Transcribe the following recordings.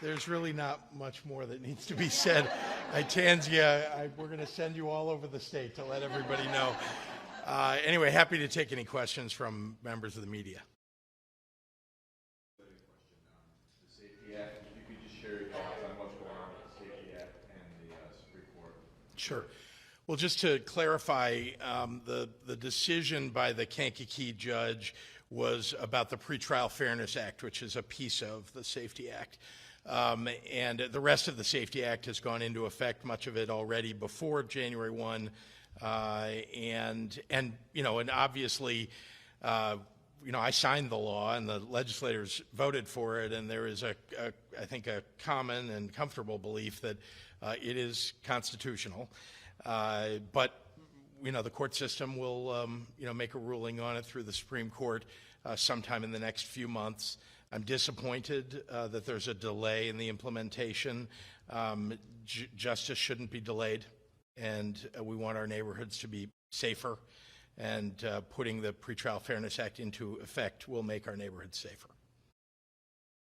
There's really not much more that needs to be said. Tanzia, we're going to send you all over the state to let everybody know. Anyway, happy to take any questions from members of the media. The Safety Act, if you could just share your thoughts on what's going on with the Safety Act and the Supreme Court. Sure. Well, just to clarify, the decision by the Kankakee judge was about the Pretrial Fairness Act, which is a piece of the Safety Act. And the rest of the Safety Act has gone into effect, much of it already before January 1. And obviously, I signed the law and the legislators voted for it, and there is I think a common and comfortable belief that it is constitutional. But the court system will, make a ruling on it through the Supreme Court sometime in the next few months. I'm disappointed that there's a delay in the implementation. Justice shouldn't be delayed, and we want our neighborhoods to be safer, and putting the Pretrial Fairness Act into effect will make our neighborhoods safer.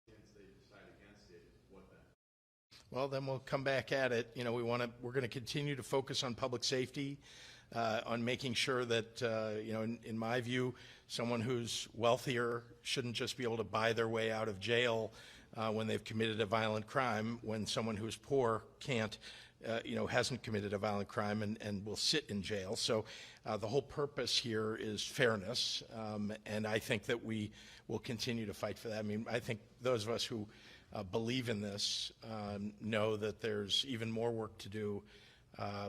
If they decide against it, what then? Well, then we'll come back at it. We're going to continue to focus on public safety, on making sure that, in my view, someone who's wealthier shouldn't just be able to buy their way out of jail when they've committed a violent crime, when someone who's poor can't, hasn't committed a violent crime and will sit in jail. So the whole purpose here is fairness, and I think that we will continue to fight for that. I mean, I think those of us who believe in this know that there's even more work to do,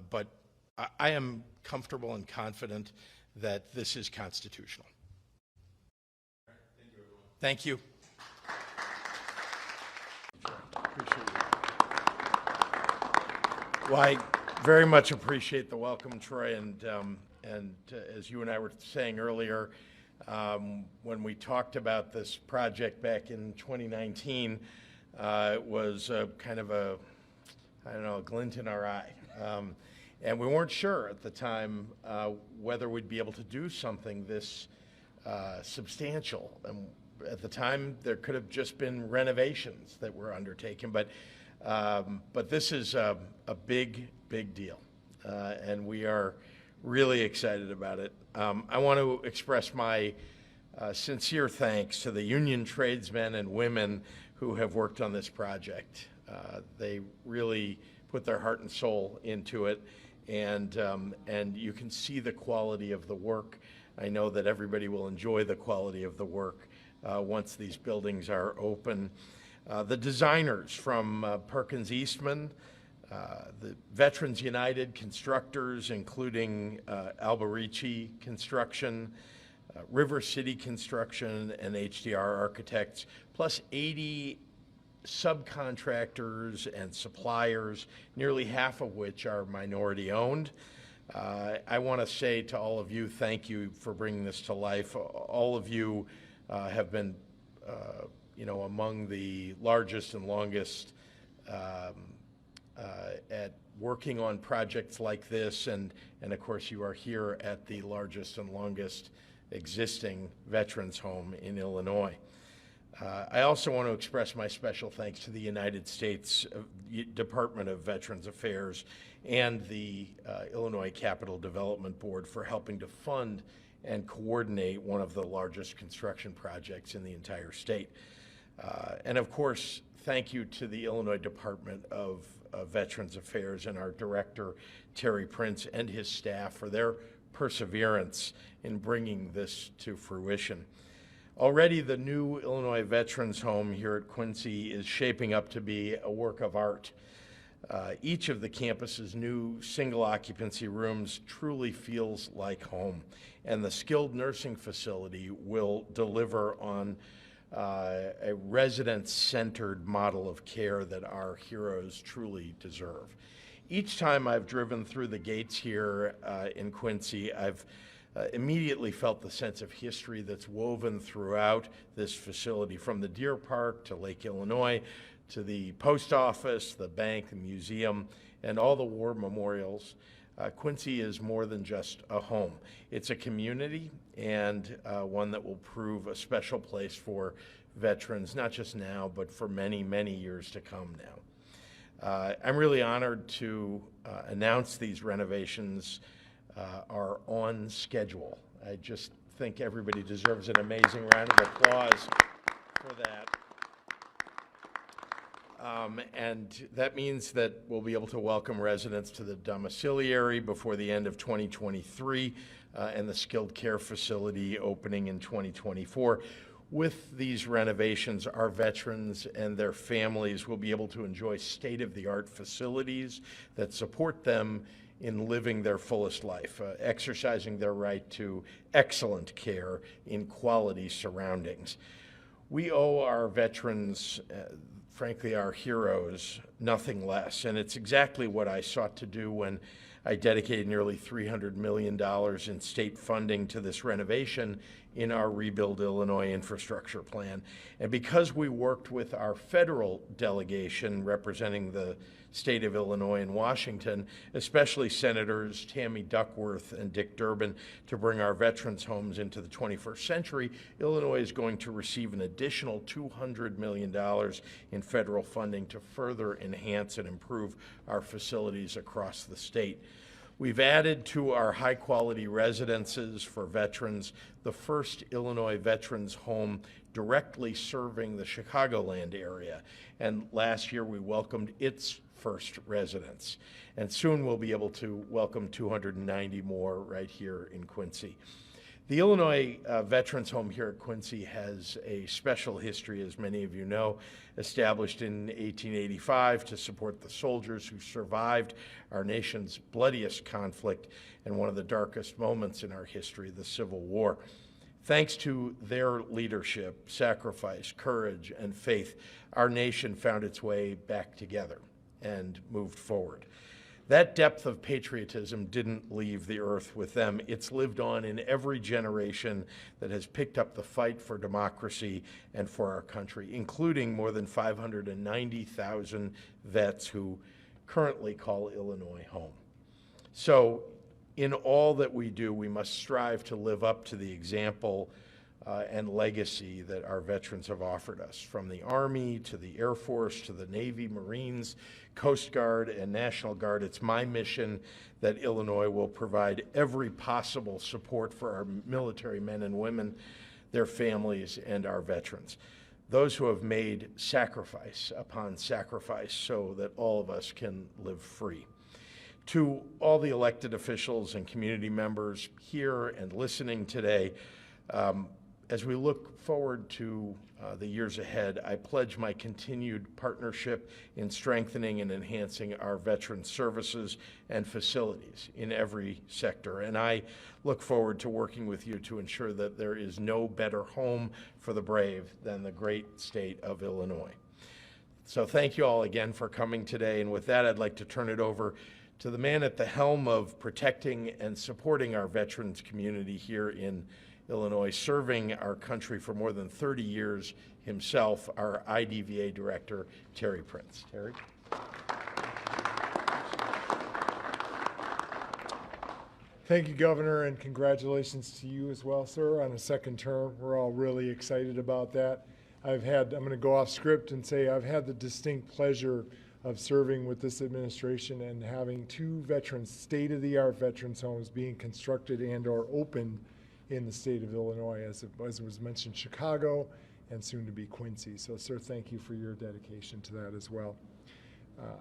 but I am comfortable and confident that this is constitutional. All right. Thank you, everyone. Thank you. Appreciate it. Well, I very much appreciate the welcome, Troy, and as you and I were saying earlier, when we talked about this project back in 2019, it was kind of a glint in our eye. And we weren't sure at the time whether we'd be able to do something this substantial. And at the time, there could have just been renovations that were undertaken, but this is a big, big deal, and we are really excited about it. I want to express my sincere thanks to the union tradesmen and women who have worked on this project. They really put their heart and soul into it, and you can see the quality of the work. I know that everybody will enjoy the quality of the work once these buildings are open. The designers from Perkins Eastman, the Veterans United constructors, including Alberici Construction, River City Construction, and HDR Architects, plus 80 subcontractors and suppliers, nearly half of which are minority owned. I want to say to all of you, thank you for bringing this to life. All of you have been, among the largest and longest at working on projects like this, and of course you are here at the largest and longest existing veterans home in Illinois. I also want to express my special thanks to the United States Department of Veterans Affairs and the Illinois Capital Development Board for helping to fund and coordinate one of the largest construction projects in the entire state. And of course, thank you to the Illinois Department of Veterans Affairs and our director, Terry Prince, and his staff for their perseverance in bringing this to fruition. Already the new Illinois Veterans Home here at Quincy is shaping up to be a work of art. Each of the campus's new single occupancy rooms truly feels like home, and the skilled nursing facility will deliver on a resident-centered model of care that our heroes truly deserve. Each time I've driven through the gates here in Quincy, I've immediately felt the sense of history that's woven throughout this facility, from the Deer Park to Lake Illinois, to the post office, the bank, the museum, and all the war memorials. Quincy is more than just a home. It's a community, and one that will prove a special place for veterans, not just now, but for many, many years to come now. I'm really honored to announce these renovations are on schedule. I just think everybody deserves an amazing round of applause for that. And that means that we'll be able to welcome residents to the domiciliary before the end of 2023 and the skilled care facility opening in 2024. With these renovations, our veterans and their families will be able to enjoy state-of-the-art facilities that support them in living their fullest life, exercising their right to excellent care in quality surroundings. We owe our veterans, frankly, our heroes, nothing less. And it's exactly what I sought to do when I dedicated nearly $300 million in state funding to this renovation in our Rebuild Illinois infrastructure plan. And because we worked with our federal delegation representing the state of Illinois and Washington, especially Senators Tammy Duckworth and Dick Durbin, to bring our veterans' homes into the 21st century, Illinois is going to receive an additional $200 million in federal funding to further enhance and improve our facilities across the state. We've added to our high-quality residences for veterans the first Illinois veterans home directly serving the Chicagoland area. And last year we welcomed its first residents. And soon we'll be able to welcome 290 more right here in Quincy. The Illinois Veterans Home here at Quincy has a special history, as many of you know, established in 1885 to support the soldiers who survived our nation's bloodiest conflict and one of the darkest moments in our history, the Civil War. Thanks to their leadership, sacrifice, courage, and faith, our nation found its way back together and moved forward. That depth of patriotism didn't leave the earth with them. It's lived on in every generation that has picked up the fight for democracy and for our country, including more than 590,000 vets who currently call Illinois home. So in all that we do, we must strive to live up to the example and legacy that our veterans have offered us, from the Army to the Air Force to the Navy, Marines, Coast Guard, and National Guard. It's my mission that Illinois will provide every possible support for our military men and women, their families, and our veterans, those who have made sacrifice upon sacrifice so that all of us can live free. To all the elected officials and community members here and listening today, as we look forward to the years ahead, I pledge my continued partnership in strengthening and enhancing our veteran services and facilities in every sector. And I look forward to working with you to ensure that there is no better home for the brave than the great state of Illinois. So thank you all again for coming today. And with that, I'd like to turn it over to the man at the helm of protecting and supporting our veterans community here in Illinois, serving our country for more than 30 years himself, our IDVA director, Terry Prince. Terry? Thank you, Governor, and congratulations to you as well, sir, on a second term. We're all really excited about that. I'm going to go off script and say I've had the distinct pleasure of serving with this administration and having two veterans, state-of-the-art veterans homes being constructed and or opened in the state of Illinois, as it was mentioned, Chicago, and soon to be Quincy. So, sir, thank you for your dedication to that as well.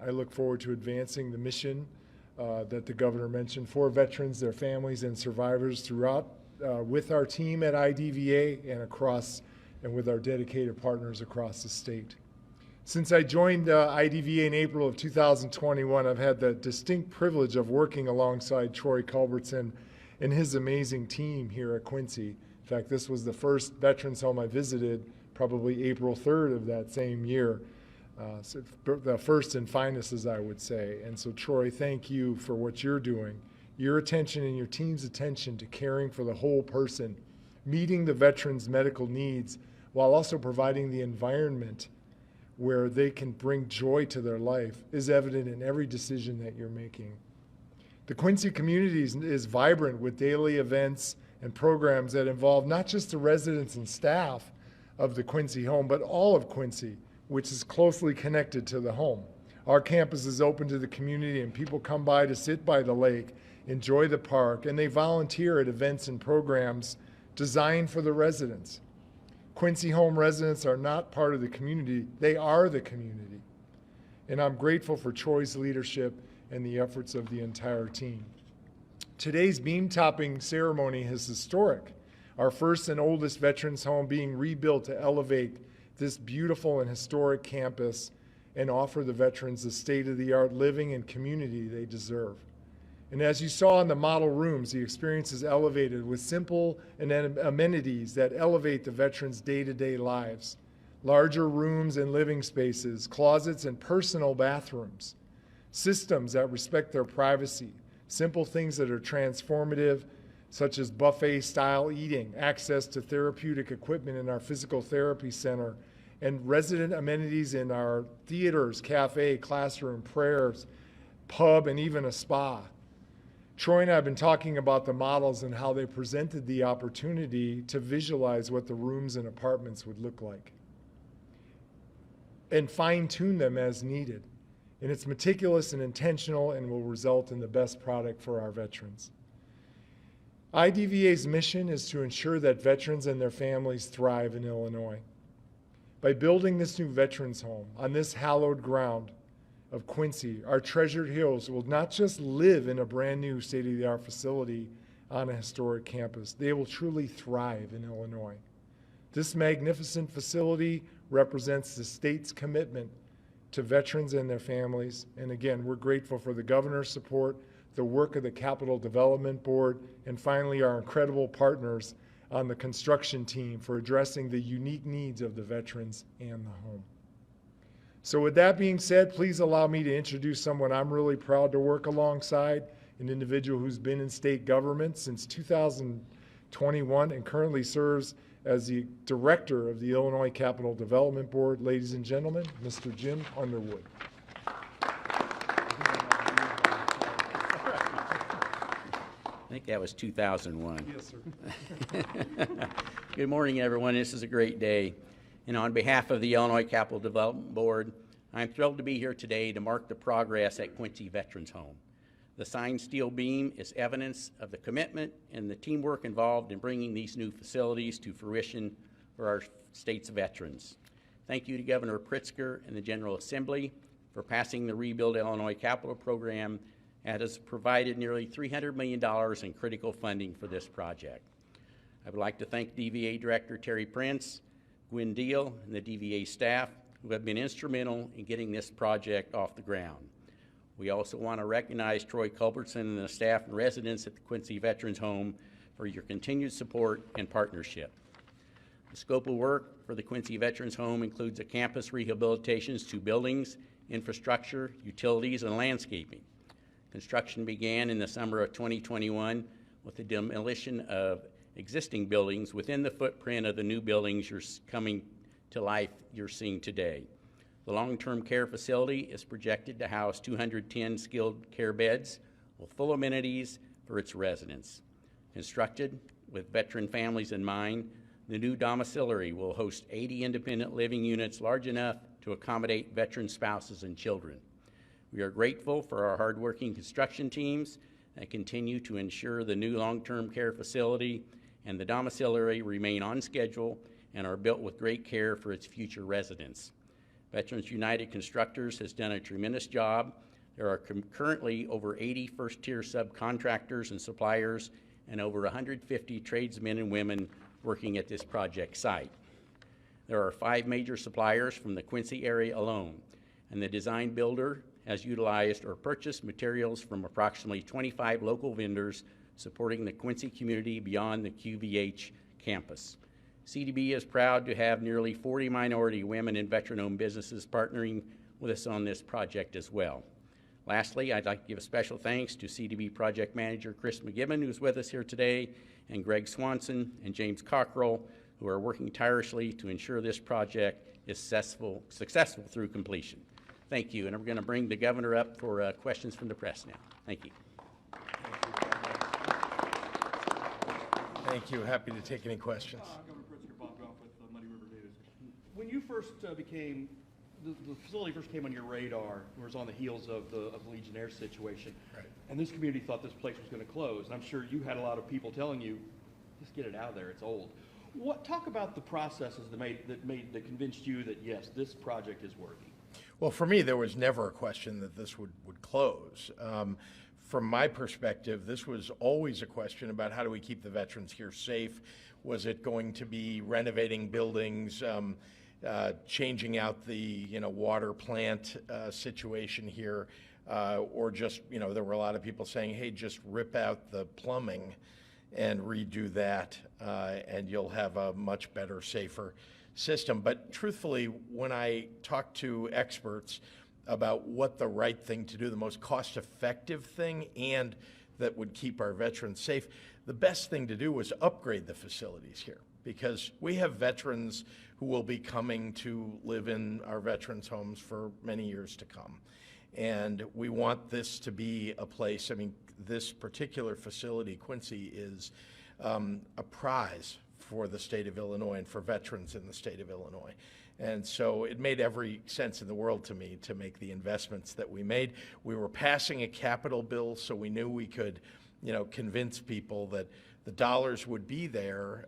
I look forward to advancing the mission that the governor mentioned for veterans, their families, and survivors throughout with our team at IDVA and with our dedicated partners across the state. Since I joined IDVA in April of 2021, I've had the distinct privilege of working alongside Troy Culbertson and his amazing team here at Quincy. In fact, this was the first veterans home I visited, probably April 3rd of that same year. So the first and finest, as I would say. And so, Troy, thank you for what you're doing. Your attention and your team's attention to caring for the whole person, meeting the veterans' medical needs, while also providing the environment where they can bring joy to their life, is evident in every decision that you're making. The Quincy community is vibrant with daily events and programs that involve not just the residents and staff of the Quincy home, but all of Quincy, which is closely connected to the home. Our campus is open to the community, and people come by to sit by the lake, enjoy the park, and they volunteer at events and programs designed for the residents. Quincy home residents are not part of the community, they are the community. And I'm grateful for Troy's leadership and the efforts of the entire team. Today's beam topping ceremony is historic. Our first and oldest veterans home being rebuilt to elevate this beautiful and historic campus and offer the veterans the state-of-the-art living and community they deserve. And as you saw in the model rooms, the experience is elevated with simple and amenities that elevate the veterans' day-to-day lives. Larger rooms and living spaces, closets and personal bathrooms, systems that respect their privacy, simple things that are transformative, such as buffet-style eating, access to therapeutic equipment in our physical therapy center, and resident amenities in our theaters, cafe, classroom, prayers, pub, and even a spa. Troy and I have been talking about the models and how they presented the opportunity to visualize what the rooms and apartments would look like and fine-tune them as needed. And it's meticulous and intentional and will result in the best product for our veterans. IDVA's mission is to ensure that veterans and their families thrive in Illinois. By building this new veterans home on this hallowed ground of Quincy, our treasured heroes will not just live in a brand new state-of-the-art facility on a historic campus, they will truly thrive in Illinois. This magnificent facility represents the state's commitment to veterans and their families. And again, we're grateful for the governor's support, the work of the Capital Development Board, and finally our incredible partners on the construction team for addressing the unique needs of the veterans and the home. So with that being said, please allow me to introduce someone I'm really proud to work alongside, an individual who's been in state government since 2021 and currently serves as the director of the Illinois Capital Development Board. Ladies and gentlemen, Mr. Jim Underwood. I think that was 2001. Yes, sir. Good morning, everyone. This is a great day. And on behalf of the Illinois Capital Development Board, I'm thrilled to be here today to mark the progress at Quincy Veterans Home. The signed steel beam is evidence of the commitment and the teamwork involved in bringing these new facilities to fruition for our state's veterans. Thank you to Governor Pritzker and the General Assembly for passing the Rebuild Illinois Capital Program and has provided nearly $300 million in critical funding for this project. I would like to thank DVA Director Terry Prince, Gwen Deal, and the DVA staff who have been instrumental in getting this project off the ground. We also want to recognize Troy Culbertson and the staff and residents at the Quincy Veterans Home for your continued support and partnership. The scope of work for the Quincy Veterans Home includes a campus rehabilitations to buildings, infrastructure, utilities, and landscaping. Construction began in the summer of 2021 with the demolition of existing buildings within the footprint of the new buildings you're coming to life you're seeing today. The long-term care facility is projected to house 210 skilled care beds with full amenities for its residents. Constructed with veteran families in mind, the new domiciliary will host 80 independent living units large enough to accommodate veteran spouses and children. We are grateful for our hardworking construction teams that continue to ensure the new long-term care facility and the domiciliary remain on schedule and are built with great care for its future residents. Veterans United Constructors has done a tremendous job. There are currently over 80 first-tier subcontractors and suppliers and over 150 tradesmen and women working at this project site. There are 5 major suppliers from the Quincy area alone, and the design builder has utilized or purchased materials from approximately 25 local vendors supporting the Quincy community beyond the QVH campus. CDB is proud to have nearly 40 minority women and veteran-owned businesses partnering with us on this project as well. Lastly, I'd like to give a special thanks to CDB Project Manager Chris McGibbon, who's with us here today, and Greg Swanson and James Cockrell, who are working tirelessly to ensure this project is successful through completion. Thank you, and we're going to bring the governor up for questions from the press now. Thank you. Thank you. Happy to take any questions. Governor Pritzker, Bob Goff with Muddy River News. When you first became, the facility first came on your radar, it was on the heels of the Legionnaire situation. Right. And this community thought this place was going to close. And I'm sure you had a lot of people telling you, just get it out of there, it's old. Talk about the processes that convinced you that, yes, this project is worthy. Well, for me, there was never a question that this would close. From my perspective, this was always a question about how do we keep the veterans here safe? Was it going to be renovating buildings, changing out the water plant situation here, or just there were a lot of people saying, hey, just rip out the plumbing and redo that, and you'll have a much better, safer system. But truthfully, when I talk to experts about what the right thing to do, the most cost-effective thing, and that would keep our veterans safe, the best thing to do was upgrade the facilities here, because we have veterans who will be coming to live in our veterans' homes for many years to come. And we want this to be a place, this particular facility, Quincy, is a prize for the state of Illinois and for veterans in the state of Illinois. And so it made every sense in the world to me to make the investments that we made. We were passing a capital bill, so we knew we could, convince people that the dollars would be there,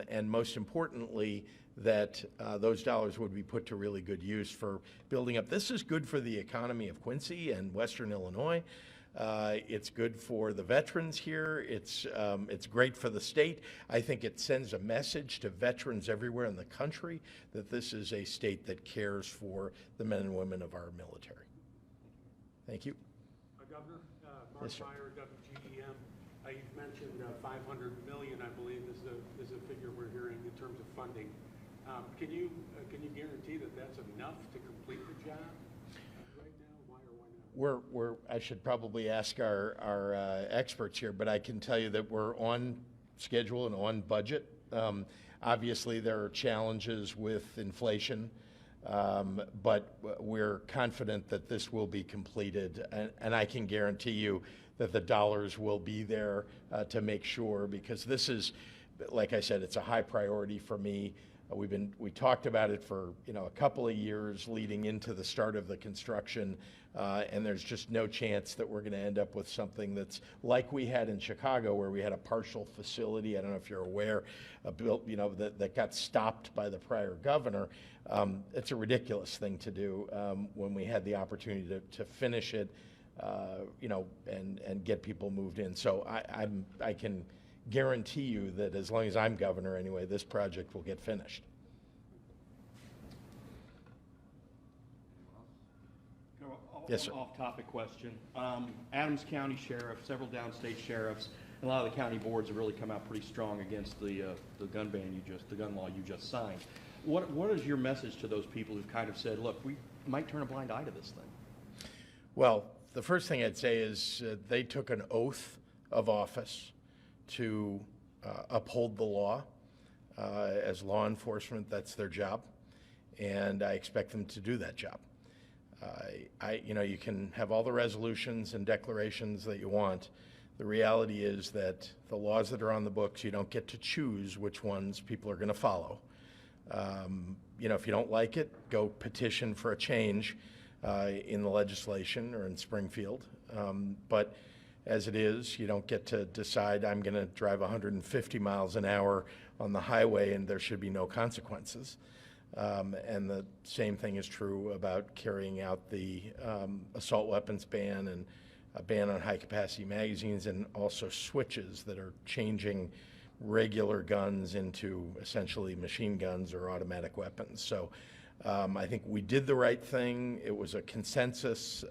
and most importantly, that those dollars would be put to really good use for building up. This is good for the economy of Quincy and Western Illinois. It's good for the veterans here. It's great for the state. I think it sends a message to veterans everywhere in the country that this is a state that cares for the men and women of our military. Thank you. Governor, Mark Yes, sir. Meyer, WGEM. You've mentioned $500 million, I believe, is a figure we're hearing in terms of funding. Can you guarantee that that's enough to complete the job right now? Why or why not? I should probably ask our experts here, but I can tell you that we're on schedule and on budget. Obviously, there are challenges with inflation, but we're confident that this will be completed, and I can guarantee you that the dollars will be there to make sure, because this is, like I said, it's a high priority for me. We talked about it for a couple of years leading into the start of the construction, and there's just no chance that we're going to end up with something that's like we had in Chicago, where we had a partial facility. I don't know if you're aware, built that got stopped by the prior governor. It's a ridiculous thing to do when we had the opportunity to finish it, and get people moved in. So I can guarantee you that as long as I'm governor anyway, this project will get finished. Yes, sir. Off-topic question. Adams County Sheriff, several downstate sheriffs, and a lot of the county boards have really come out pretty strong against the gun ban the gun law you just signed. What is your message to those people who've kind of said, look, we might turn a blind eye to this thing? Well, the first thing I'd say is they took an oath of office to uphold the law. As law enforcement, that's their job, and I expect them to do that job. You can have all the resolutions and declarations that you want. The reality is that the laws that are on the books, you don't get to choose which ones people are going to follow. If you don't like it, go petition for a change in the legislation or in Springfield. But as it is, you don't get to decide I'm going to drive 150 miles an hour on the highway and there should be no consequences. And the same thing is true about carrying out the assault weapons ban and a ban on high-capacity magazines, and also switches that are changing regular guns into essentially machine guns or automatic weapons. So I think we did the right thing. It was a consensus.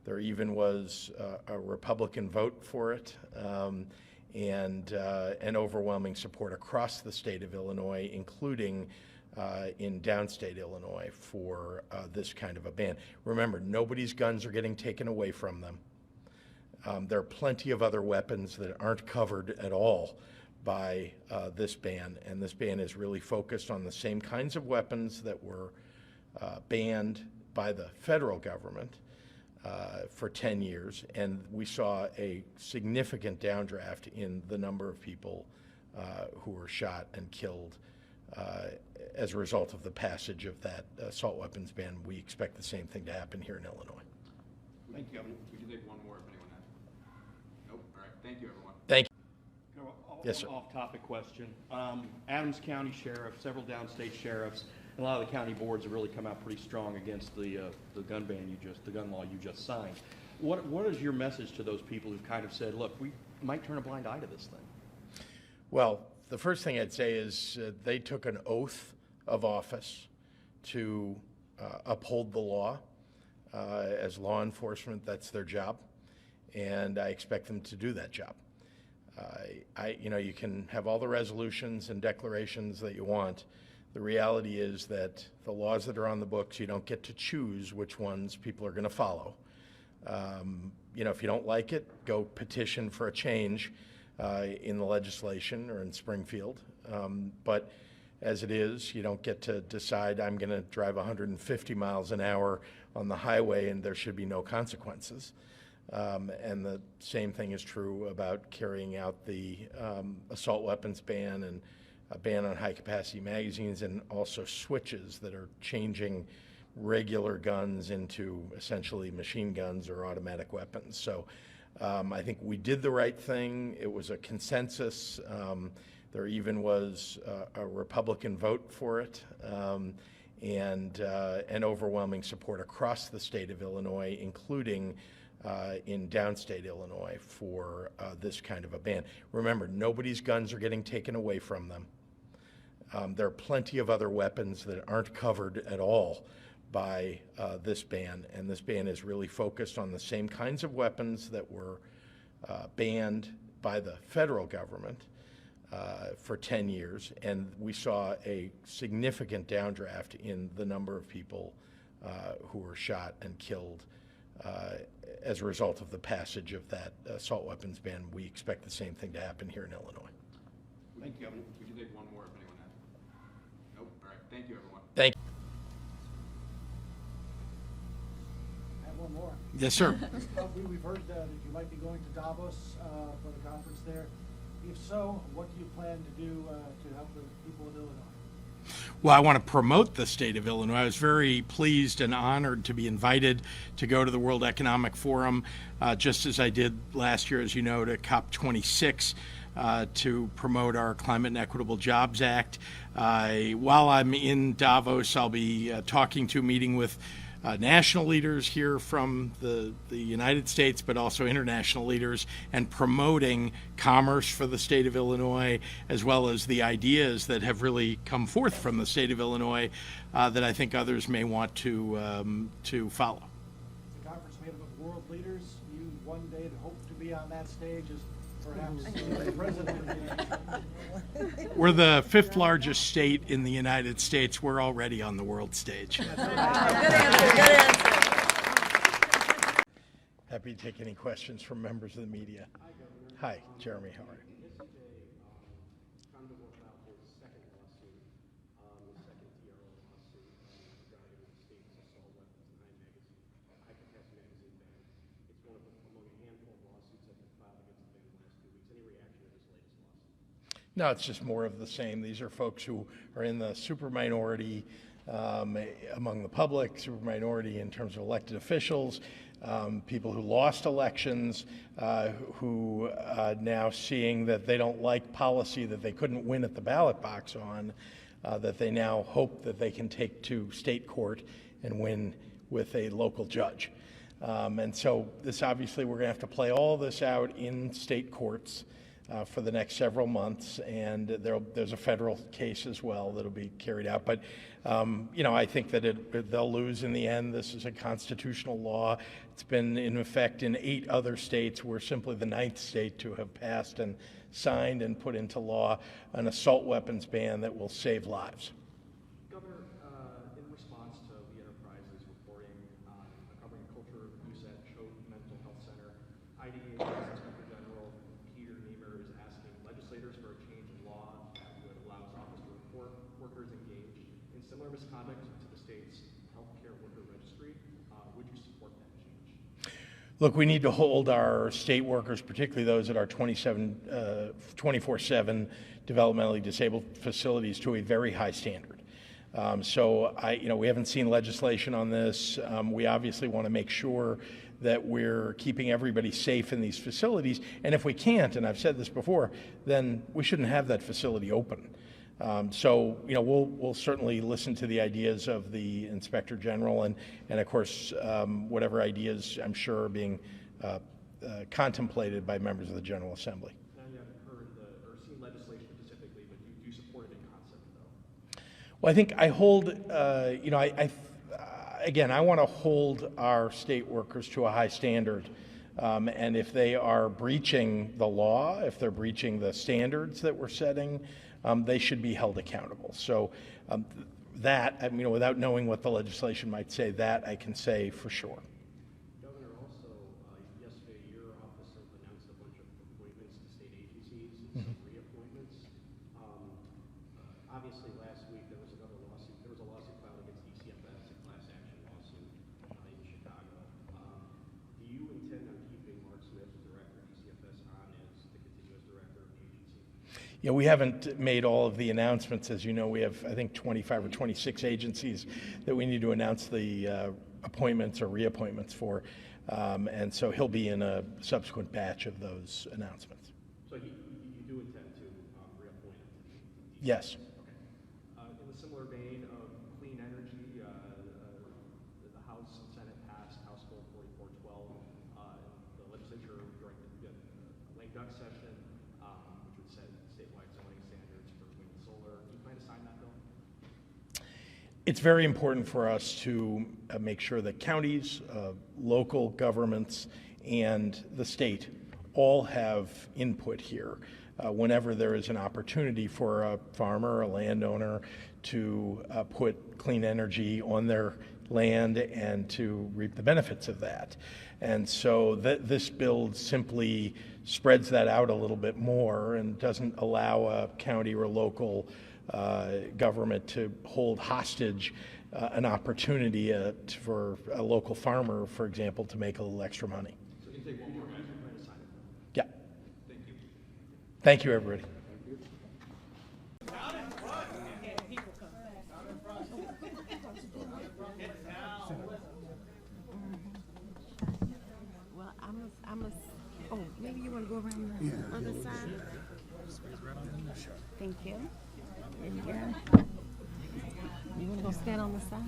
There even was a Republican vote for it, and an overwhelming support across the state of Illinois, including in downstate Illinois, for this kind of a ban. Remember, nobody's guns are getting taken away from them. There are plenty of other weapons that aren't covered at all by this ban, and this ban is really focused on the same kinds of weapons that were banned by the federal government for 10 years, and we saw a significant downdraft in the number of people who were shot and killed as a result of the passage of that assault weapons ban. We expect the same thing to happen here in Illinois. Thank you, Governor. We can take one more if anyone has. Nope. All right. Thank you, everyone. Thank you. Yes, Yes, sir. Off-topic question. Adams County Sheriff, several downstate sheriffs, and a lot of the county boards have really come out pretty strong against the gun ban the gun law you just signed. What is your message to those people who've kind of said, look, we might turn a blind eye to this thing? Well, the first thing I'd say is they took an oath of office to uphold the law. As law enforcement, that's their job, and I expect them to do that job. You can have all the resolutions and declarations that you want. The reality is that the laws that are on the books, you don't get to choose which ones people are going to follow. If you don't like it, go petition for a change in the legislation or in Springfield. But as it is, you don't get to decide I'm going to drive 150 miles an hour on the highway and there should be no consequences. And the same thing is true about carrying out the assault weapons ban and a ban on high-capacity magazines, and also switches that are changing regular guns into essentially machine guns or automatic weapons. So I think we did the right thing. It was a consensus. There even was a Republican vote for it, and overwhelming support across the state of Illinois, including in downstate Illinois, for this kind of a ban. Remember, nobody's guns are getting taken away from them. There are plenty of other weapons that aren't covered at all by this ban, and this ban is really focused on the same kinds of weapons that were banned by the federal government for 10 years, and we saw a significant downdraft in the number of people who were shot and killed as a result of the passage of that assault weapons ban. We expect the same thing to happen here in Illinois. Thank you, Governor. We can take one more if anyone has. Nope. All right. Thank you, everyone. Thank you. I have one more. Yes, sir. We've heard that you might be going to Davos for the conference there. If so, what do you plan to do to help the people of Illinois? Well, I want to promote the state of Illinois. I was very pleased and honored to be invited to go to the World Economic Forum, just as I did last year, as you know, to COP26 to promote our Climate and Equitable Jobs Act. While I'm in Davos, I'll be meeting with national leaders here from the United States, but also international leaders, and promoting commerce for the state of Illinois, as well as the ideas that have really come forth from the state of Illinois that I think others may want to follow. The conference made up of world leaders. You one day hope to be on that stage as perhaps the president of the United States. We're the fifth largest state in the United States. We're already on the world stage. Good answer, good answer. Happy to take any questions from members of the media. Hi, Jeremy, how are you? No, it's just more of the same. These are folks who are in the super minority among the public, super minority in terms of elected officials, people who lost elections, who now seeing that they don't like policy that they couldn't win at the ballot box on, that they now hope that they can take to state court and win with a local judge. And so this obviously we're going to have to play all this out in state courts for the next several months, and there's a federal case as well that'll be carried out. But I think that they'll lose in the end. This is a constitutional law. It's been in effect in 8 other states. We're simply the 9th state to have passed and signed and put into law an assault weapons ban that will save lives. Governor, in response to the Enterprise's reporting covering culture abuse at Choate Mental Health Center, IEMA Inspector General is asking legislators for a change in law that allows office to report workers engaged in similar misconduct to the state's healthcare worker registry. Would you support that change? Look, we need to hold our state workers, particularly those at our 24/7 developmentally disabled facilities, to a very high standard. So we haven't seen legislation on this. We obviously want to make sure that we're keeping everybody safe in these facilities. And if we can't, and I've said this before, then we shouldn't have that facility open. We'll certainly listen to the ideas of the Inspector General and of course, whatever ideas I'm sure are being contemplated by members of the General Assembly. Now you haven't heard or seen legislation specifically, but you support it in concept, though. Well, I think I hold, again, I want to hold our state workers to a high standard. And if they are breaching the law, if they're breaching the standards that we're setting, they should be held accountable. So without knowing what the legislation might say, that I can say for sure. Governor, also, yesterday your office announced a bunch of appointments to state agencies and some reappointments. Obviously, last week there was another lawsuit. There was a lawsuit filed against DCFS, a class action lawsuit in Chicago. Do you intend on keeping Mark Smith, the director of DCFS, on as the continuous director of the agency? Yeah, we haven't made all of the announcements. As you know, we have, I think, 25 or 26 agencies that we need to announce the appointments or reappointments for. And so he'll be in a subsequent batch of those announcements. So you do intend to reappoint him to the Yes. Okay. In a similar vein of clean energy, the House and Senate passed House Bill 4412. The legislature during the lame duck session, which would set statewide zoning standards for wind and solar. Do you plan to sign that bill? It's very important for us to make sure that counties, local governments, and the state all have input here. Whenever there is an opportunity for a farmer, a landowner, to put clean energy on their land and to reap the benefits of that. And so this bill simply spreads that out a little bit more and doesn't allow a county or local government to hold hostage an opportunity for a local farmer, for example, to make a little extra money. So you take one more, guys. You plan to sign it? Yeah. Thank you. Thank you, everybody. Well, oh, maybe you want to go around the other side? Thank you. There you go. You want to go stand on the side?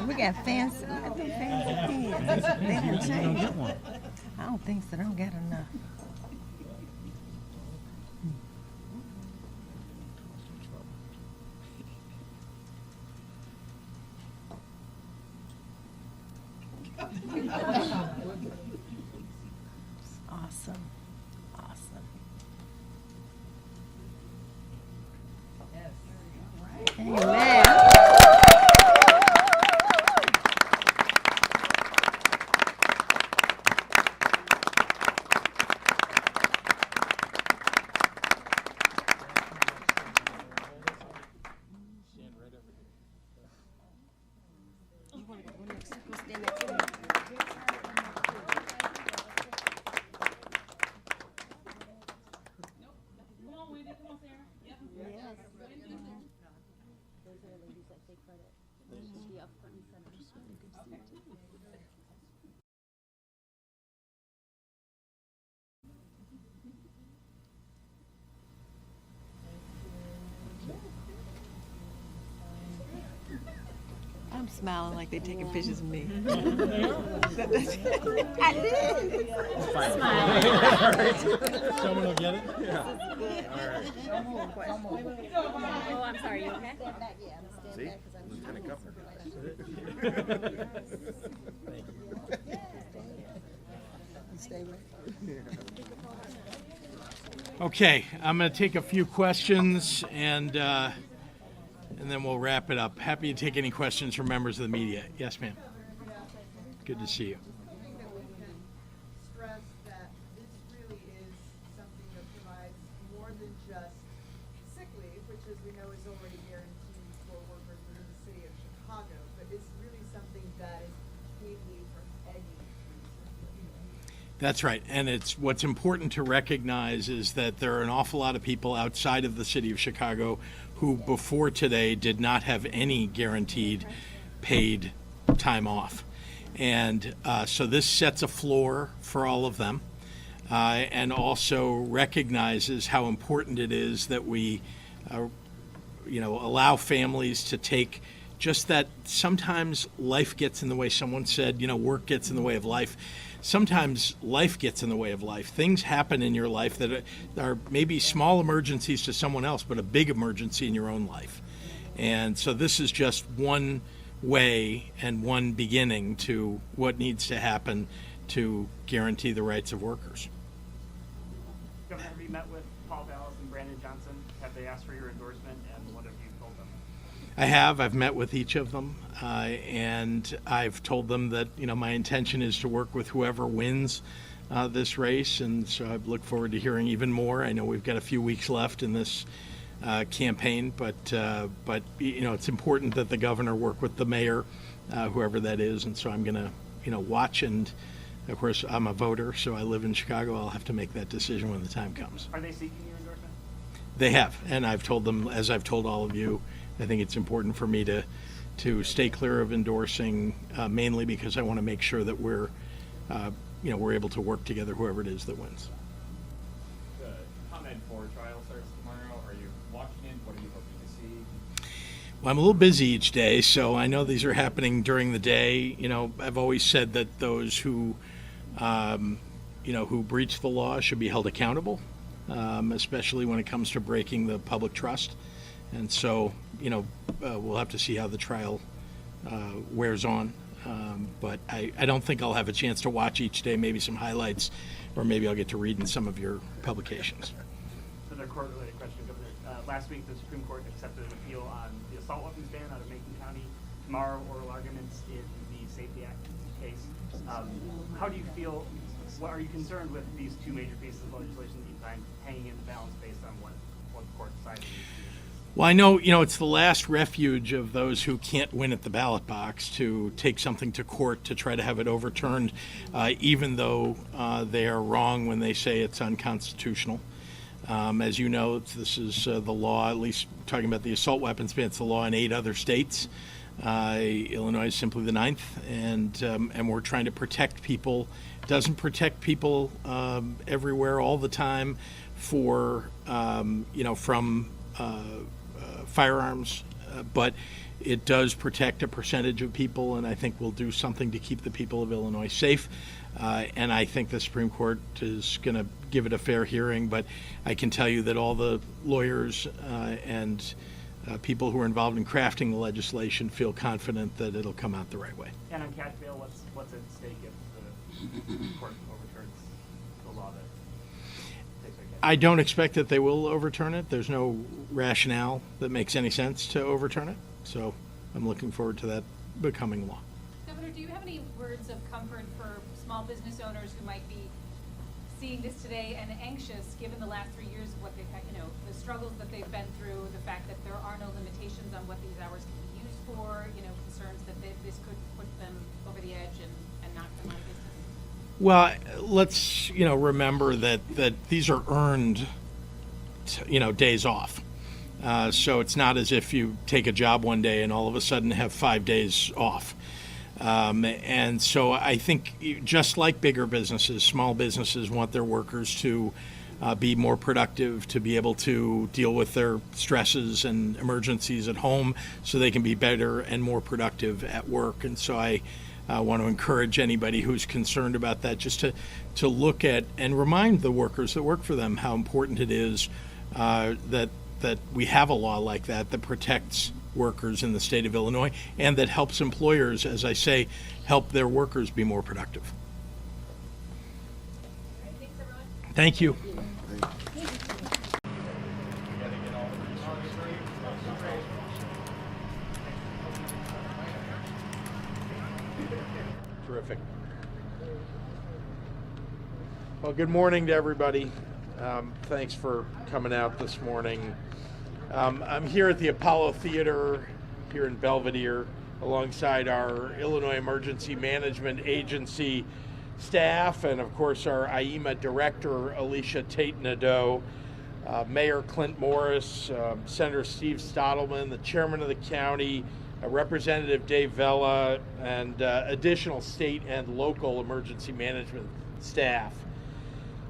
We got fancy pens. They didn't change. I don't think so. They don't got enough. Awesome. Awesome. Amen. I'm smiling like they're taking pictures of me. I did. Someone will get it? Oh, I'm sorry, you okay? See? Lieutenant Governor. Okay, I'm going to take a few questions, and and then we'll wrap it up. Happy to take any questions from members of the media. Yes, ma'am. Good to see you. Hoping that we can stress that this really is something that provides more than just sick leave, which, as we know, is already guaranteed for workers within the city of Chicago, but it's really something that is paid leave for any reason. That's right. And it's what's important to recognize is that there are an awful lot of people outside of the city of Chicago who before today did not have any guaranteed paid time off. And so this sets a floor for all of them, and also recognizes how important it is that we allow families to take just that. Sometimes life gets in the way. Someone said, work gets in the way of life. Sometimes life gets in the way of life. Things happen in your life that are maybe small emergencies to someone else, but a big emergency in your own life. And so this is just one way and one beginning to what needs to happen to guarantee the rights of workers. Governor, have you met with Paul Vallis and Brandon Johnson? Have they asked for your endorsement, and what have you told them? I have. I've met with each of them, and I've told them that my intention is to work with whoever wins this race, and so I look forward to hearing even more. I know we've got a few weeks left in this campaign, but it's important that the governor work with the mayor, whoever that is, and so I'm going to watch. And of course, I'm a voter, so I live in Chicago. I'll have to make that decision when the time comes. Are they seeking your endorsement? They have, and I've told them, as I've told all of you, I think it's important for me to stay clear of endorsing, mainly because I want to make sure that we're able to work together, whoever it is that wins. The Comment 4 trial starts tomorrow. Are you watching it? What are you hoping to see? Well, I'm a little busy each day, so I know these are happening during the day. I've always said that those who breach the law should be held accountable, especially when it comes to breaking the public trust. And so, we'll have to see how the trial wears on. But I don't think I'll have a chance to watch each day, maybe some highlights, or maybe I'll get to read in some of your publications. Another court-related question, Governor. Last week, the Supreme Court accepted an appeal on the assault weapons ban out of Macon County. Tomorrow, oral arguments in the Safety Act case. How do you feel? Are you concerned with these two major pieces of legislation that you find hanging in the balance based on what the court decided? Well, I know, it's the last refuge of those who can't win at the ballot box to take something to court to try to have it overturned, even though they are wrong when they say it's unconstitutional. As you know, this is the law, at least talking about the assault weapons ban, it's the law in 8 other states. Illinois is simply the 9th, and we're trying to protect people. It doesn't protect people everywhere all the time from firearms, but it does protect a percentage of people, and I think we'll do something to keep the people of Illinois safe. And I think the Supreme Court is going to give it a fair hearing, but I can tell you that all the lawyers and people who are involved in crafting the legislation feel confident that it'll come out the right way. And on cash bail, what's at stake if the court overturns the law that takes away cash bail? I don't expect that they will overturn it. There's no rationale that makes any sense to overturn it. So I'm looking forward to that becoming law. Governor, do you have any words of comfort for small business owners who might be seeing this today and anxious, given the last 3 years of what they've had, the struggles that they've been through, the fact that there are no limitations on what these hours can be used for, concerns that this could put them over the edge and knock them out of business? Well, let's, remember that these are earned, days off. So it's not as if you take a job one day and all of a sudden have 5 days off. And so I think just like bigger businesses, small businesses want their workers to be more productive, to be able to deal with their stresses and emergencies at home so they can be better and more productive at work. And so I want to encourage anybody who's concerned about that just to look at and remind the workers that work for them how important it is that we have a law like that protects workers in the state of Illinois and that helps employers, as I say, help their workers be more productive. Thanks, everyone. Thank you. Terrific. Well, good morning to everybody. Thanks for coming out this morning. I'm here at the Apollo Theater here in Belvedere alongside our Illinois Emergency Management Agency staff and, of course, our IEMA Director, Alicia Tate-Nadeau, Mayor Clint Morris, Senator Steve Stottleman, the Chairman of the County, Representative Dave Vella, and additional state and local emergency management staff.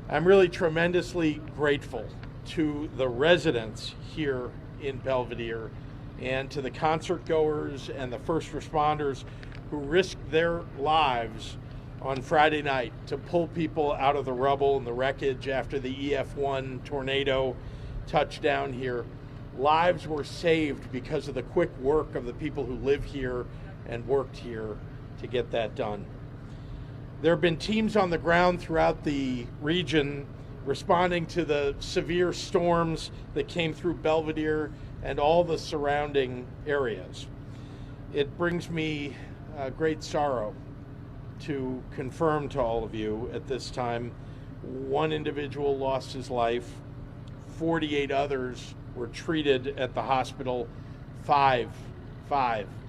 I'm really tremendously grateful to the residents here in Belvedere and to the concert goers and the first responders who risked their lives on Friday night to pull people out of the rubble and the wreckage after the EF1 tornado touched down here. Lives were saved because of the quick work of the people who live here and worked here to get that done. There have been teams on the ground throughout the region responding to the severe storms that came through Belvedere and all the surrounding areas. It brings me great sorrow to confirm to all of you at this time, one individual lost his life, 48 others were treated at the hospital, five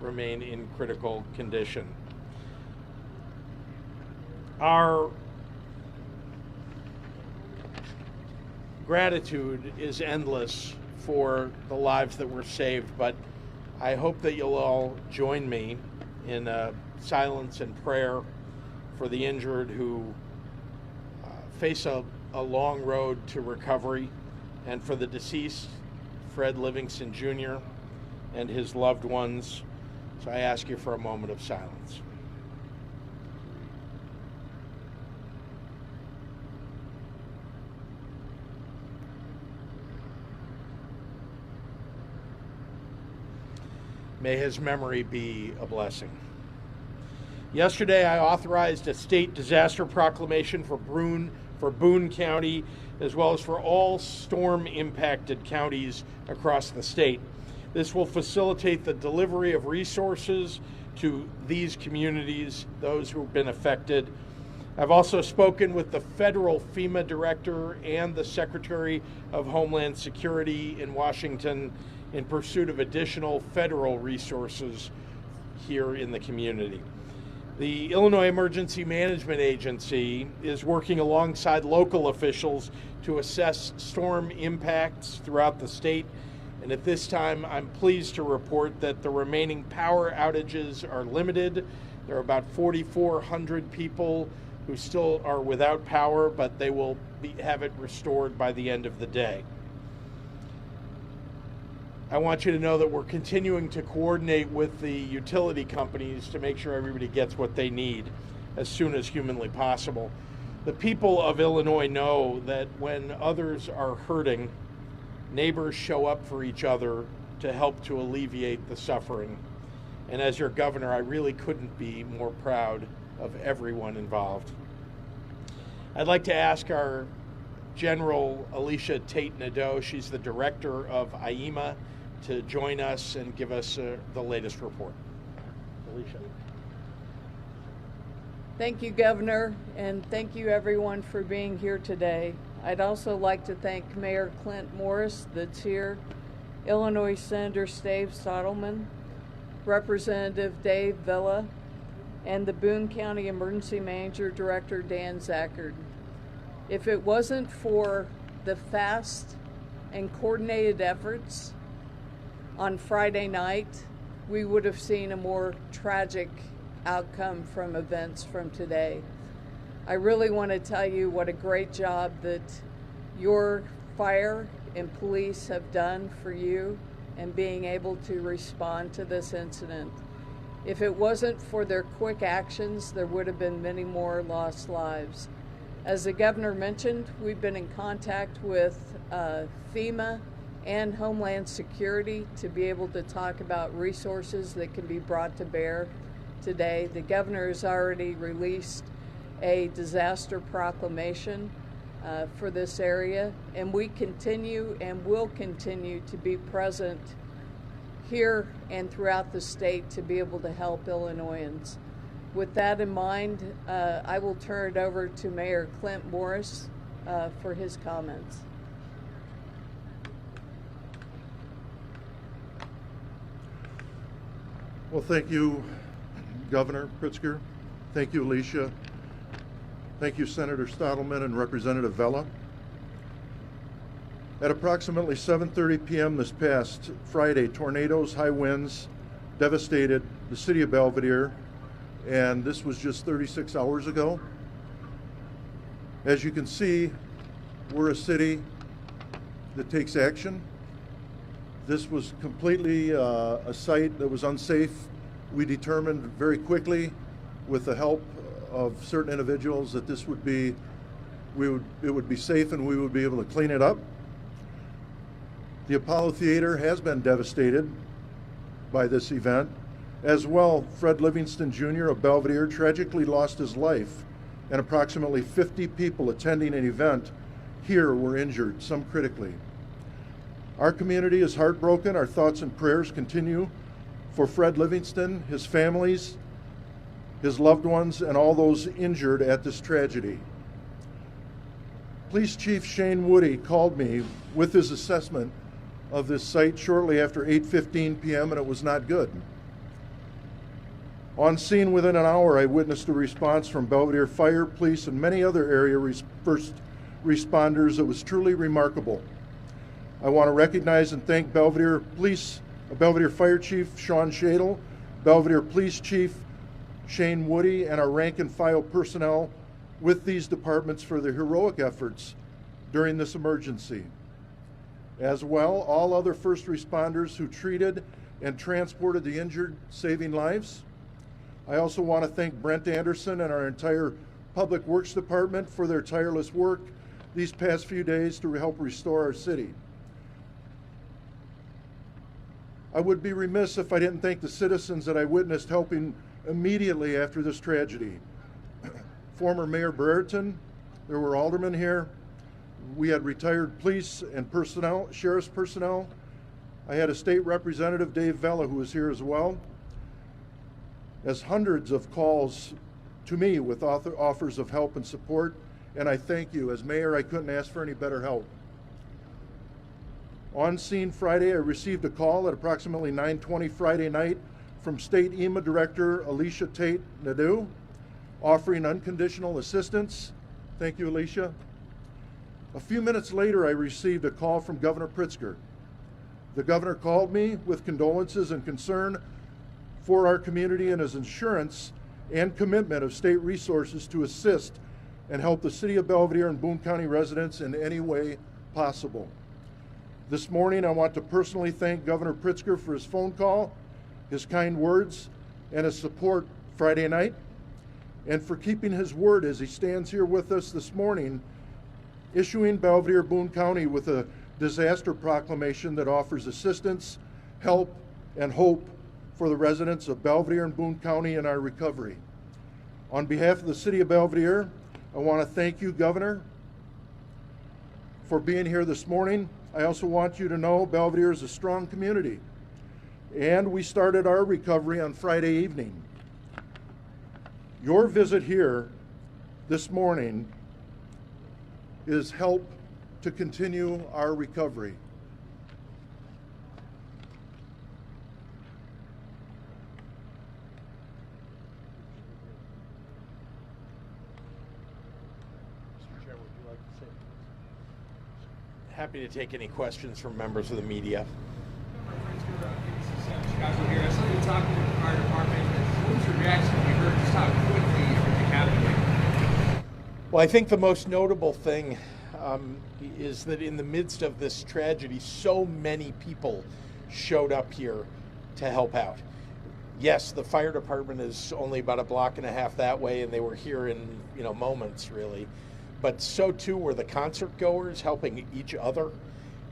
remain in critical condition. Our gratitude is endless for the lives that were saved, but I hope that you'll all join me in silence and prayer for the injured who face a long road to recovery, and for the deceased, Fred Livingston Jr. and his loved ones. So I ask you for a moment of silence. May his memory be a blessing. Yesterday, I authorized a state disaster proclamation for Boone County, as well as for all storm-impacted counties across the state. This will facilitate the delivery of resources to these communities, those who have been affected. I've also spoken with the federal FEMA director and the Secretary of Homeland Security in Washington in pursuit of additional federal resources here in the community. The Illinois Emergency Management Agency is working alongside local officials to assess storm impacts throughout the state. And at this time, I'm pleased to report that the remaining power outages are limited. There are about 4,400 people who still are without power, but they will have it restored by the end of the day. I want you to know that we're continuing to coordinate with the utility companies to make sure everybody gets what they need as soon as humanly possible. The people of Illinois know that when others are hurting, neighbors show up for each other to help to alleviate the suffering. And as your governor, I really couldn't be more proud of everyone involved. I'd like to ask our General Alicia Tate-Nadeau, she's the director of IEMA, to join us and give us the latest report. Alicia. Thank you, Governor, and thank you everyone for being here today. I'd also like to thank Mayor Clint Morris that's here, Illinois Senator Steve Stottleman, Representative Dave Vella, and the Boone County Emergency Manager Director Dan Zachard. If it wasn't for the fast and coordinated efforts on Friday night, we would have seen a more tragic outcome from events from today. I really want to tell you what a great job that your fire and police have done for you and being able to respond to this incident. If it wasn't for their quick actions, there would have been many more lost lives. As the governor mentioned, we've been in contact with FEMA and Homeland Security to be able to talk about resources that can be brought to bear today. The governor has already released a disaster proclamation for this area, and we continue and will continue to be present here and throughout the state to be able to help Illinoisans. With that in mind, I will turn it over to Mayor Clint Morris for his comments. Well, thank you, Governor Pritzker. Thank you, Alicia. Thank you, Senator Stottleman and Representative Vella. At approximately 7:30 p.m. this past Friday, tornadoes, high winds devastated the city of Belvedere, and this was just 36 hours ago. As you can see, we're a city that takes action. This was completely a site that was unsafe. We determined very quickly, with the help of certain individuals, that this would be, it would be safe and we would be able to clean it up. The Apollo Theater has been devastated by this event. As well, Fred Livingston Jr. of Belvedere tragically lost his life, and approximately 50 people attending an event here were injured, some critically. Our community is heartbroken. Our thoughts and prayers continue for Fred Livingston, his families, his loved ones, and all those injured at this tragedy. Police Chief Shane Woody called me with his assessment of this site shortly after 8:15 p.m., and it was not good. On scene within an hour, I witnessed a response from Belvedere Fire, Police, and many other area first responders that was truly remarkable. I want to recognize and thank Belvedere Fire Chief Sean Shadle, Belvedere Police Chief Shane Woody, and our rank and file personnel with these departments for their heroic efforts during this emergency. As well, all other first responders who treated and transported the injured, saving lives. I also want to thank Brent Anderson and our entire Public Works Department for their tireless work these past few days to help restore our city. I would be remiss if I didn't thank the citizens that I witnessed helping immediately after this tragedy. Former Mayor Brereton, there were aldermen here. We had retired police and personnel, sheriff's personnel. I had a state representative, Dave Vella, who was here as well. As hundreds of calls to me with offers of help and support, and I thank you. As mayor, I couldn't ask for any better help. On scene Friday, I received a call at approximately 9:20 Friday night from State IEMA Director Alicia Tate Nadeau, offering unconditional assistance. Thank you, Alicia. A few minutes later, I received a call from Governor Pritzker. The governor called me with condolences and concern for our community and his assurance and commitment of state resources to assist and help the city of Belvedere and Boone County residents in any way possible. This morning, I want to personally thank Governor Pritzker for his phone call, his kind words, and his support Friday night, and for keeping his word as he stands here with us this morning, issuing Belvedere, Boone County with a disaster proclamation that offers assistance, help, and hope for the residents of Belvedere and Boone County in our recovery. On behalf of the city of Belvedere, I want to thank you, Governor, for being here this morning. I also want you to know Belvedere is a strong community, and we started our recovery on Friday evening. Your visit here this morning is help to continue our recovery. Happy to take any questions from members of the media. Chicago here. I saw you talking to the fire department. What was your reaction when you heard just how quickly everything happened? Well, I think the most notable thing is that in the midst of this tragedy, so many people showed up here to help out. Yes, the fire department is only about a block and a half that way, and they were here in moments, really. But so too were the concert goers helping each other,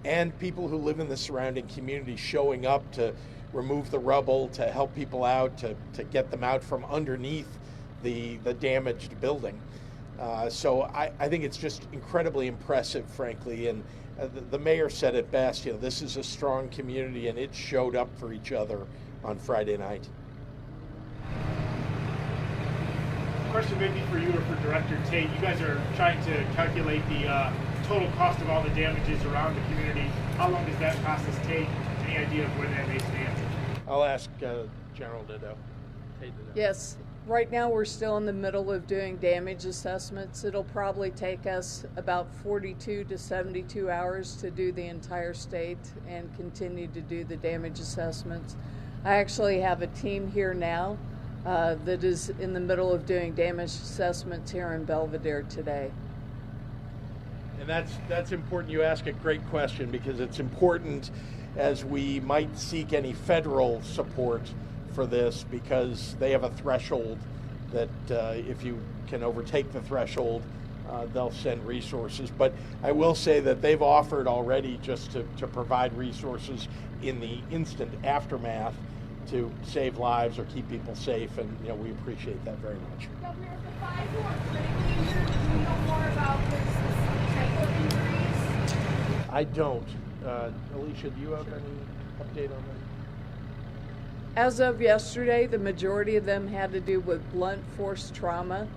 and people who live in the surrounding community showing up to remove the rubble, to help people out, to get them out from underneath the damaged building. So I think it's just incredibly impressive, frankly, and the mayor said it best, this is a strong community, and it showed up for each other on Friday night. question maybe for you or for Director Tate. You guys are trying to calculate the total cost of all the damages around the community. How long does that process take? Any idea of where that may stand? I'll ask General Ditto. Yes, right now we're still in the middle of doing damage assessments. It'll probably take us about 42 to 72 hours to do the entire state and continue to do the damage assessments. I actually have a team here now that is in the middle of doing damage assessments here in Belvedere today. And that's important. You ask a great question, because it's important as we might seek any federal support for this, because they have a threshold that if you can overtake the threshold, they'll send resources. But I will say that they've offered already just to provide resources in the instant aftermath to save lives or keep people safe, and we appreciate that very much. Governor, the 5 who are critically injured, do you know more about this type of injuries? I don't. Alicia, do you have any update on that? As of yesterday, the majority of them had to do with blunt force trauma,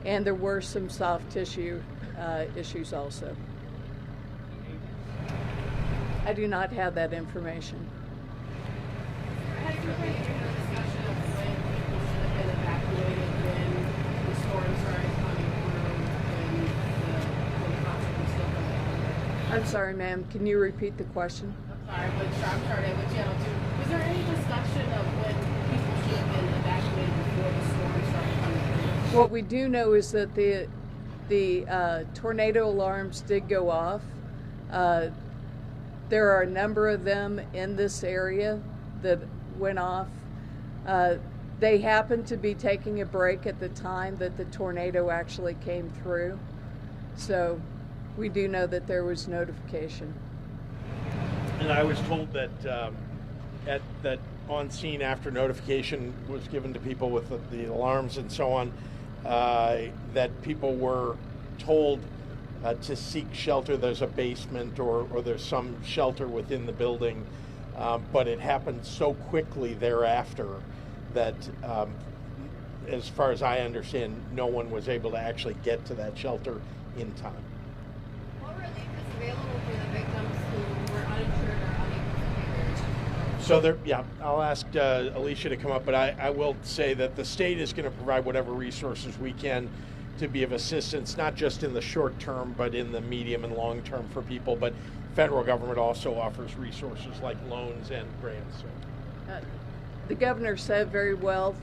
and there were some soft tissue issues also. I do not have that information. Has there been any discussion of when people should have been evacuated when the storm started coming through and the concert was still going on? I'm sorry, ma'am. Can you repeat the question? I'm sorry, with Channel 2. Was there any discussion of when people should have been evacuated before the storm started coming through? What we do know is that the tornado alarms did go off. There are a number of them in this area that went off. They happened to be taking a break at the time that the tornado actually came through. So we do know that there was notification. And I was told that that on scene, after notification was given to people with the alarms and so on, that people were told to seek shelter. There's a basement or there's some shelter within the building, but it happened so quickly thereafter that, as far as I understand, no one was able to actually get to that shelter in time. What relief is available for the victims who were uninsured or unable to pay their insurance? So there, yeah, I'll ask Alicia to come up, but I will say that the state is going to provide whatever resources we can to be of assistance, not just in the short term, but in the medium and long term for people. But federal government also offers resources like loans and grants. The governor said very well,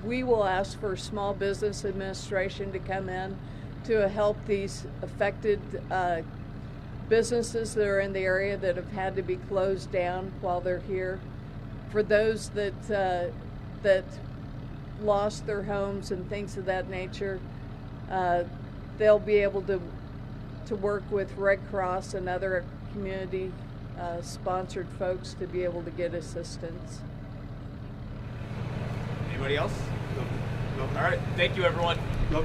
we will ask for Small Business Administration to come in to help these affected businesses that are in the area that have had to be closed down while they're here. For those that lost their homes and things of that nature, they'll be able to work with Red Cross and other community sponsored folks to be able to get assistance. Anybody else? No. All right. Thank you, everyone. Wait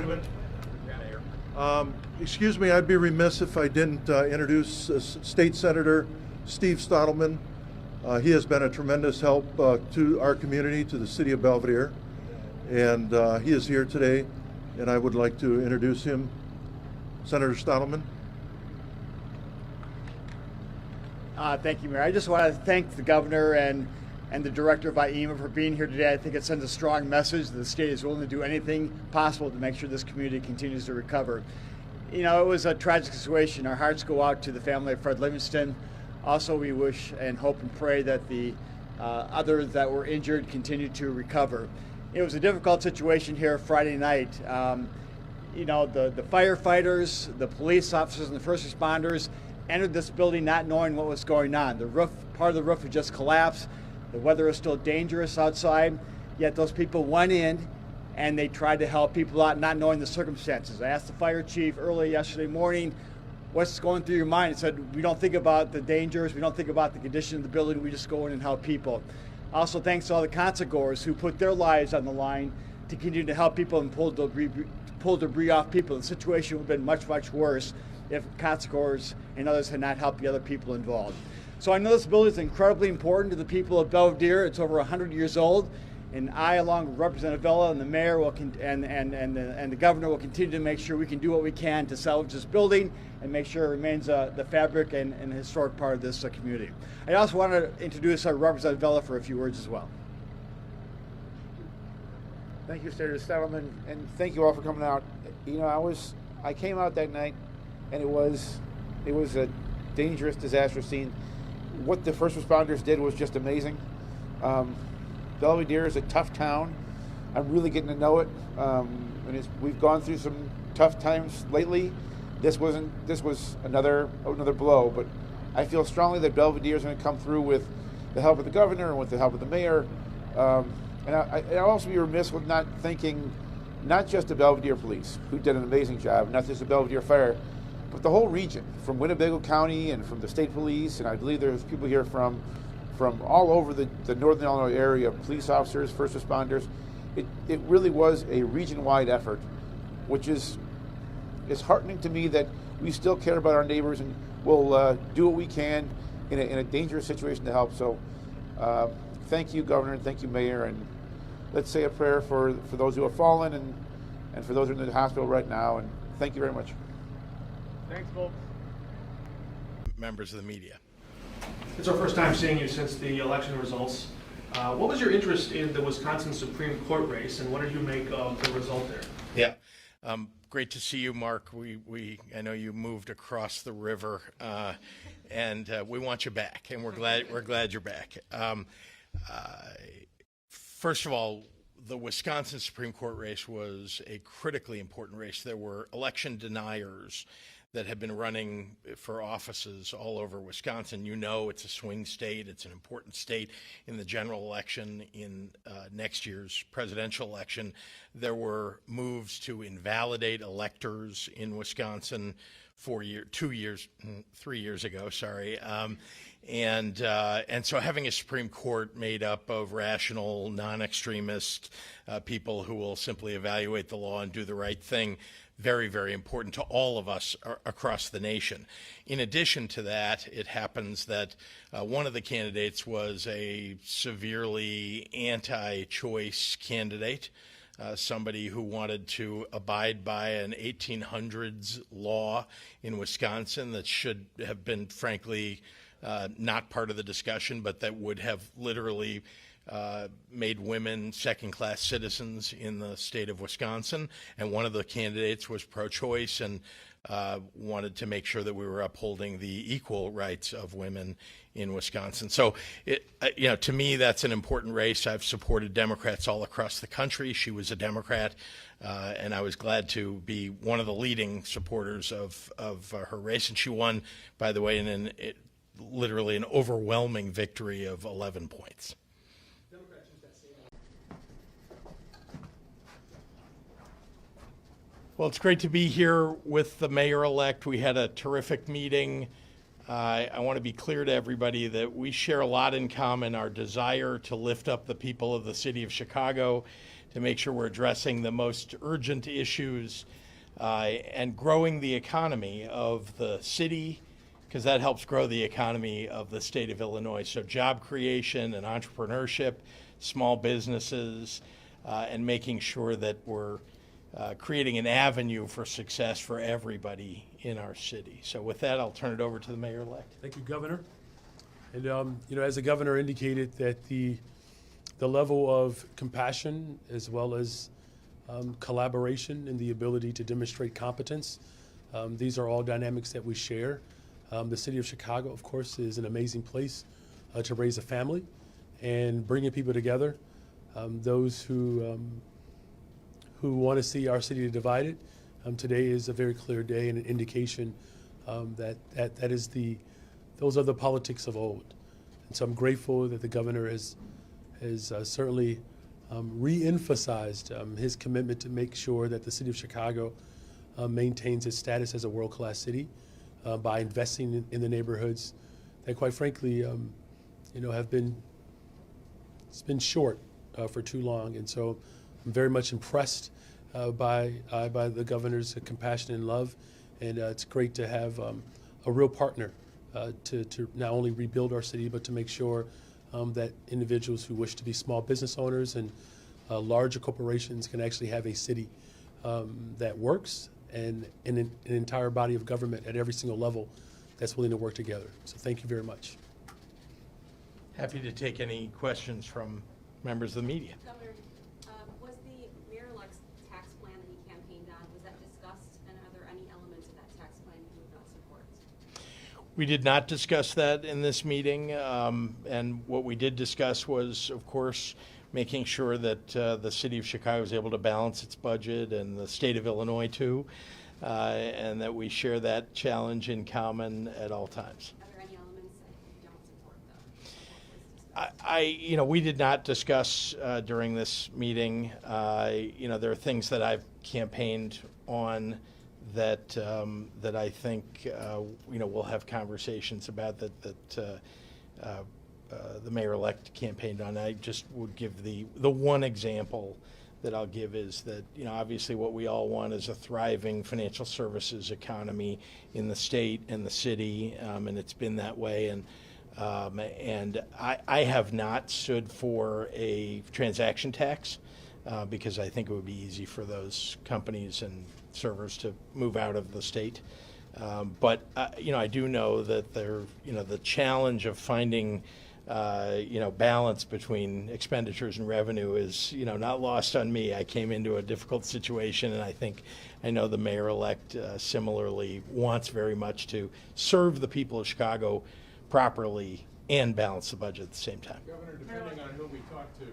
a minute. Excuse me, I'd be remiss if I didn't introduce State Senator Steve Stottleman. He has been a tremendous help to our community, to the city of Belvedere, and he is here today, and I would like to introduce him. Senator Stottleman. Thank you, Mayor. I just want to thank the governor and the director of IEMA for being here today. I think it sends a strong message that the state is willing to do anything possible to make sure this community continues to recover. You know, it was a tragic situation. Our hearts go out to the family of Fred Livingston. Also, we wish and hope and pray that the others that were injured continue to recover. It was a difficult situation here Friday night. You know, the firefighters, the police officers, and the first responders entered this building not knowing what was going on. The roof, part of the roof had just collapsed. The weather is still dangerous outside, yet those people went in and they tried to help people out not knowing the circumstances. I asked the fire chief early yesterday morning, what's going through your mind? He said, we don't think about the dangers, we don't think about the condition of the building, we just go in and help people. Also, thanks to all the concert goers who put their lives on the line to continue to help people and pull debris off people. The situation would have been much, much worse if concert goers and others had not helped the other people involved. So I know this building is incredibly important to the people of Belvedere. It's over 100 years old. And I, along with Representative Vella and the mayor, and the governor, will continue to make sure we can do what we can to salvage this building and make sure it remains the fabric and a historic part of this community. I also want to introduce Representative Vella for a few words as well. Thank you, Senator Stettleman, and thank you all for coming out. You know, I came out that night, and it was a dangerous, disastrous scene. What the first responders did was just amazing. Belvidere is a tough town. I'm really getting to know it, and we've gone through some tough times lately. This was another blow, but I feel strongly that Belvidere is going to come through with the help of the governor and with the help of the mayor. And I'll also be remiss with not thanking not just the Belvidere Police, who did an amazing job, not just the Belvidere Fire, but the whole region, from Winnebago County and from the state police, and I believe there's people here from all over the Northern Illinois area, police officers, first responders. It really was a region-wide effort, which is heartening to me that we still care about our neighbors and will do what we can in a dangerous situation to help. So thank you, Governor, and thank you, Mayor, and let's say a prayer for those who have fallen and for those who are in the hospital right now, and thank you very much. Thanks, folks. Members of the media. It's our first time seeing you since the election results. What was your interest in the Wisconsin Supreme Court race, and what did you make of the result there? Yeah, great to see you, Mark. I know you moved across the river, and we want you back, and we're glad you're back. First of all, the Wisconsin Supreme Court race was a critically important race. There were election deniers that have been running for offices all over Wisconsin. You know, it's a swing state. It's an important state in the general election in next year's presidential election. There were moves to invalidate electors in Wisconsin 3 years ago, sorry. And so having a Supreme Court made up of rational, non-extremist people who will simply evaluate the law and do the right thing, very, very important to all of us across the nation. In addition to that, it happens that one of the candidates was a severely anti-choice candidate, somebody who wanted to abide by an 1800s law in Wisconsin that should have been, frankly, not part of the discussion, but that would have literally made women second-class citizens in the state of Wisconsin. And one of the candidates was pro-choice and wanted to make sure that we were upholding the equal rights of women in Wisconsin. So, to me, that's an important race. I've supported Democrats all across the country. She was a Democrat, and I was glad to be one of the leading supporters of her race. And she won, by the way, in literally an overwhelming victory of 11 points. Well, it's great to be here with the mayor-elect. We had a terrific meeting. I want to be clear to everybody that we share a lot in common, our desire to lift up the people of the city of Chicago, to make sure we're addressing the most urgent issues and growing the economy of the city, because that helps grow the economy of the state of Illinois. So job creation and entrepreneurship, small businesses, and making sure that we're creating an avenue for success for everybody in our city. So with that, I'll turn it over to the mayor-elect. Thank you, Governor. And as the governor indicated, that the level of compassion as well as collaboration and the ability to demonstrate competence, these are all dynamics that we share. The city of Chicago, of course, is an amazing place to raise a family and bringing people together. Those who want to see our city divided, today is a very clear day and an indication that those are the politics of old. And so I'm grateful that the governor has certainly re-emphasized his commitment to make sure that the city of Chicago maintains its status as a world-class city by investing in the neighborhoods that, quite frankly, have been short for too long. And so I'm very much impressed by the governor's compassion and love, and it's great to have a real partner to not only rebuild our city, but to make sure that individuals who wish to be small business owners and larger corporations can actually have a city that works and an entire body of government at every single level that's willing to work together. So thank you very much. Happy to take any questions from members of the media. Governor, was the mayor-elect's tax plan that he campaigned on, was that discussed, and are there any elements of that tax plan you would not support? We did not discuss that in this meeting, and what we did discuss was, of course, making sure that the city of Chicago is able to balance its budget, and the state of Illinois too, and that we share that challenge in common at all times. Are there any elements that you don't support, though? We did not discuss during this meeting. There are things that I've campaigned on that that I think we'll have conversations about that the mayor-elect campaigned on. I just would give the one example that I'll give is that obviously what we all want is a thriving financial services economy in the state and the city, and it's been that way. And I have not stood for a transaction tax because I think it would be easy for those companies and servers to move out of the state. But I do know that the challenge of finding balance between expenditures and revenue is not lost on me. I came into a difficult situation, and I know the mayor-elect similarly wants very much to serve the people of Chicago properly and balance the budget at the same time. Governor, depending on who we talk to,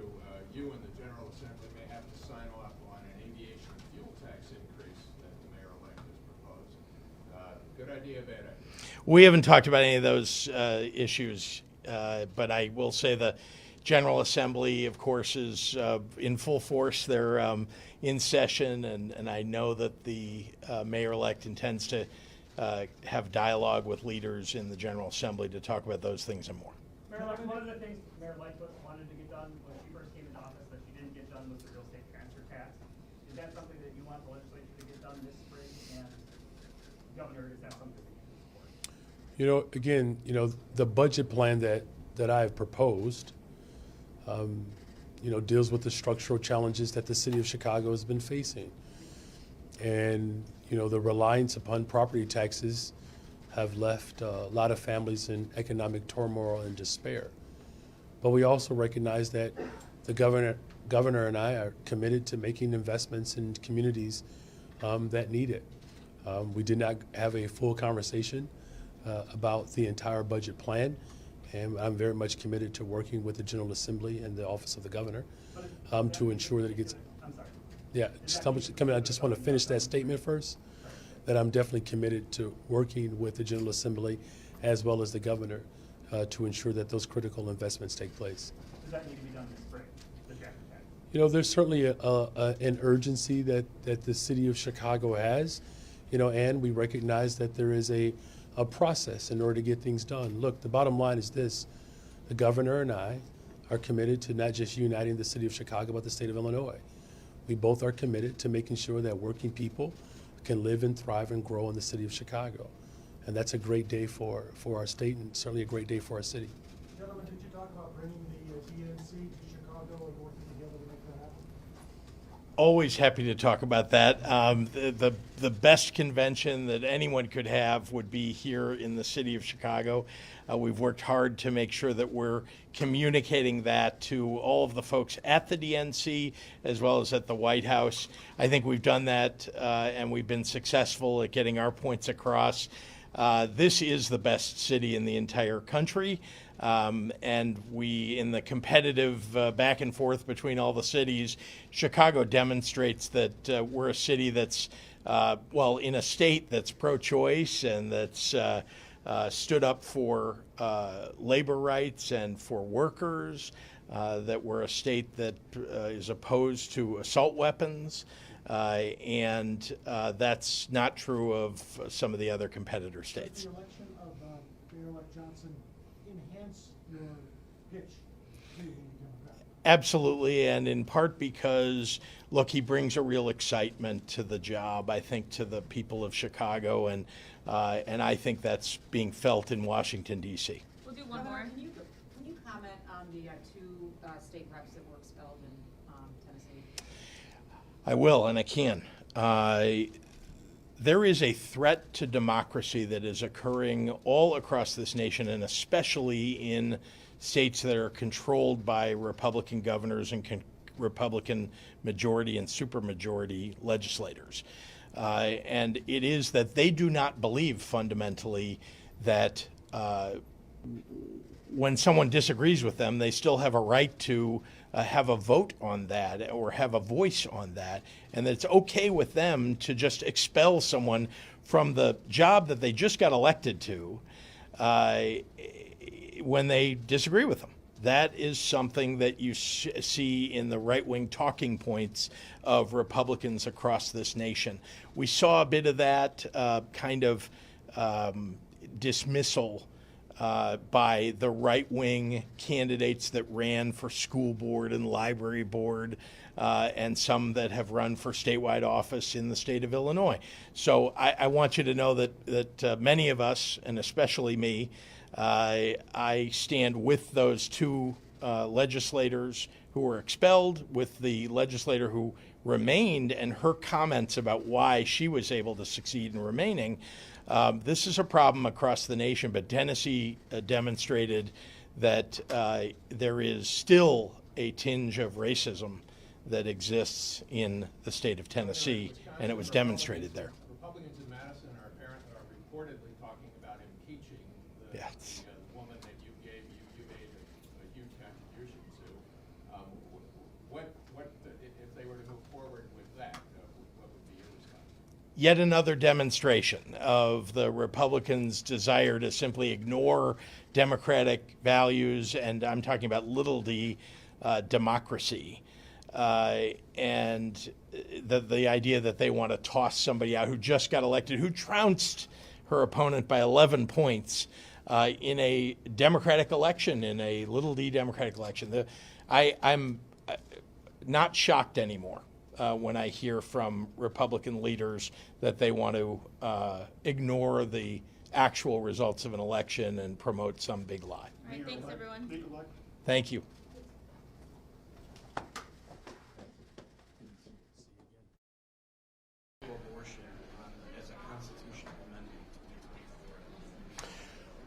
you and the General Assembly may have to sign off on an aviation fuel tax increase that the mayor-elect has proposed. Good idea, bad idea? We haven't talked about any of those issues, but I will say the General Assembly, of course, is in full force. They're in session, and I know that the mayor-elect intends to have dialogue with leaders in the General Assembly to talk about those things and more. Mayor-elect, one of the things Mayor-elect wanted to get done when she first came into office that she didn't get done was the real estate transfer tax. Is that something that you want the legislature to get done this spring? And Governor, is that something that you support? Again, the budget plan that I've proposed, deals with the structural challenges that the city of Chicago has been facing. And, the reliance upon property taxes have left a lot of families in economic turmoil and despair. But we also recognize that the governor and I are committed to making investments in communities that need it. We did not have a full conversation about the entire budget plan, and I'm very much committed to working with the General Assembly and the Office of the Governor to ensure that it gets. I'm sorry. Yeah, I just want to finish that statement first, that I'm definitely committed to working with the General Assembly as well as the Governor to ensure that those critical investments take place. Does that need to be done this spring, the transfer tax? There's certainly an urgency that the city of Chicago has, and we recognize that there is a process in order to get things done. Look, the bottom line is this: the governor and I are committed to not just uniting the city of Chicago, but the state of Illinois. We both are committed to making sure that working people can live and thrive and grow in the city of Chicago. And that's a great day for our state, and certainly a great day for our city. Gentlemen, did you talk about bringing the DNC to Chicago and working together to make that happen? Always happy to talk about that. The best convention that anyone could have would be here in the city of Chicago. We've worked hard to make sure that we're communicating that to all of the folks at the DNC as well as at the White House. I think we've done that, and we've been successful at getting our points across. This is the best city in the entire country. And we, in the competitive back and forth between all the cities, Chicago demonstrates that we're a city that's, in a state that's pro-choice and that's stood up for labor rights and for workers, that we're a state that is opposed to assault weapons, and that's not true of some of the other competitor states. Does the election of Mayor-elect Johnson enhance your pitch to the Democrat? Absolutely, and in part because, look, he brings a real excitement to the job, I think, to the people of Chicago, and I think that's being felt in Washington, D.C. We'll do one more. Can you comment comment on the two state reps that were expelled in Tennessee? I will, and I can. There is a threat to democracy that is occurring all across this nation, and especially in states that are controlled by Republican governors and Republican majority and supermajority legislators. And it is that they do not believe fundamentally that when someone disagrees with them, they still have a right to have a vote on that or have a voice on that, and that it's okay with them to just expel someone from the job that they just got elected to when they disagree with them. That is something that you see in the right-wing talking points of Republicans across this nation. We saw a bit of that kind of dismissal by the right-wing candidates that ran for school board and library board, and some that have run for statewide office in the state of Illinois. So I want you to know that many of us, and especially me, I stand with those two legislators who were expelled, with the legislator who remained, and her comments about why she was able to succeed in remaining. This is a problem across the nation, but Tennessee demonstrated that there is still a tinge of racism that exists in the state of Tennessee, and it was demonstrated there. Republicans in Madison are reportedly talking about impeaching the woman that you made a huge contribution to. If they were to move forward with that, what would be your response? Yet another demonstration of the Republicans' desire to simply ignore democratic values, and I'm talking about little d democracy, and the idea that they want to toss somebody out who just got elected, who trounced her opponent by 11 points in a Democratic election, in a little d Democratic election. I'm not shocked anymore when I hear from Republican leaders that they want to ignore the actual results of an election and promote some big lie. All right, thanks, everyone. Thank you.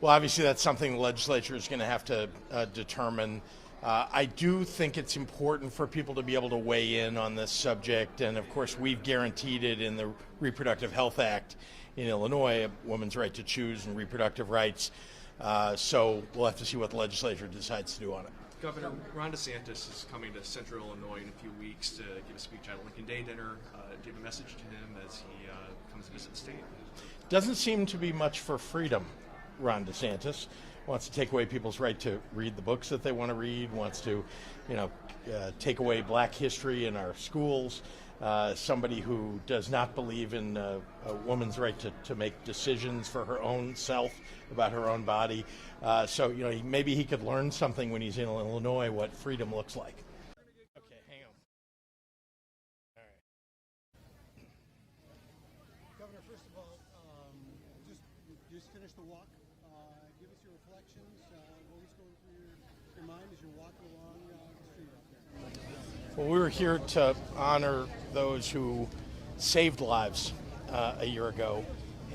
Well, obviously that's something the legislature is going to have to determine. I do think it's important for people to be able to weigh in on this subject, and of course we've guaranteed it in the Reproductive Health Act in Illinois, a woman's right to choose and reproductive rights. So we'll have to see what the legislature decides to do on it. Governor, Ron DeSantis is coming to Central Illinois in a few weeks to give a speech at a Lincoln Day dinner. Do you have a message to him as he comes to visit the state? Doesn't seem to be much for freedom. Ron DeSantis wants to take away people's right to read the books that they want to read, wants to, take away black history in our schools. Somebody who does not believe in a woman's right to make decisions for her own self about her own body. So maybe he could learn something when he's in Illinois what freedom looks like. Okay, hang on. All right. Governor, first of all, just finished the walk. Give us your reflections. What was going through your mind as you're walking along the street out there? Well, we were here to honor those who saved lives a year ago,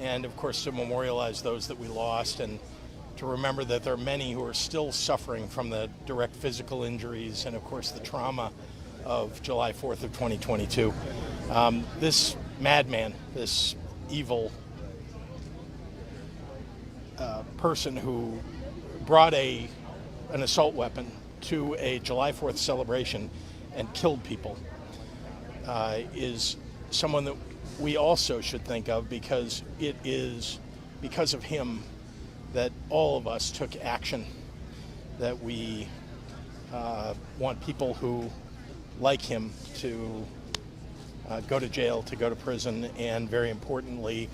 and of course to memorialize those that we lost, and to remember that there are many who are still suffering from the direct physical injuries and of course the trauma of July 4th of 2022. This madman, this evil person who brought an assault weapon to a July 4th celebration and killed people is someone that we also should think of, because it is because of him that all of us took action, that we want people who, like him, to go to jail, to go to prison, and very importantly,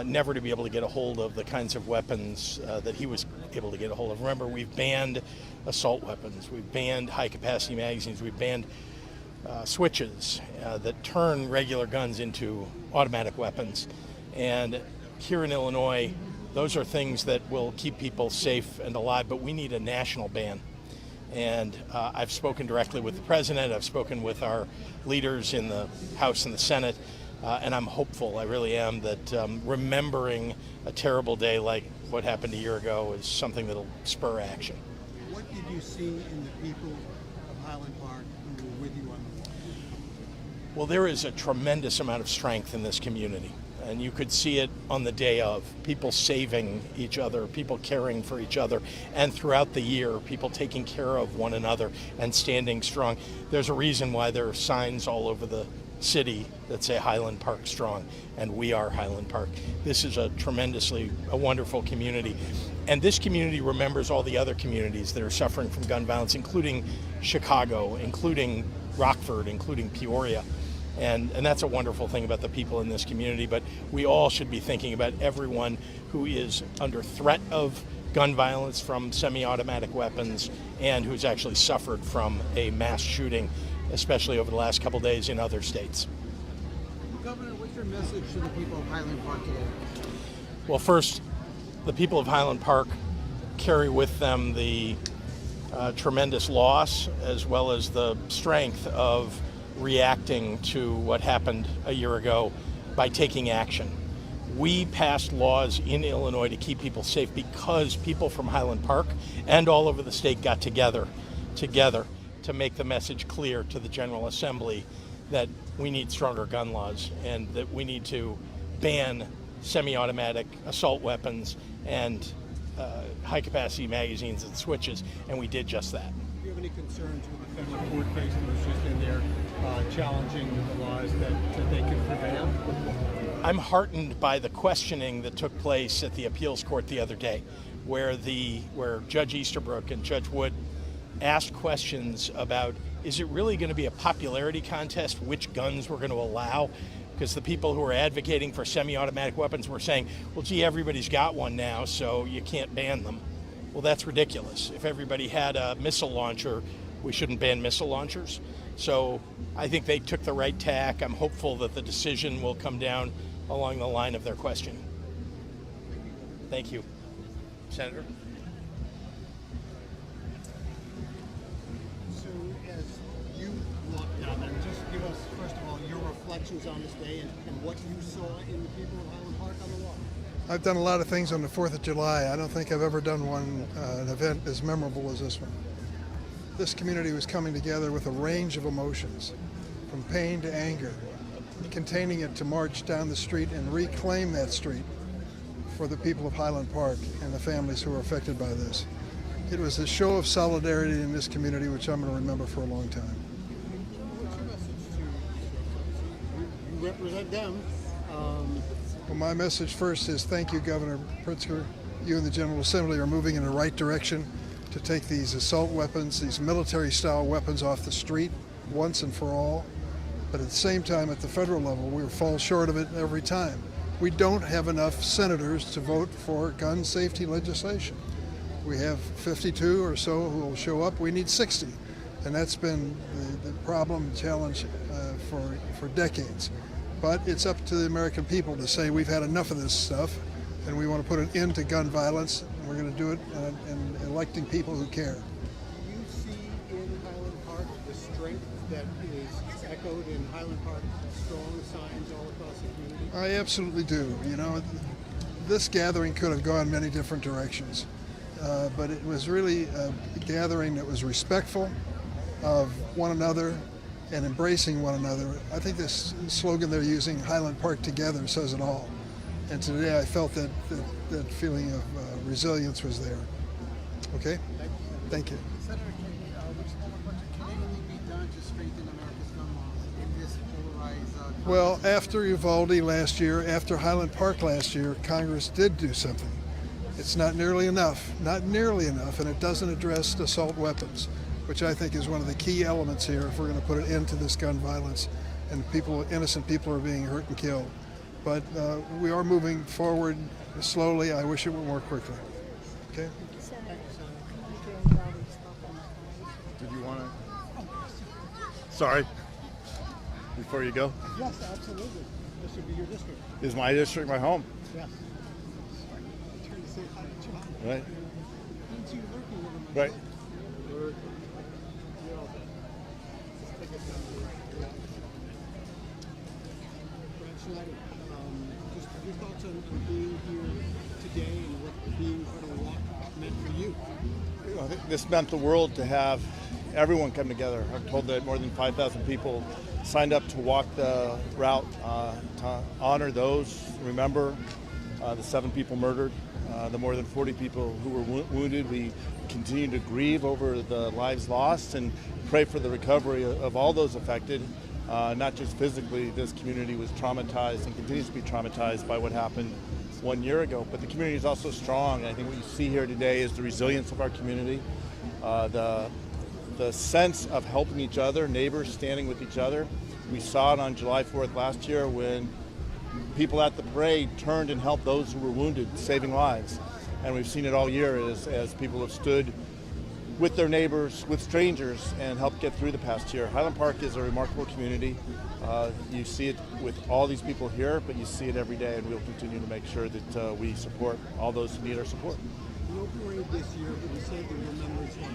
never to be able to get a hold of the kinds of weapons that he was able to get a hold of. Remember, we've banned assault weapons, we've banned high-capacity magazines, we've banned switches that turn regular guns into automatic weapons. And here in Illinois, those are things that will keep people safe and alive, but we need a national ban. And I've spoken directly with the president. I've spoken with our leaders in the House and the Senate. And I'm hopeful, I really am, that remembering a terrible day like what happened a year ago is something that'll spur action. What did you see in the people of Highland Park who were with you on the walk? Well, there is a tremendous amount of strength in this community. And you could see it on the day of, people saving each other, people caring for each other, and throughout the year, people taking care of one another and standing strong. There's a reason why there are signs all over the city that say Highland Park strong, and we are Highland Park. This is a wonderful community. And this community remembers all the other communities that are suffering from gun violence, including Chicago, including Rockford, including Peoria. And that's a wonderful thing about the people in this community, but we all should be thinking about everyone who is under threat of gun violence from semi-automatic weapons and who's actually suffered from a mass shooting, especially over the last couple days in other states. Governor, what's your message to the people of Highland Park today? Well, first, the people of Highland Park carry with them the tremendous loss as well as the strength of reacting to what happened a year ago by taking action. We passed laws in Illinois to keep people safe because people from Highland Park and all over the state got together to make the message clear to the General Assembly that we need stronger gun laws and that we need to ban semi-automatic assault weapons and high-capacity magazines and switches, and we did just that. Do you have any concerns with the federal court case that was just in there challenging the laws that they could prevail? I'm heartened by the questioning that took place at the appeals court the other day, where Judge Easterbrook and Judge Wood asked questions about, is it really going to be a popularity contest which guns we're going to allow? Because the people who are advocating for semi-automatic weapons were saying, well, gee, everybody's got one now, so you can't ban them. Well, that's ridiculous. If everybody had a missile launcher, we shouldn't ban missile launchers. So I think they took the right tack. I'm hopeful that the decision will come down along the line of their questioning. Thank you. Senator? So as you walk down there, just give us, first of all, your reflections on this day and what you saw in the people of Highland Park on the walk. I've done a lot of things on the 4th of July. I don't think I've ever done an event as memorable as this one. This community was coming together with a range of emotions, from pain to anger, containing it to march down the street and reclaim that street for the people of Highland Park and the families who are affected by this. It was a show of solidarity in this community, which I'm going to remember for a long time. What's your message to you represent them? Well, my message first is thank you, Governor Pritzker. You and the General Assembly are moving in the right direction to take these assault weapons, these military-style weapons off the street once and for all. But at the same time, at the federal level, we fall short of it every time. We don't have enough senators to vote for gun safety legislation. We have 52 or so who will show up. We need 60. And that's been the problem, challenge for decades. But it's up to the American people to say we've had enough of this stuff and we want to put an end to gun violence. And we're going to do it in electing people who care. Do you see in Highland Park the strength that is echoed in Highland Park, strong signs all across the community? I absolutely do. You know, this gathering could have gone many different directions, but it was really a gathering that was respectful of one another and embracing one another. I think this slogan they're using, Highland Park Together, says it all. And today I felt that feeling of resilience was there. Okay? Thank you. Senator Kennedy, what can anything be done to strengthen America's gun laws in this polarized Well, after Uvalde last year, after Highland Park last year, Congress did do something. It's not nearly enough, and it doesn't address assault weapons, which I think is one of the key elements here if we're going to put an end to this gun violence and innocent people are being hurt and killed. But we are moving forward slowly. I wish it went more quickly. Okay? Did you want to? Sorry. Before you go? Yes, absolutely. This would be your district. Is my district my home? Yes. Right. Quincy, working with them. Right. We're Brad Schneider, just your thoughts on being here today and what being part of the walk meant for you. I think this meant the world to have everyone come together. I'm told that more than 5,000 people signed up to walk the route to honor those, remember the 7 people murdered, the more than 40 people who were wounded. We continue to grieve over the lives lost and pray for the recovery of all those affected. Not just physically, this community was traumatized and continues to be traumatized by what happened 1 year ago, but the community is also strong. And I think what you see here today is the resilience of our community, the sense of helping each other, neighbors standing with each other. We saw it on July 4th last year when people at the parade turned and helped those who were wounded, saving lives. And we've seen it all year as people have stood with their neighbors, with strangers, and helped get through the past year. Highland Park is a remarkable community. You see it with all these people here, but you see it every day, and we'll continue to make sure that we support all those who need our support. No parade this year, but you said the remembrance walk.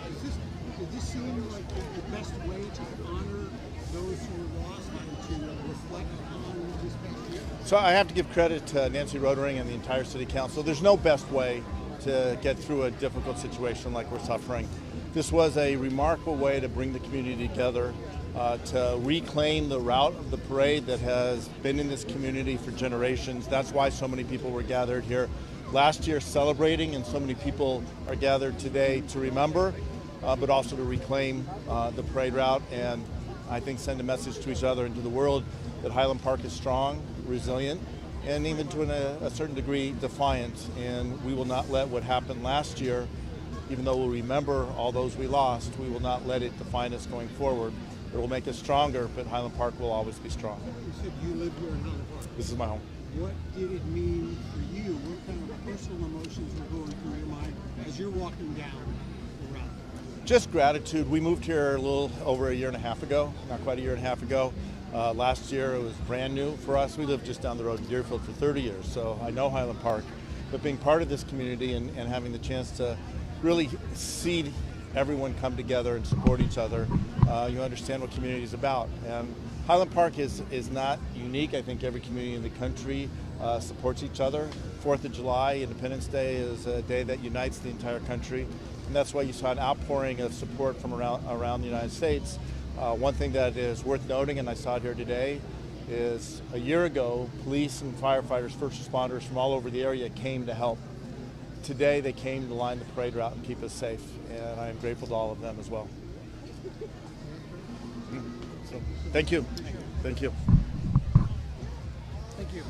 Does this seem like the best way to honor those who were lost and to reflect on this past year? So I have to give credit to Nancy Rotering and the entire City Council. There's no best way to get through a difficult situation like we're suffering. This was a remarkable way to bring the community together, to reclaim the route of the parade that has been in this community for generations. That's why so many people were gathered here last year celebrating, and so many people are gathered today to remember, but also to reclaim the parade route, and I think send a message to each other and to the world that Highland Park is strong, resilient, and even to a certain degree defiant, and we will not let what happened last year, even though we'll remember all those we lost, we will not let it define us going forward. It will make us stronger, but Highland Park will always be strong. You said you live here in Highland Park. This is my home. What did it mean for you? What kind of personal emotions were going through your mind as you're walking down the route? Just gratitude. We moved here a little over a year and a half ago, not quite a year and a half ago. Last year it was brand new for us. We lived just down the road in Deerfield for 30 years, so I know Highland Park. But being part of this community and having the chance to really see everyone come together and support each other, you understand what community is about. And Highland Park is not unique. I think every community in the country supports each other. 4th of July, Independence Day, is a day that unites the entire country. And that's why you saw an outpouring of support from around the United States. One thing that is worth noting, and I saw it here today, is a year ago, police and firefighters, first responders from all over the area came to help. Today they came to line the parade route and keep us safe, and I am grateful to all of them as well. So, thank you. Thank you. Thank you.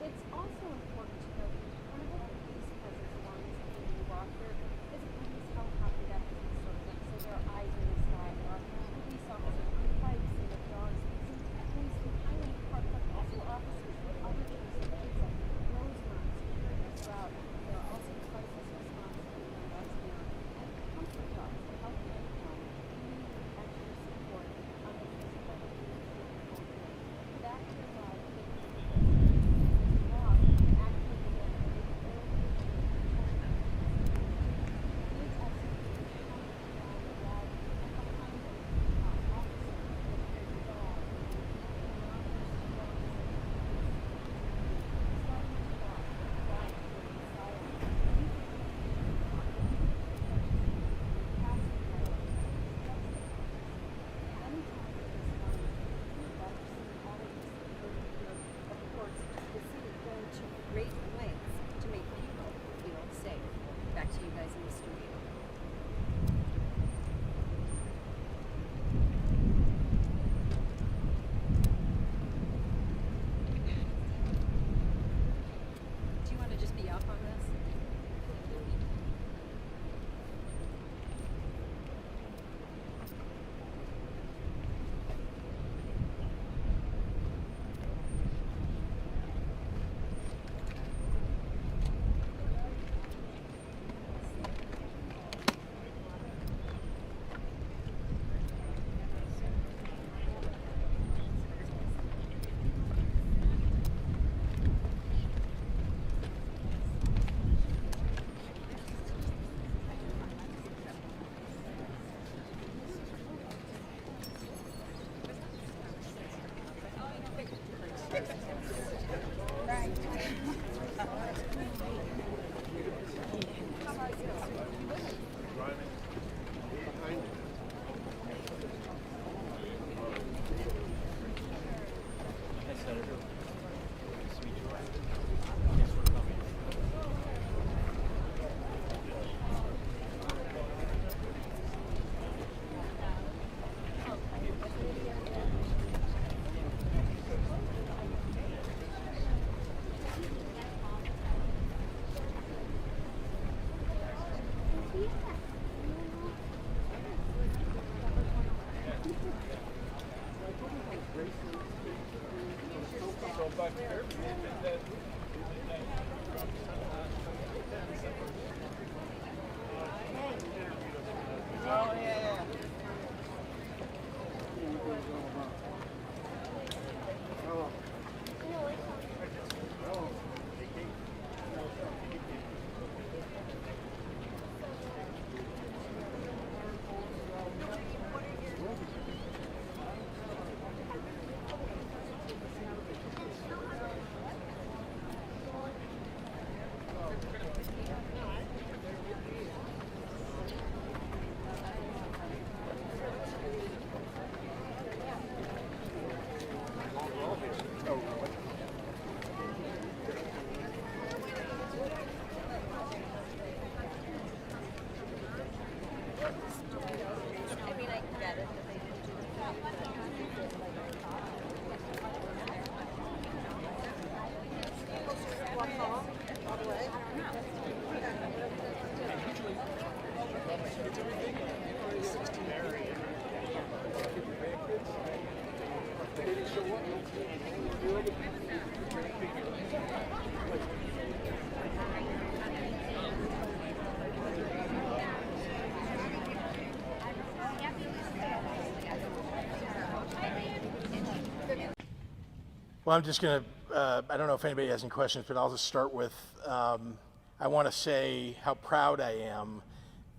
It's also important Well, I'm just going to, I don't know if anybody has any questions, but I'll just start with, I want to say how proud I am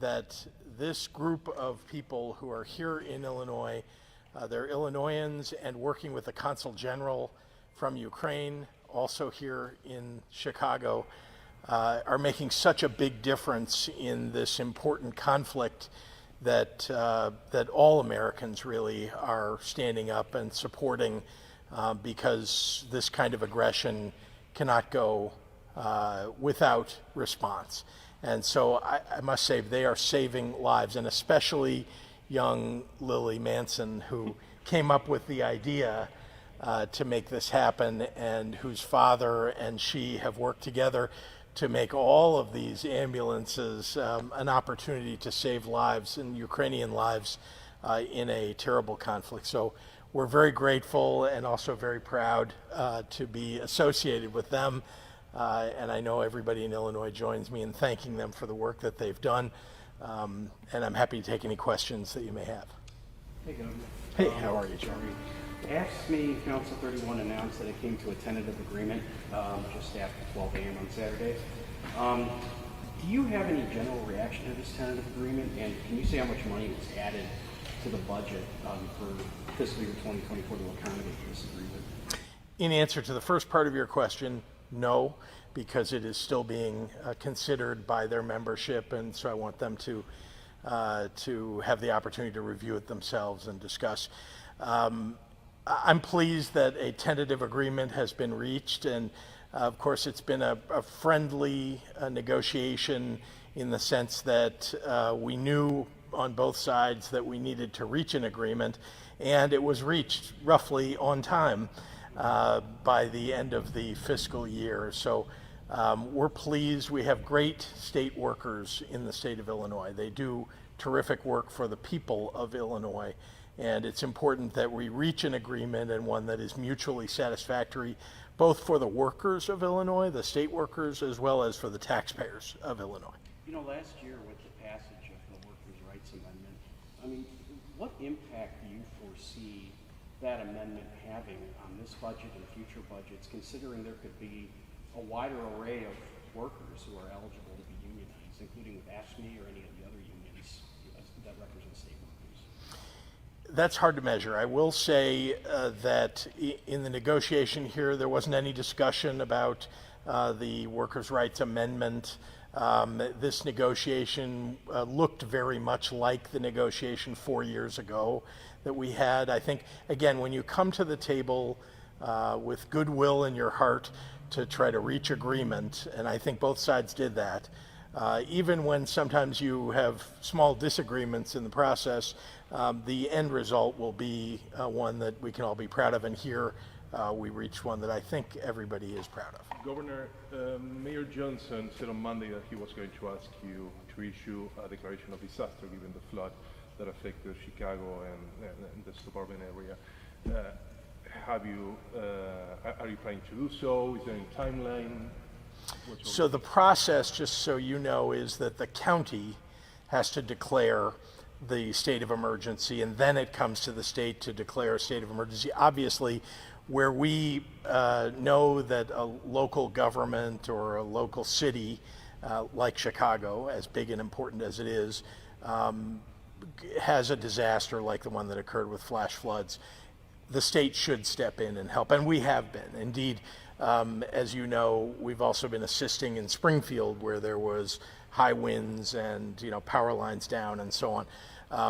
that this group of people who are here in Illinois, they're Illinoisans and working with the Consul General from Ukraine, also here in Chicago, are making such a big difference in this important conflict that, that all Americans really are standing up and supporting, because this kind of aggression cannot go without response. And so I must say they are saving lives, and especially young Lily Manson, who came up with the idea to make this happen, and whose father and she have worked together to make all of these ambulances an opportunity to save lives, and Ukrainian lives, in a terrible conflict. So we're very grateful and also very proud to be associated with them. And I know everybody in Illinois joins me in thanking them for the work that they've done. And I'm happy to take any questions that you may have. Hey, Governor. Hey, how are you, John? AFSCME Council 31 announced that it came to a tentative agreement just after 12 a.m. on Saturday. Do you have any general reaction to this tentative agreement? And can you say how much money was added to the budget for fiscal year 2024 to accommodate this agreement? In answer to the first part of your question, no, because it is still being considered by their membership, and so I want them to have the opportunity to review it themselves and discuss. I'm pleased that a tentative agreement has been reached, and of course it's been a friendly negotiation in the sense that we knew on both sides that we needed to reach an agreement, and it was reached roughly on time by the end of the fiscal year. So we're pleased. We have great state workers in the state of Illinois. They do terrific work for the people of Illinois, and it's important that we reach an agreement, and one that is mutually satisfactory, both for the workers of Illinois, the state workers, as well as for the taxpayers of Illinois. You know, last year with the passage of the Workers' Rights Amendment, I mean, what impact do you foresee that amendment having on this budget and future budgets, considering there could be a wider array of workers who are eligible to be unionized, including with AFSCME or any of the other unions that represent state workers? That's hard to measure. I will say that in the negotiation here, there wasn't any discussion about the Workers' Rights Amendment. This negotiation looked very much like the negotiation 4 years ago that we had. I think, again, when you come to the table with goodwill in your heart to try to reach agreement, and I think both sides did that, even when sometimes you have small disagreements in the process, the end result will be one that we can all be proud of, and here we reached one that I think everybody is proud of. Governor, Mayor Johnson said on Monday that he was going to ask you to issue a declaration of disaster given the flood that affected Chicago and the suburban area. Are you planning to do so? Is there any timeline? So the process, just so you know, is that the county has to declare the state of emergency, and then it comes to the state to declare a state of emergency. Obviously, where we know that a local government or a local city like Chicago, as big and important as it is, has a disaster like the one that occurred with flash floods, the state should step in and help, and we have been. Indeed, as you know, we've also been assisting in Springfield where there was high winds and power lines down and so on.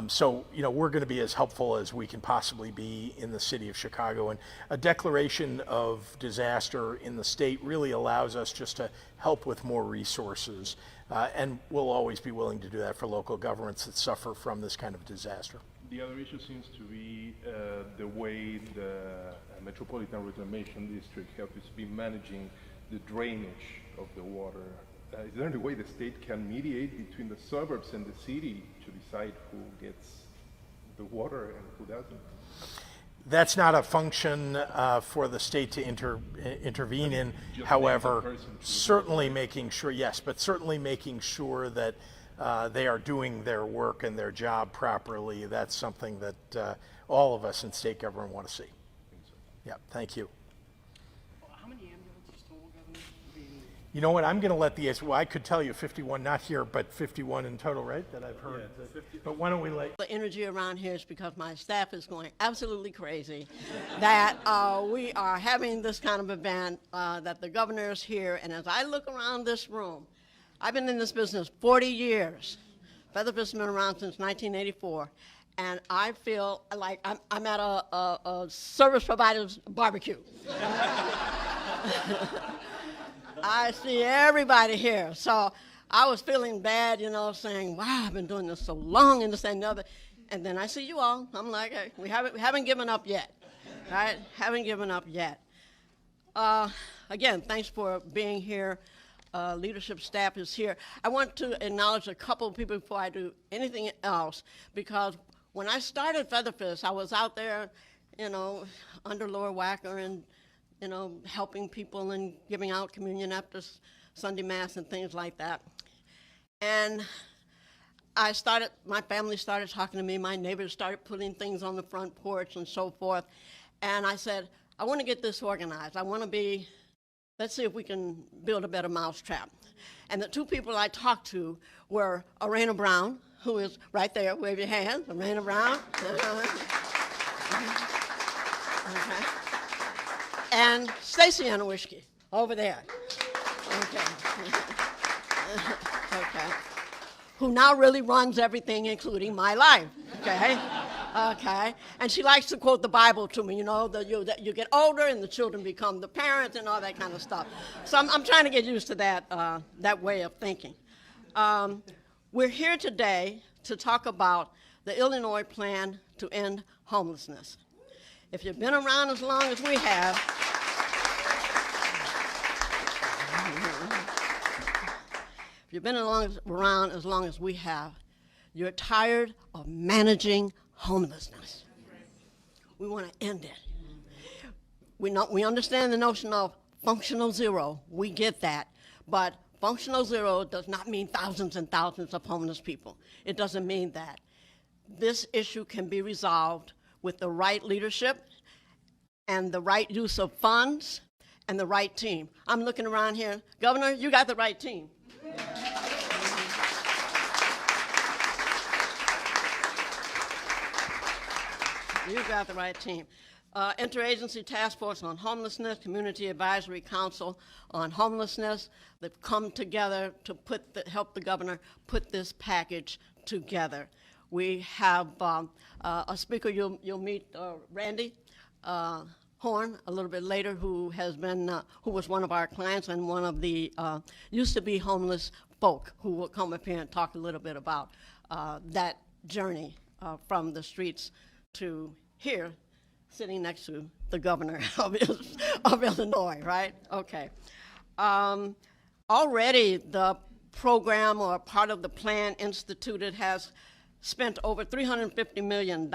So we're going to be as helpful as we can possibly be in the city of Chicago, and a declaration of disaster in the state really allows us just to help with more resources, and we'll always be willing to do that for local governments that suffer from this kind of disaster. The other issue seems to be the way the Metropolitan Reclamation District has been managing the drainage of the water. Is there any way the state can mediate between the suburbs and the city to decide who gets the water and who doesn't? That's not a function for the state to intervene in. However, certainly making sure, yes, but certainly making sure that they are doing their work and their job properly. That's something that all of us in state government want to see. Yeah, thank you. How many ambulances total, Governor? You know what, I'm going to let well, I could tell you 51, not here, but 51 in total, right, that I've heard. Yeah, but why don't we let... The energy around here is because my staff is going absolutely crazy that we are having this kind of event, that the governor is here, and as I look around this room, I've been in this business 40 years. Featherfist has been around since 1984, and I feel like I'm at a service provider's barbecue. I see everybody here. So I was feeling bad, you know, saying, wow, I've been doing this so long and this and the other. And then I see you all. I'm like, hey, we haven't given up yet, right? Haven't given up yet. Again, thanks for being here. Leadership staff is here. I want to acknowledge a couple of people before I do anything else, because when I started Featherfist, I was out there, you know, under Laura Wacker and, you know, helping people and giving out communion after Sunday Mass and things like that. And my family started talking to me, my neighbors started putting things on the front porch and so forth. And I said, I want to get this organized. I want to let's see if we can build a better mousetrap. And the two people I talked to were Arena Brown, who is right there, wave your hands, Arena Brown. Okay. And Stacy Anawischke, over there. Okay. Okay. Who now really runs everything, including my life. Okay. Okay. And she likes to quote the Bible to me, you know, that you get older and the children become the parents and all that kind of stuff. So I'm trying to get used to that way of thinking. We're here today to talk about the Illinois plan to end homelessness. If you've been around as long as we have, around as long as we have, you're tired of managing homelessness. We want to end it. We understand the notion of functional zero. We get that. But functional zero does not mean thousands and thousands of homeless people. It doesn't mean that. This issue can be resolved with the right leadership and the right use of funds and the right team. I'm looking around here. Governor, you got the right team. You got the right team. Interagency Task Force on Homelessness, Community Advisory Council on Homelessness. They've come together to help the governor put this package together. We have a speaker you'll meet, Randy Horn, a little bit later, who was one of our clients and one of the used to be homeless folk, who will come up here and talk a little bit about that journey from the streets to here, sitting next to the governor of Illinois, right? Okay. Already the program or part of the plan instituted has spent over $350 million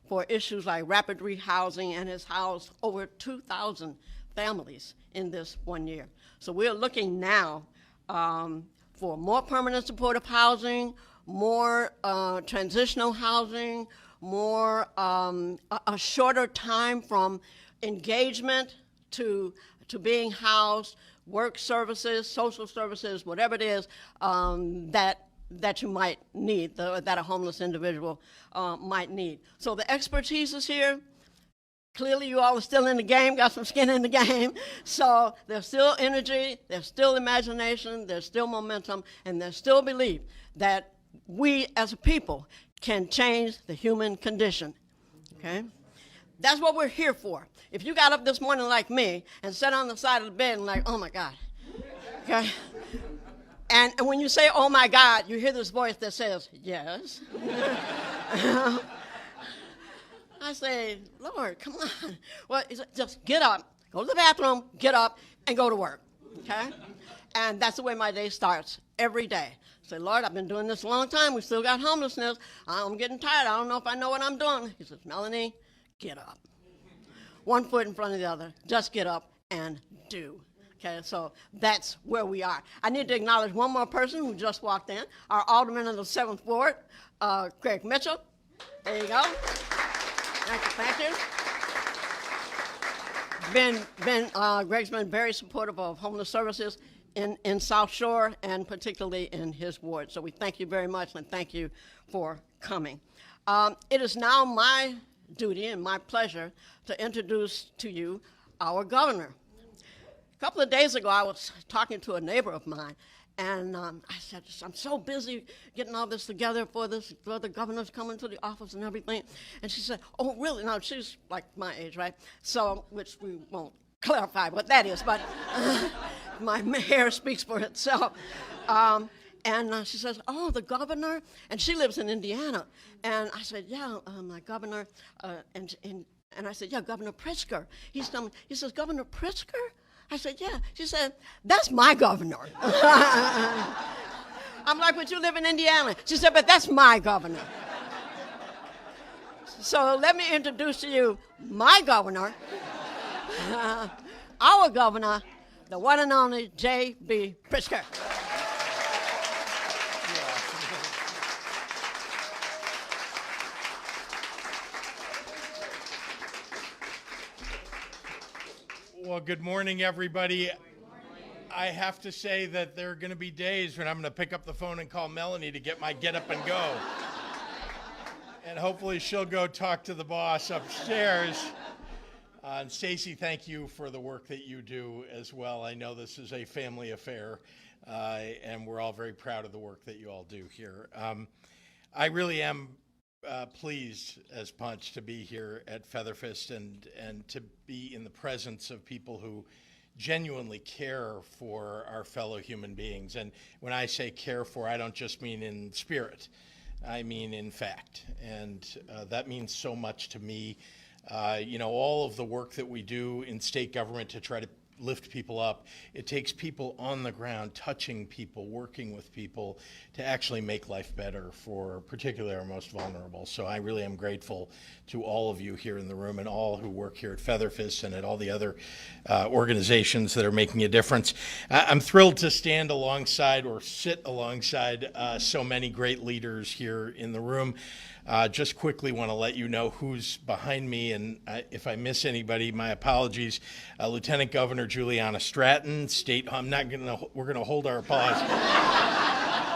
for issues like rapid rehousing and has housed over 2,000 families in this 1 year. So we're looking now for more permanent supportive housing, more transitional housing, more a shorter time from engagement to being housed, work services, social services, whatever it is that you might need, that a homeless individual might need. So the expertise is here. Clearly you all are still in the game, got some skin in the game. So there's still energy, there's still imagination, there's still momentum, and there's still belief that we as a people can change the human condition, okay? That's what we're here for. If you got up this morning like me and sat on the side of the bed and like, oh my God, okay? And when you say, oh my God, you hear this voice that says, yes. I say, Lord, come on. Well, just get up, go to the bathroom, get up, and go to work, okay? And that's the way my day starts every day. Say, Lord, I've been doing this a long time. We still got homelessness. I'm getting tired. I don't know if I know what I'm doing. He says, Melanie, get up. One foot in front of the other. Just get up and do. Okay, so that's where we are. I need to acknowledge one more person who just walked in, our Alderman of the 7th Ward, Greg Mitchell. There you go. Thank you. Greg's been very supportive of homeless services in South Shore and particularly in his ward. So we thank you very much and thank you for coming. It is now my duty and my pleasure to introduce to you our governor. A couple of days ago, I was talking to a neighbor of mine, and I said, I'm so busy getting all this together for the governor's coming to the office and everything. And she said, oh, really? No, she's like my age, right? So, which we won't clarify what that is, but my hair speaks for itself. And she says, oh, the governor? And she lives in Indiana. And I said, yeah, my governor. And I said, yeah, Governor Pritzker. He says, Governor Pritzker? I said, yeah. She said, that's my governor. I'm like, but you live in Indiana. She said, but that's my governor. So let me introduce to you my governor, our governor, the one and only J.B. Pritzker. Well, good morning, everybody. I have to say that there are going to be days when I'm going to pick up the phone and call Melanie to get my get up and go. And hopefully she'll go talk to the boss upstairs. And Stacy, thank you for the work that you do as well. I know this is a family affair, and we're all very proud of the work that you all do here. I really am pleased as Punch to be here at Featherfist and to be in the presence of people who genuinely care for our fellow human beings. And when I say care for, I don't just mean in spirit, I mean in fact. And that means so much to me. You know, all of the work that we do in state government to try to lift people up, it takes people on the ground, touching people, working with people to actually make life better for particularly our most vulnerable. So I really am grateful to all of you here in the room and all who work here at Featherfist and at all the other organizations that are making a difference. I'm thrilled to stand alongside or sit alongside so many great leaders here in the room. Just quickly want to let you know who's behind me, and if I miss anybody, my apologies. Lieutenant Governor Juliana Stratton, we're going to hold our applause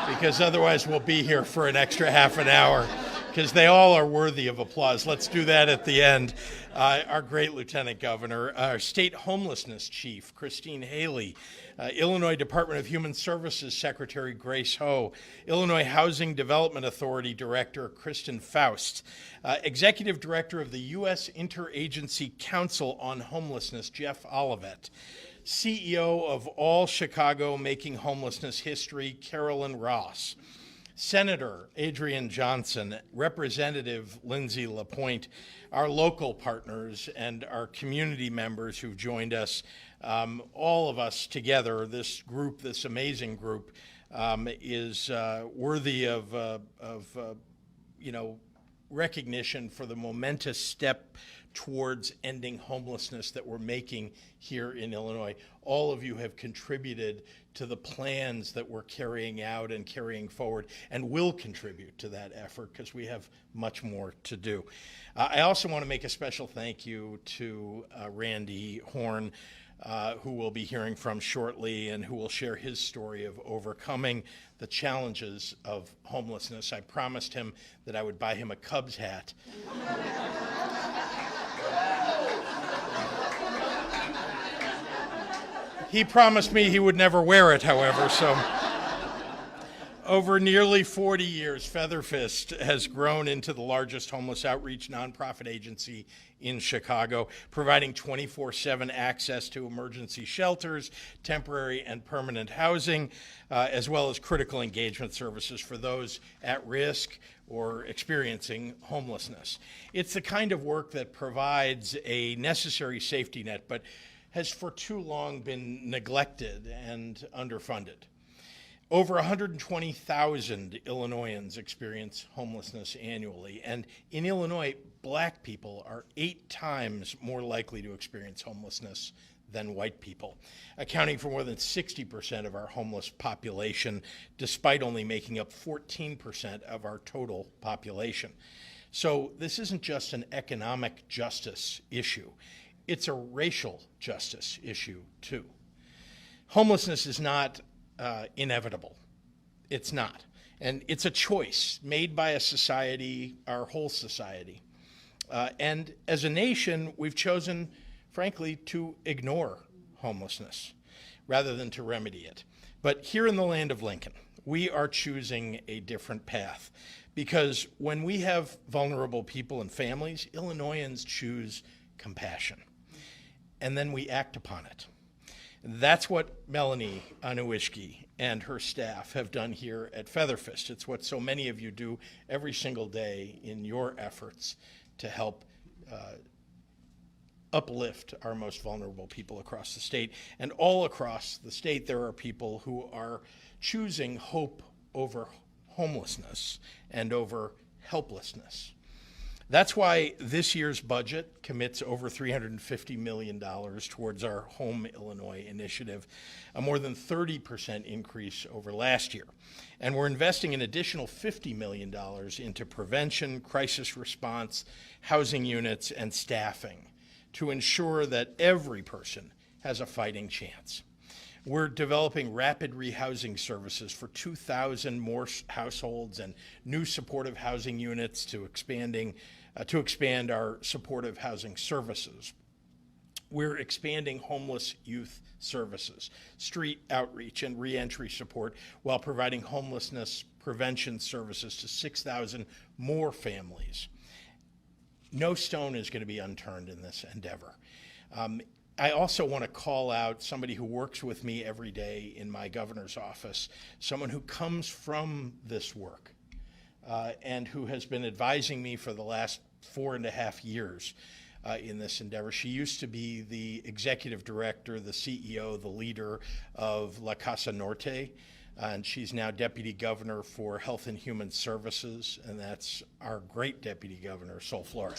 because otherwise we'll be here for an extra half an hour because they all are worthy of applause. Let's do that at the end. Our great Lieutenant Governor, our State Homelessness Chief, Christine Haley, Illinois Department of Human Services Secretary Grace Ho, Illinois Housing Development Authority Director Kristen Faust, Executive Director of the U.S. Interagency Council on Homelessness Jeff Olivet, CEO of All Chicago Making Homelessness History Carolyn Ross, Senator Adrian Johnson, Representative Lindsay LaPointe, our local partners and our community members who've joined us, all of us together, this group, this amazing group, is worthy of recognition for the momentous step towards ending homelessness that we're making here in Illinois. All of you have contributed to the plans that we're carrying out and carrying forward and will contribute to that effort because we have much more to do. I also want to make a special thank you to Randy Horn, who we'll be hearing from shortly and who will share his story of overcoming the challenges of homelessness. I promised him that I would buy him a Cubs hat. He promised me he would never wear it, however, so. Over nearly 40 years, Featherfist has grown into the largest homeless outreach nonprofit agency in Chicago, providing 24/7 access to emergency shelters, temporary and permanent housing, as well as critical engagement services for those at risk or experiencing homelessness. It's the kind of work that provides a necessary safety net, but has for too long been neglected and underfunded. Over 120,000 Illinoisans experience homelessness annually, and in Illinois, black people are 8 times more likely to experience homelessness than white people, accounting for more than 60% of our homeless population, despite only making up 14% of our total population. So this isn't just an economic justice issue, it's a racial justice issue too. Homelessness is not inevitable. It's not. And it's a choice made by a society, our whole society. And as a nation, we've chosen, frankly, to ignore homelessness rather than to remedy it. But here in the land of Lincoln, we are choosing a different path, because when we have vulnerable people and families, Illinoisans choose compassion, and then we act upon it. That's what Melanie Anuishki and her staff have done here at Featherfist. It's what so many of you do every single day in your efforts to help uplift our most vulnerable people across the state. And all across the state, there are people who are choosing hope over homelessness and over helplessness. That's why this year's budget commits over $350 million towards our Home Illinois initiative, a more than 30% increase over last year. And we're investing an additional $50 million into prevention, crisis response, housing units, and staffing to ensure that every person has a fighting chance. We're developing rapid rehousing services for 2,000 more households and new supportive housing units to expand our supportive housing services. We're expanding homeless youth services, street outreach, and reentry support while providing homelessness prevention services to 6,000 more families. No stone is going to be unturned in this endeavor. I also want to call out somebody who works with me every day in my governor's office, someone who comes from this work and who has been advising me for the last 4.5 years in this endeavor. She used to be the executive director, the CEO, the leader of La Casa Norte, and she's now deputy governor for Health and Human Services, and that's our great deputy governor, Sol Flores.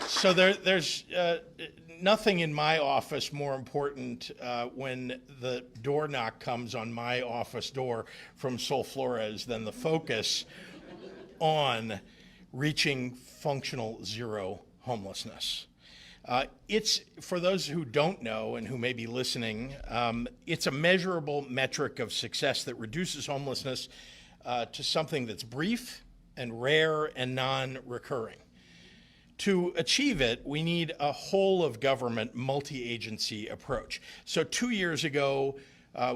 So there's nothing in my office more important when the door knock comes on my office door from Sol Flores than the focus on reaching functional zero homelessness. It's, for those who don't know and who may be listening, it's a measurable metric of success that reduces homelessness to something that's brief and rare and non-recurring. To achieve it, we need a whole-of-government, multi-agency approach. So 2 years ago,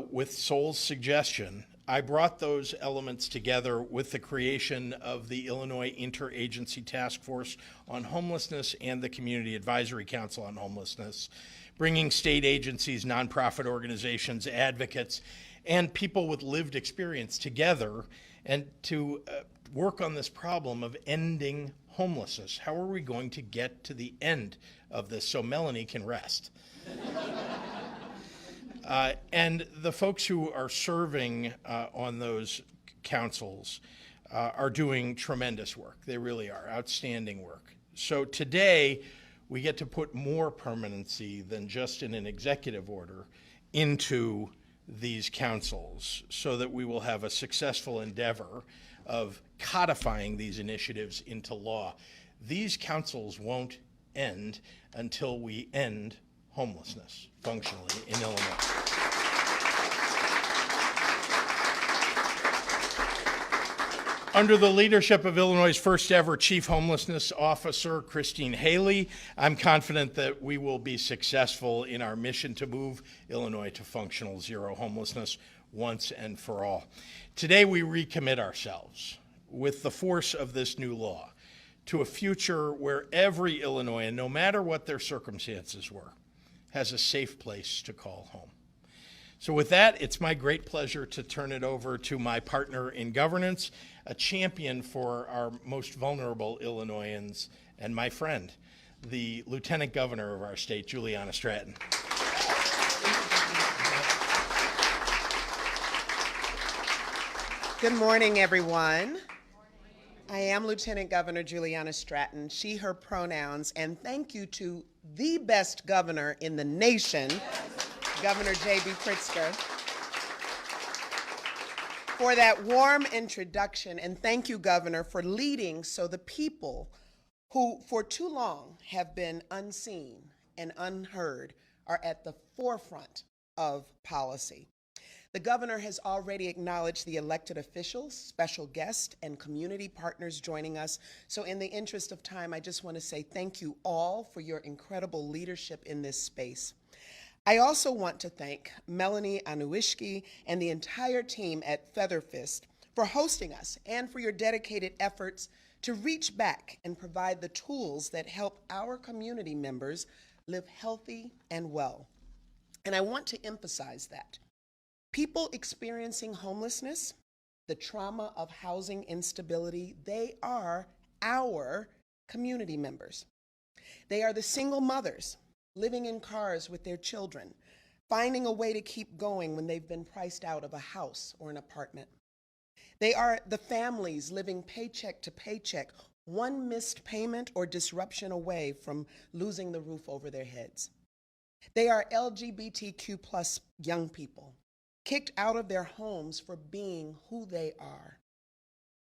with Sol's suggestion, I brought those elements together with the creation of the Illinois Interagency Task Force on Homelessness and the Community Advisory Council on Homelessness, bringing state agencies, nonprofit organizations, advocates, and people with lived experience together and to work on this problem of ending homelessness. How are we going to get to the end of this so Melanie can rest? And the folks who are serving on those councils are doing tremendous work. They really are, outstanding work. So today, we get to put more permanency than just in an executive order into these councils so that we will have a successful endeavor of codifying these initiatives into law. These councils won't end until we end homelessness functionally in Illinois. Under the leadership of Illinois' first ever Chief Homelessness Officer, Christine Haley, I'm confident that we will be successful in our mission to move Illinois to functional zero homelessness once and for all. Today we recommit ourselves with the force of this new law to a future where every Illinoisan, no matter what their circumstances were, has a safe place to call home. So with that, it's my great pleasure to turn it over to my partner in governance, a champion for our most vulnerable Illinoisans, and my friend, the Lieutenant Governor of our state, Juliana Stratton. Good morning, everyone. I am Lieutenant Governor Juliana Stratton, she, her pronouns, and thank you to the best governor in the nation, Governor J.B. Pritzker, for that warm introduction. And thank you, Governor, for leading so the people who for too long have been unseen and unheard are at the forefront of policy. The governor has already acknowledged the elected officials, special guests, and community partners joining us. So in the interest of time, I just want to say thank you all for your incredible leadership in this space. I also want to thank Melanie Anuishki and the entire team at Featherfist for hosting us and for your dedicated efforts to reach back and provide the tools that help our community members live healthy and well. And I want to emphasize that people experiencing homelessness, the trauma of housing instability, they are our community members. They are the single mothers living in cars with their children, finding a way to keep going when they've been priced out of a house or an apartment. They are the families living paycheck to paycheck, one missed payment or disruption away from losing the roof over their heads. They are LGBTQ+ young people, kicked out of their homes for being who they are.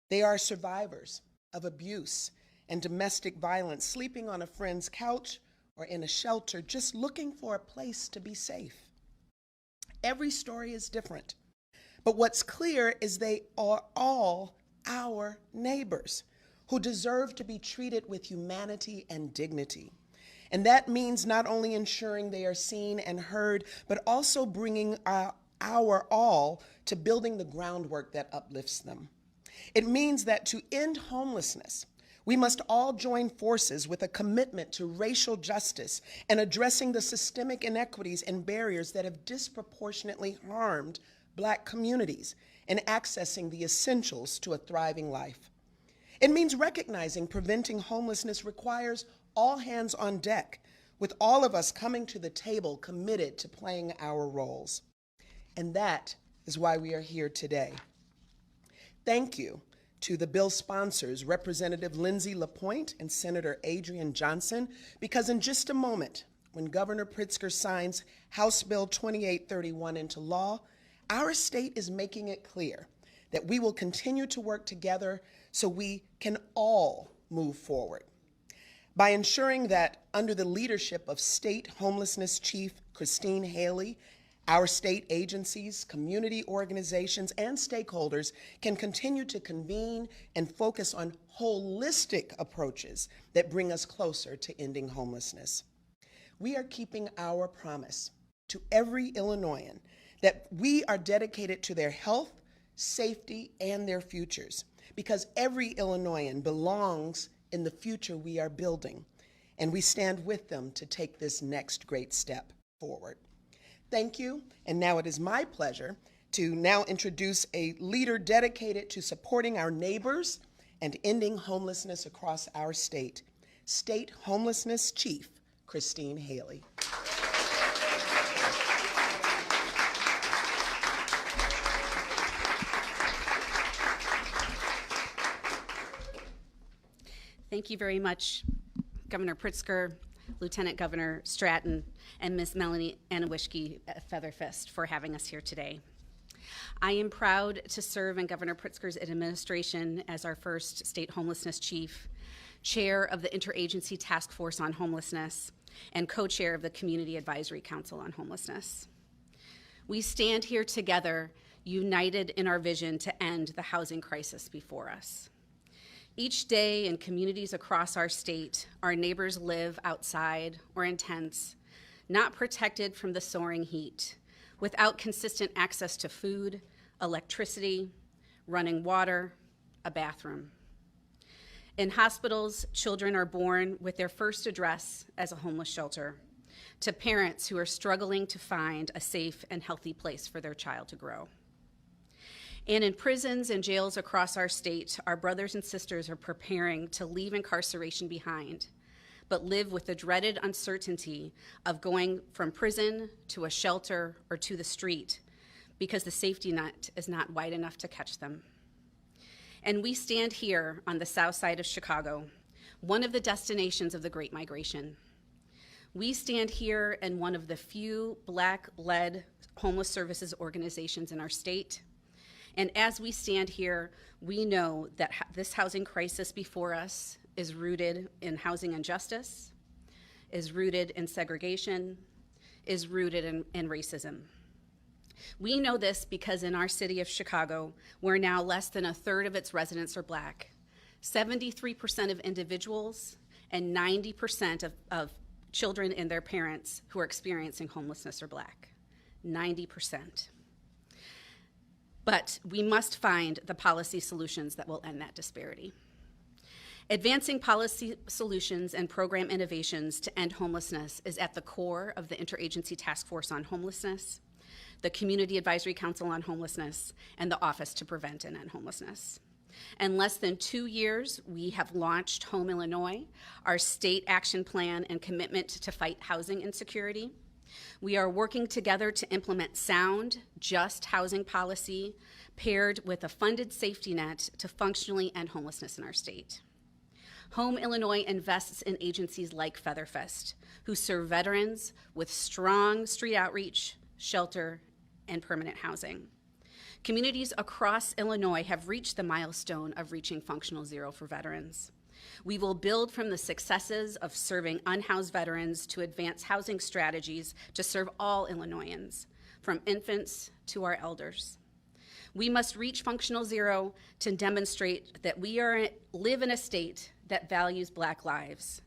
They are survivors of abuse and domestic violence, sleeping on a friend's couch or in a shelter, just looking for a place to be safe. Every story is different, but what's clear is they are all our neighbors who deserve to be treated with humanity and dignity. And that means not only ensuring they are seen and heard, but also bringing our all to building the groundwork that uplifts them. It means that to end homelessness, we must all join forces with a commitment to racial justice and addressing the systemic inequities and barriers that have disproportionately harmed Black communities in accessing the essentials to a thriving life. It means recognizing preventing homelessness requires all hands on deck, with all of us coming to the table committed to playing our roles. And that is why we are here today. Thank you to the bill sponsors, Representative Lindsay LaPointe and Senator Adrian Johnson, because in just a moment, when Governor Pritzker signs House Bill 2831 into law, our state is making it clear that we will continue to work together so we can all move forward. By ensuring that under the leadership of State Homelessness Chief Christine Haley, our state agencies, community organizations, and stakeholders can continue to convene and focus on holistic approaches that bring us closer to ending homelessness. We are keeping our promise to every Illinoisan that we are dedicated to their health, safety, and their futures, because every Illinoisan belongs in the future we are building, and we stand with them to take this next great step forward. Thank you, and now it is my pleasure to now introduce a leader dedicated to supporting our neighbors and ending homelessness across our state, State Homelessness Chief Christine Haley. Thank you very much, Governor Pritzker, Lieutenant Governor Stratton, and Ms. Melanie Anuishki at Featherfist for having us here today. I am proud to serve in Governor Pritzker's administration as our first state homelessness chief, chair of the Interagency Task Force on Homelessness, and co-chair of the Community Advisory Council on Homelessness. We stand here together, united in our vision to end the housing crisis before us. Each day in communities across our state, our neighbors live outside or in tents, not protected from the soaring heat, without consistent access to food, electricity, running water, a bathroom. In hospitals, children are born with their first address as a homeless shelter, to parents who are struggling to find a safe and healthy place for their child to grow. And in prisons and jails across our state, our brothers and sisters are preparing to leave incarceration behind, but live with the dreaded uncertainty of going from prison to a shelter or to the street because the safety net is not wide enough to catch them. And we stand here on the south side of Chicago, one of the destinations of the Great Migration. We stand here in one of the few Black-led homeless services organizations in our state. And as we stand here, we know that this housing crisis before us is rooted in housing injustice, is rooted in segregation, is rooted in racism. We know this because in our city of Chicago, where now less than a third of its residents are Black, 73% of individuals and 90% of children and their parents who are experiencing homelessness are Black. 90%. But we must find the policy solutions that will end that disparity. Advancing policy solutions and program innovations to end homelessness is at the core of the Interagency Task Force on Homelessness, the Community Advisory Council on Homelessness, and the Office to Prevent and End Homelessness. In less than 2 years, we have launched Home Illinois, our state action plan and commitment to fight housing insecurity. We are working together to implement sound, just housing policy paired with a funded safety net to functionally end homelessness in our state. Home Illinois invests in agencies like Featherfest, who serve veterans with strong street outreach, shelter, and permanent housing. Communities across Illinois have reached the milestone of reaching functional zero for veterans. We will build from the successes of serving unhoused veterans to advance housing strategies to serve all Illinoisans, from infants to our elders. We must reach functional zero to demonstrate that we live in a state that values Black lives,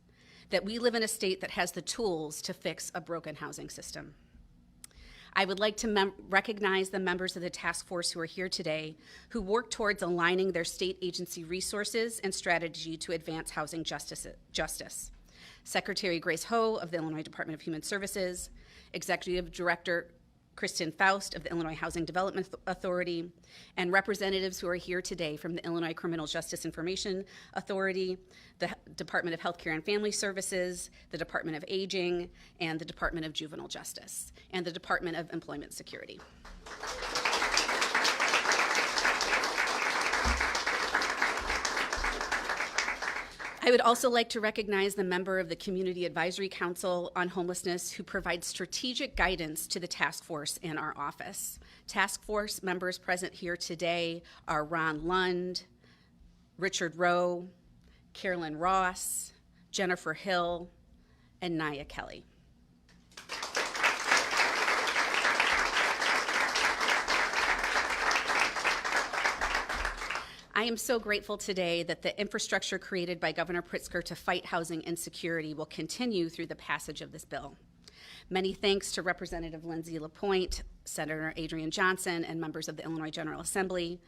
that we live in a state that has the tools to fix a broken housing system. I would like to recognize the members of the task force who are here today who work towards aligning their state agency resources and strategy to advance housing justice. Secretary Grace Ho of the Illinois Department of Human Services, Executive Director Kristen Faust of the Illinois Housing Development Authority, and representatives who are here today from the Illinois Criminal Justice Information Authority, the Department of Healthcare and Family Services, the Department of Aging, and the Department of Juvenile Justice, and the Department of Employment Security. I would also like to recognize the member of the Community Advisory Council on Homelessness who provides strategic guidance to the task force and our office. Task force members present here today are Ron Lund, Richard Rowe, Carolyn Ross, Jennifer Hill, and Naya Kelly. I am so grateful today that the infrastructure created by Governor Pritzker to fight housing insecurity will continue through the passage of this bill. Many thanks to Representative Lindsay LaPointe, Senator Adrian Johnson, and members of the Illinois General Assembly,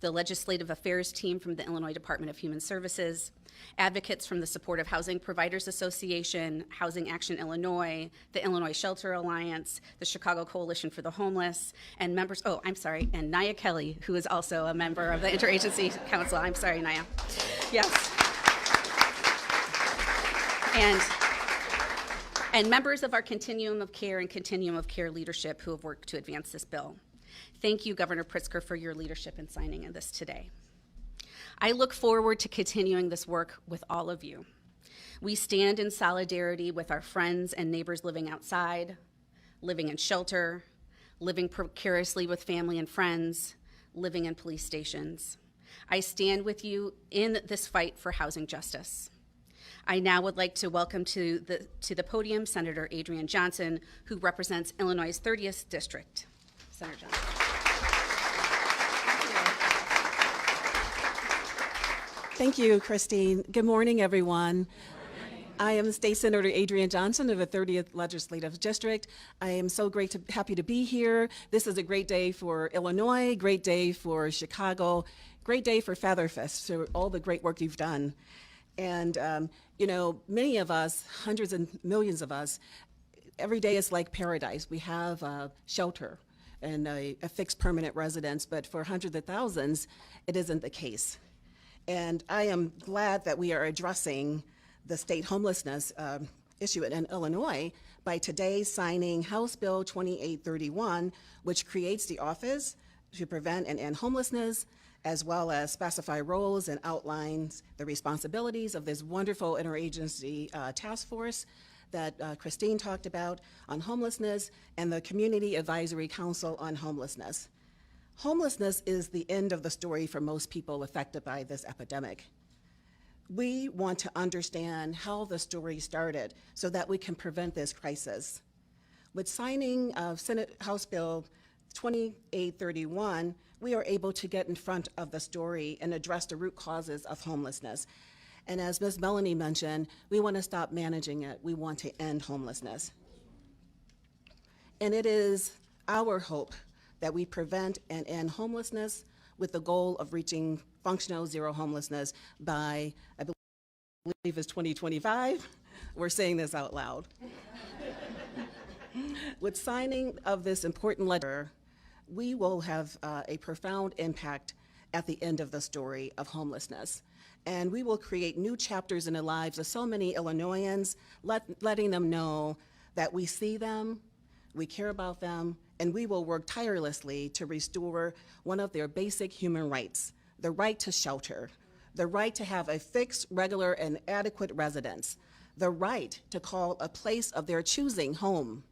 the Legislative Affairs team from the Illinois Department of Human Services, advocates from the Supportive Housing Providers Association, Housing Action Illinois, the Illinois Shelter Alliance, the Chicago Coalition for the Homeless, and members, and Naya Kelly, who is also a member of the Interagency Council. I'm sorry, Naya. Yes. And members of our Continuum of Care and Continuum of Care leadership who have worked to advance this bill. Thank you, Governor Pritzker, for your leadership in signing in this today. I look forward to continuing this work with all of you. We stand in solidarity with our friends and neighbors living outside, living in shelter, living precariously with family and friends, living in police stations. I stand with you in this fight for housing justice. I now would like to welcome to the podium Senator Adrian Johnson, who represents Illinois' 30th District. Senator Johnson. Thank you, Christine. Good morning, everyone. I am State Senator Adrian Johnson of the 30th Legislative District. I am so happy to be here. This is a great day for Illinois, great day for Chicago, great day for Featherfest, for all the great work you've done. And, many of us, hundreds and millions of us, every day is like paradise. We have shelter and a fixed permanent residence, but for hundreds of thousands, it isn't the case. And I am glad that we are addressing the state homelessness issue in Illinois by today signing House Bill 2831, which creates the Office to Prevent and End Homelessness, as well as specify roles and outlines the responsibilities of this wonderful interagency task force that Christine talked about on homelessness, and the Community Advisory Council on Homelessness. Homelessness is the end of the story for most people affected by this epidemic. We want to understand how the story started so that we can prevent this crisis. With signing of Senate House Bill 2831, we are able to get in front of the story and address the root causes of homelessness. And as Ms. Melanie mentioned, we want to stop managing it. We want to end homelessness. And it is our hope that we prevent and end homelessness with the goal of reaching functional zero homelessness by, I believe it's 2025. We're saying this out loud. With signing of this important letter, we will have a profound impact at the end of the story of homelessness. And we will create new chapters in the lives of so many Illinoisans, letting them know that we see them, we care about them, and we will work tirelessly to restore one of their basic human rights, the right to shelter, the right to have a fixed, regular, and adequate residence, the right to call a place of their choosing home.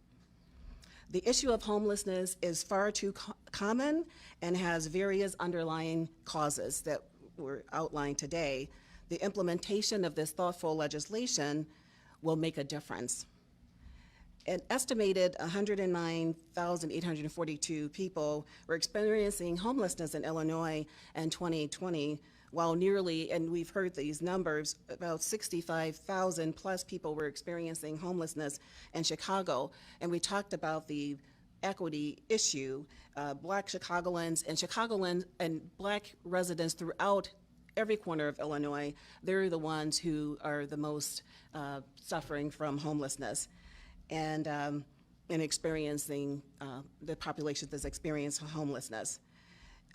The issue of homelessness is far too common and has various underlying causes that were outlined today. The implementation of this thoughtful legislation will make a difference. An estimated 109,842 people were experiencing homelessness in Illinois in 2020, while nearly, and we've heard these numbers, about 65,000 plus people were experiencing homelessness in Chicago. And we talked about the equity issue. Black Chicagoans and Black residents throughout every corner of Illinois, they're the ones who are the most suffering from homelessness and experiencing the population that's experiencing homelessness.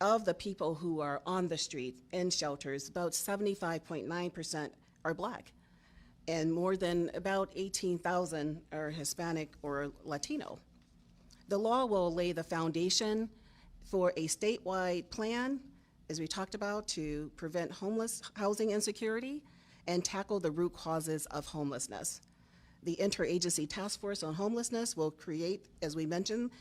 Of the people who are on the street in shelters, about 75.9% are Black, and more than about 18,000 are Hispanic or Latino. The law will lay the foundation for a statewide plan, as we talked about, to prevent housing insecurity and tackle the root causes of homelessness. The Interagency Task Force on Homelessness will create, as we mentioned,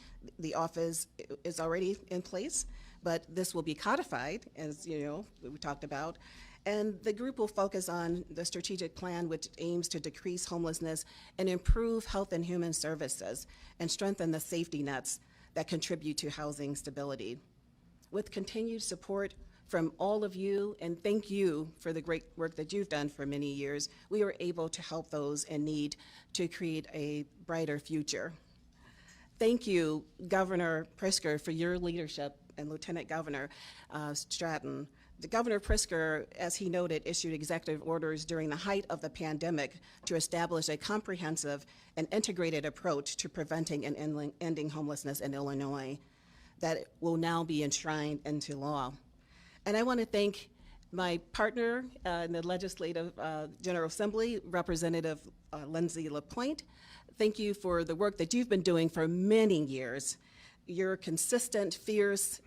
the office is already in place, but this will be codified, as you know, we talked about. And the group will focus on the strategic plan, which aims to decrease homelessness and improve health and human services and strengthen the safety nets that contribute to housing stability. With continued support from all of you, and thank you for the great work that you've done for many years, we are able to help those in need to create a brighter future. Thank you, Governor Pritzker, for your leadership, and Lieutenant Governor Stratton. The Governor Pritzker, as he noted, issued executive orders during the height of the pandemic to establish a comprehensive and integrated approach to preventing and ending homelessness in Illinois that will now be enshrined into law. And I want to thank my partner in the Legislative General Assembly, Representative Lindsay LaPointe. Thank you for the work that you've been doing for many years. Your consistent, fierce,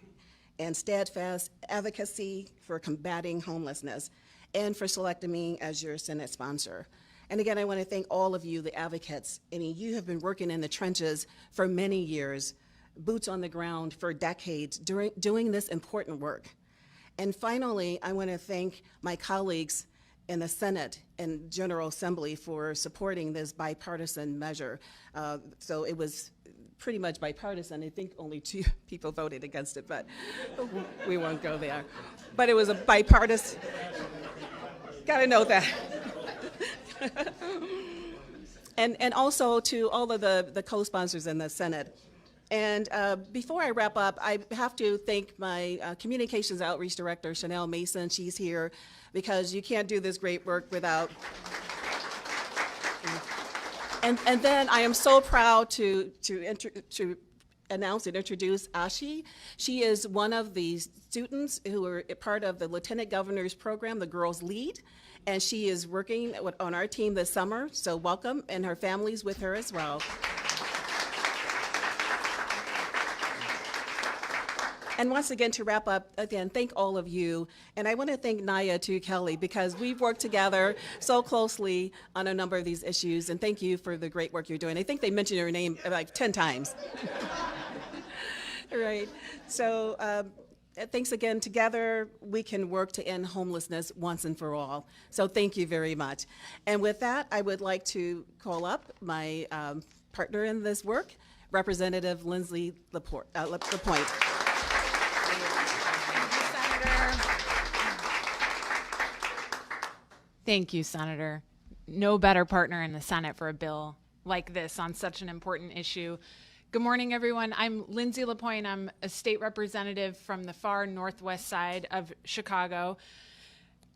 and steadfast advocacy for combating homelessness, and for selecting me as your Senate sponsor. And again, I want to thank all of you, the advocates. I mean, you have been working in the trenches for many years, boots on the ground for decades, doing this important work. And finally, I want to thank my colleagues in the Senate and General Assembly for supporting this bipartisan measure. So it was pretty much bipartisan. I think only 2 people voted against it, but we won't go there. But it was a bipartisan, gotta know that. And also to all of the co-sponsors in the Senate. And before I wrap up, I have to thank my Communications Outreach Director, Chanel Mason. She's here because you can't do this great work without. And then I am so proud to announce and introduce Ashi. She is one of the students who are part of the Lieutenant Governor's program, the Girls Lead, and she is working on our team this summer, so welcome, and her family's with her as well. And once again, to wrap up, again, thank all of you. And I want to thank Naya too, Kelly, because we've worked together so closely on a number of these issues. And thank you for the great work you're doing. I think they mentioned your name like 10 times. All right. So thanks again. Together, we can work to end homelessness once and for all. So thank you very much. And with that, I would like to call up my partner in this work, Representative Lindsay Lapointe. Thank you, Senator. No better partner in the Senate for a bill like this on such an important issue. Good morning, everyone. I'm Lindsay Lapointe. I'm a state representative from the far northwest side of Chicago.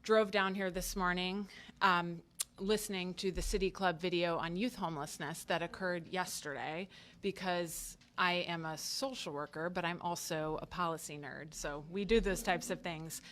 Drove down here this morning listening to the City Club video on youth homelessness that occurred yesterday because I am a social worker, but I'm also a policy nerd, so we do those types of things.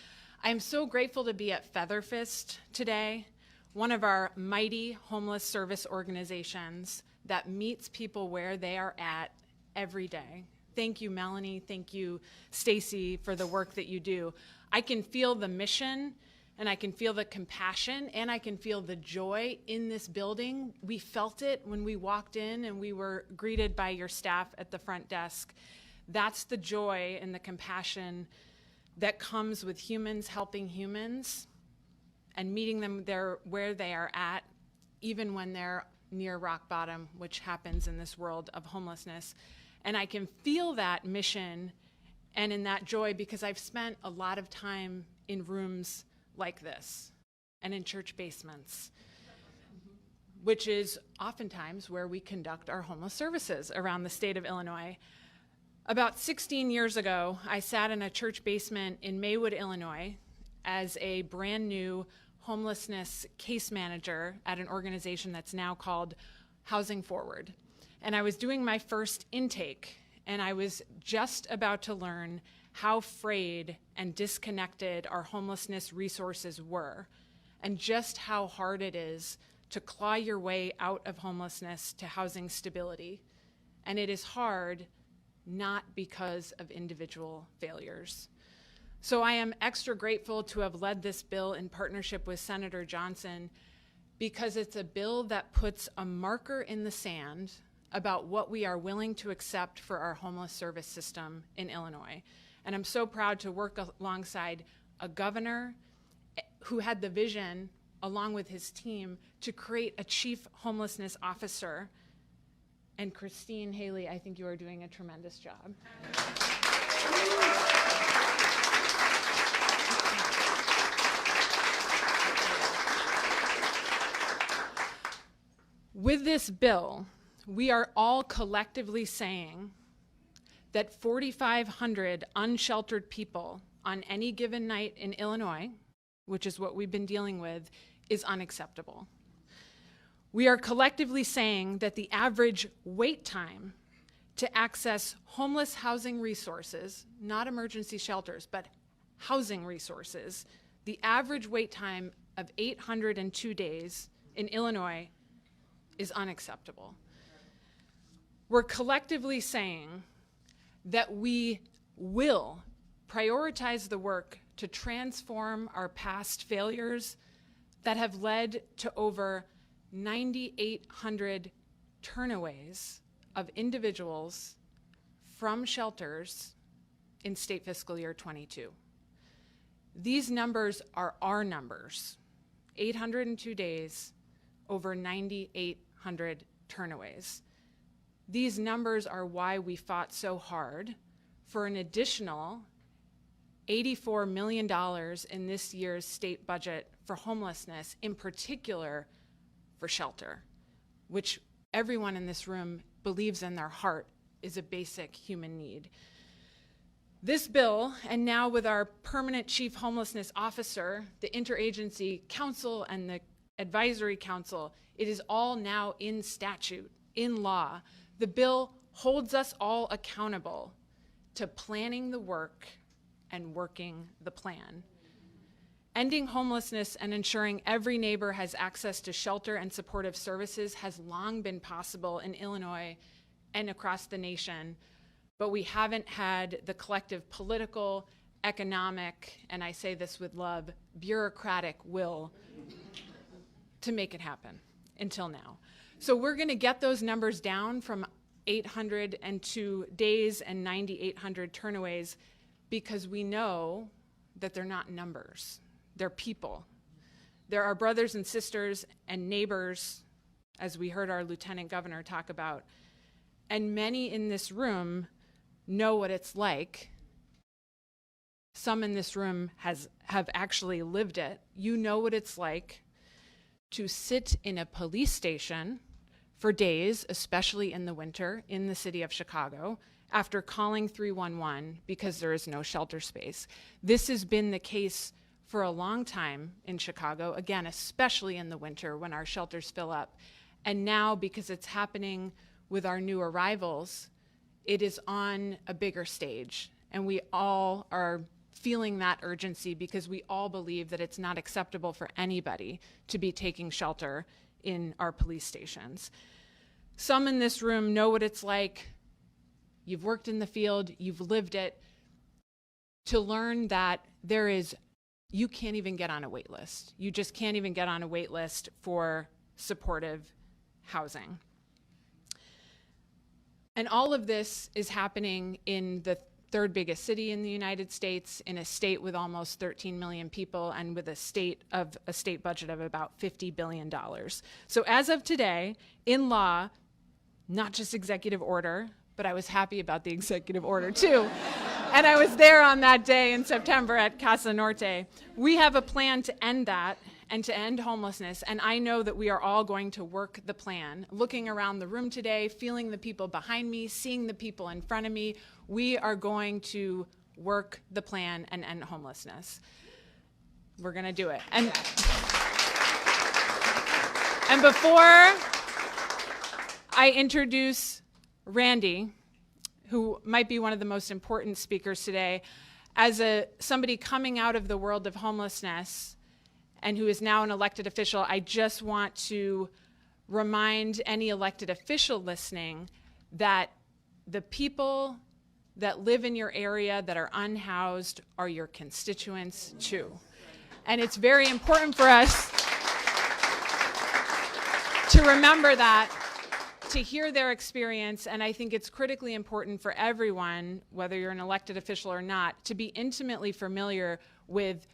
I'm so grateful to be at Featherfist today, one of our mighty homeless service organizations that meets people where they are at every day. Thank you, Melanie. Thank you, Stacy, for the work that you do. I can feel the mission, and I can feel the compassion, and I can feel the joy in this building. We felt it when we walked in and we were greeted by your staff at the front desk. That's the joy and the compassion that comes with humans helping humans and meeting them there where they are at, even when they're near rock bottom, which happens in this world of homelessness. And I can feel that mission and in that joy because I've spent a lot of time in rooms like this and in church basements, which is oftentimes where we conduct our homeless services around the state of Illinois. About 16 years ago, I sat in a church basement in Maywood, Illinois, as a brand new homelessness case manager at an organization that's now called Housing Forward. And I was doing my first intake, and I was just about to learn how frayed and disconnected our homelessness resources were, and just how hard it is to claw your way out of homelessness to housing stability. And it is hard not because of individual failures. So I am extra grateful to have led this bill in partnership with Senator Johnson because it's a bill that puts a marker in the sand about what we are willing to accept for our homeless service system in Illinois. And I'm so proud to work alongside a governor who had the vision, along with his team, to create a chief homelessness officer. And Christine Haley, I think you are doing a tremendous job. With this bill, we are all collectively saying that 4,500 unsheltered people on any given night in Illinois, which is what we've been dealing with, is unacceptable. We are collectively saying that the average wait time to access homeless housing resources, not emergency shelters, but housing resources, the average wait time of 802 days in Illinois is unacceptable. We're collectively saying that we will prioritize the work to transform our past failures that have led to over 9,800 turnaways of individuals from shelters in state fiscal year 22. These numbers are our numbers. 802 days, over 9,800 turnaways. These numbers are why we fought so hard for an additional $84 million in this year's state budget for homelessness, in particular for shelter, which everyone in this room believes in their heart is a basic human need. This bill, and now with our permanent chief homelessness officer, the Interagency Council and the Advisory Council, it is all now in statute, in law. The bill holds us all accountable to planning the work and working the plan. Ending homelessness and ensuring every neighbor has access to shelter and supportive services has long been possible in Illinois and across the nation, but we haven't had the collective political, economic, and I say this with love, bureaucratic will to make it happen until now. So we're going to get those numbers down from 802 days and 9,800 turnaways because we know that they're not numbers. They're people. They're our brothers and sisters and neighbors, as we heard our Lieutenant Governor talk about. And many in this room know what it's like. Some in this room have actually lived it. You know what it's like to sit in a police station for days, especially in the winter, in the city of Chicago, after calling 311 because there is no shelter space. This has been the case for a long time in Chicago, again, especially in the winter when our shelters fill up. And now, because it's happening with our new arrivals, it is on a bigger stage. And we all are feeling that urgency because we all believe that it's not acceptable for anybody to be taking shelter in our police stations. Some in this room know what it's like. You've worked in the field, you've lived it, to learn that you can't even get on a wait list. You just can't even get on a wait list for supportive housing. And all of this is happening in the third biggest city in the United States, in a state with almost 13 million people and with a state budget of about $50 billion. So as of today, in law, not just executive order, but I was happy about the executive order too. And I was there on that day in September at Casa Norte. We have a plan to end that and to end homelessness, and I know that we are all going to work the plan. Looking around the room today, feeling the people behind me, seeing the people in front of me, we are going to work the plan and end homelessness. We're going to do it. And before I introduce Randy, who might be one of the most important speakers today, as somebody coming out of the world of homelessness and who is now an elected official, I just want to remind any elected official listening that the people that live in your area that are unhoused are your constituents too. And it's very important for us to remember that, to hear their experience, and I think it's critically important for everyone, whether you're an elected official or not, to be intimately familiar with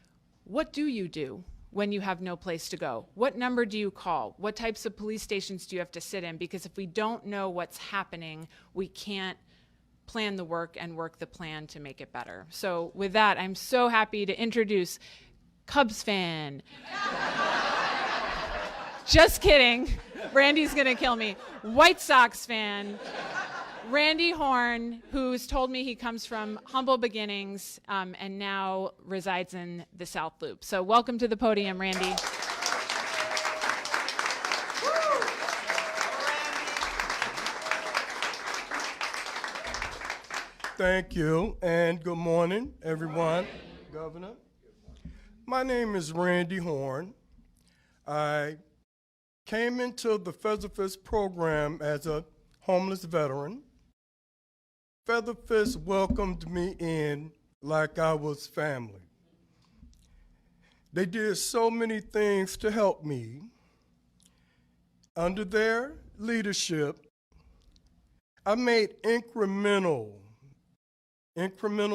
what do you do when you have no place to go? What number do you call? What types of police stations do you have to sit in? Because if we don't know what's happening, we can't plan the work and work the plan to make it better. So with that, I'm so happy to introduce Cubs fan. Just kidding. Randy's gonna kill me. White Sox fan, Randy Horn, who's told me he comes from humble beginnings and now resides in the South Loop. So welcome to the podium, Randy. Thank you, and good morning, everyone. Governor. My name is Randy Horn. I came into the Featherfist program as a homeless veteran. Featherfist welcomed me in like I was family. They did so many things to help me. Under their leadership, I made incremental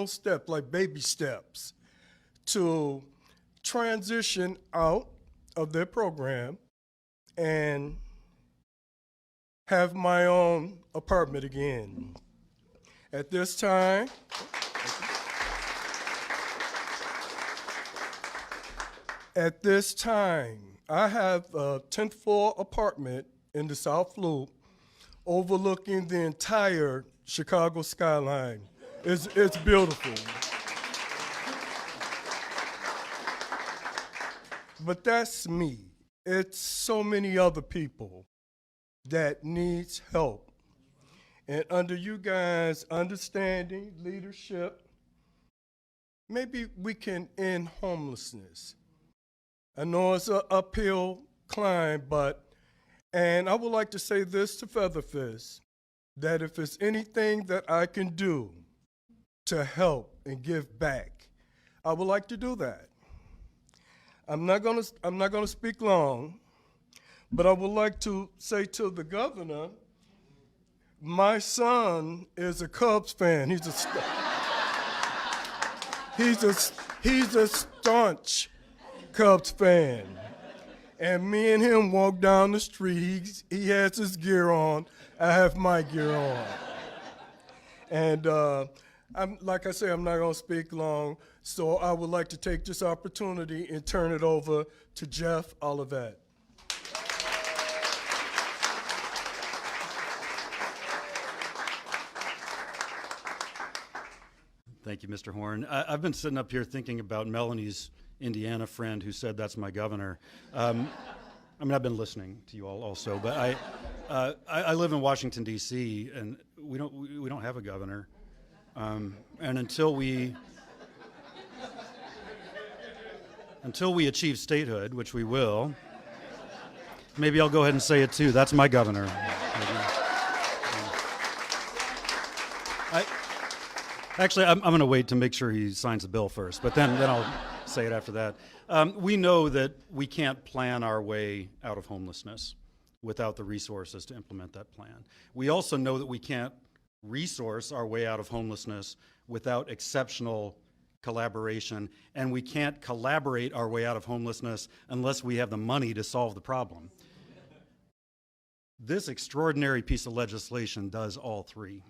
steps, like baby steps, to transition out of their program and have my own apartment again. At this time, I have a 10th floor apartment in the South Loop overlooking the entire Chicago skyline. It's beautiful. But that's me. It's so many other people that needs help. And under you guys' understanding, leadership, maybe we can end homelessness. I know it's an uphill climb, and I would like to say this to Featherfist, that if there's anything that I can do to help and give back, I would like to do that. I'm not gonna speak long, but I would like to say to the governor, my son is a Cubs fan. He's a staunch Cubs fan. And me and him walk down the street. He has his gear on. I have my gear on. And like I say, I'm not going to speak long. So I would like to take this opportunity and turn it over to Jeff Olivet. Thank you, Mr. Horn. I've been sitting up here thinking about Melanie's Indiana friend who said, "That's my governor." I mean, I've been listening to you all also, but I live in Washington, D.C., and we don't have a governor. And until we achieve statehood, which we will, maybe I'll go ahead and say it too. That's my governor. Actually, I'm going to wait to make sure he signs the bill first, but then I'll say it after that. We know that we can't plan our way out of homelessness without the resources to implement that plan. We also know that we can't resource our way out of homelessness without exceptional collaboration, and we can't collaborate our way out of homelessness unless we have the money to solve the problem. This extraordinary piece of legislation does all three.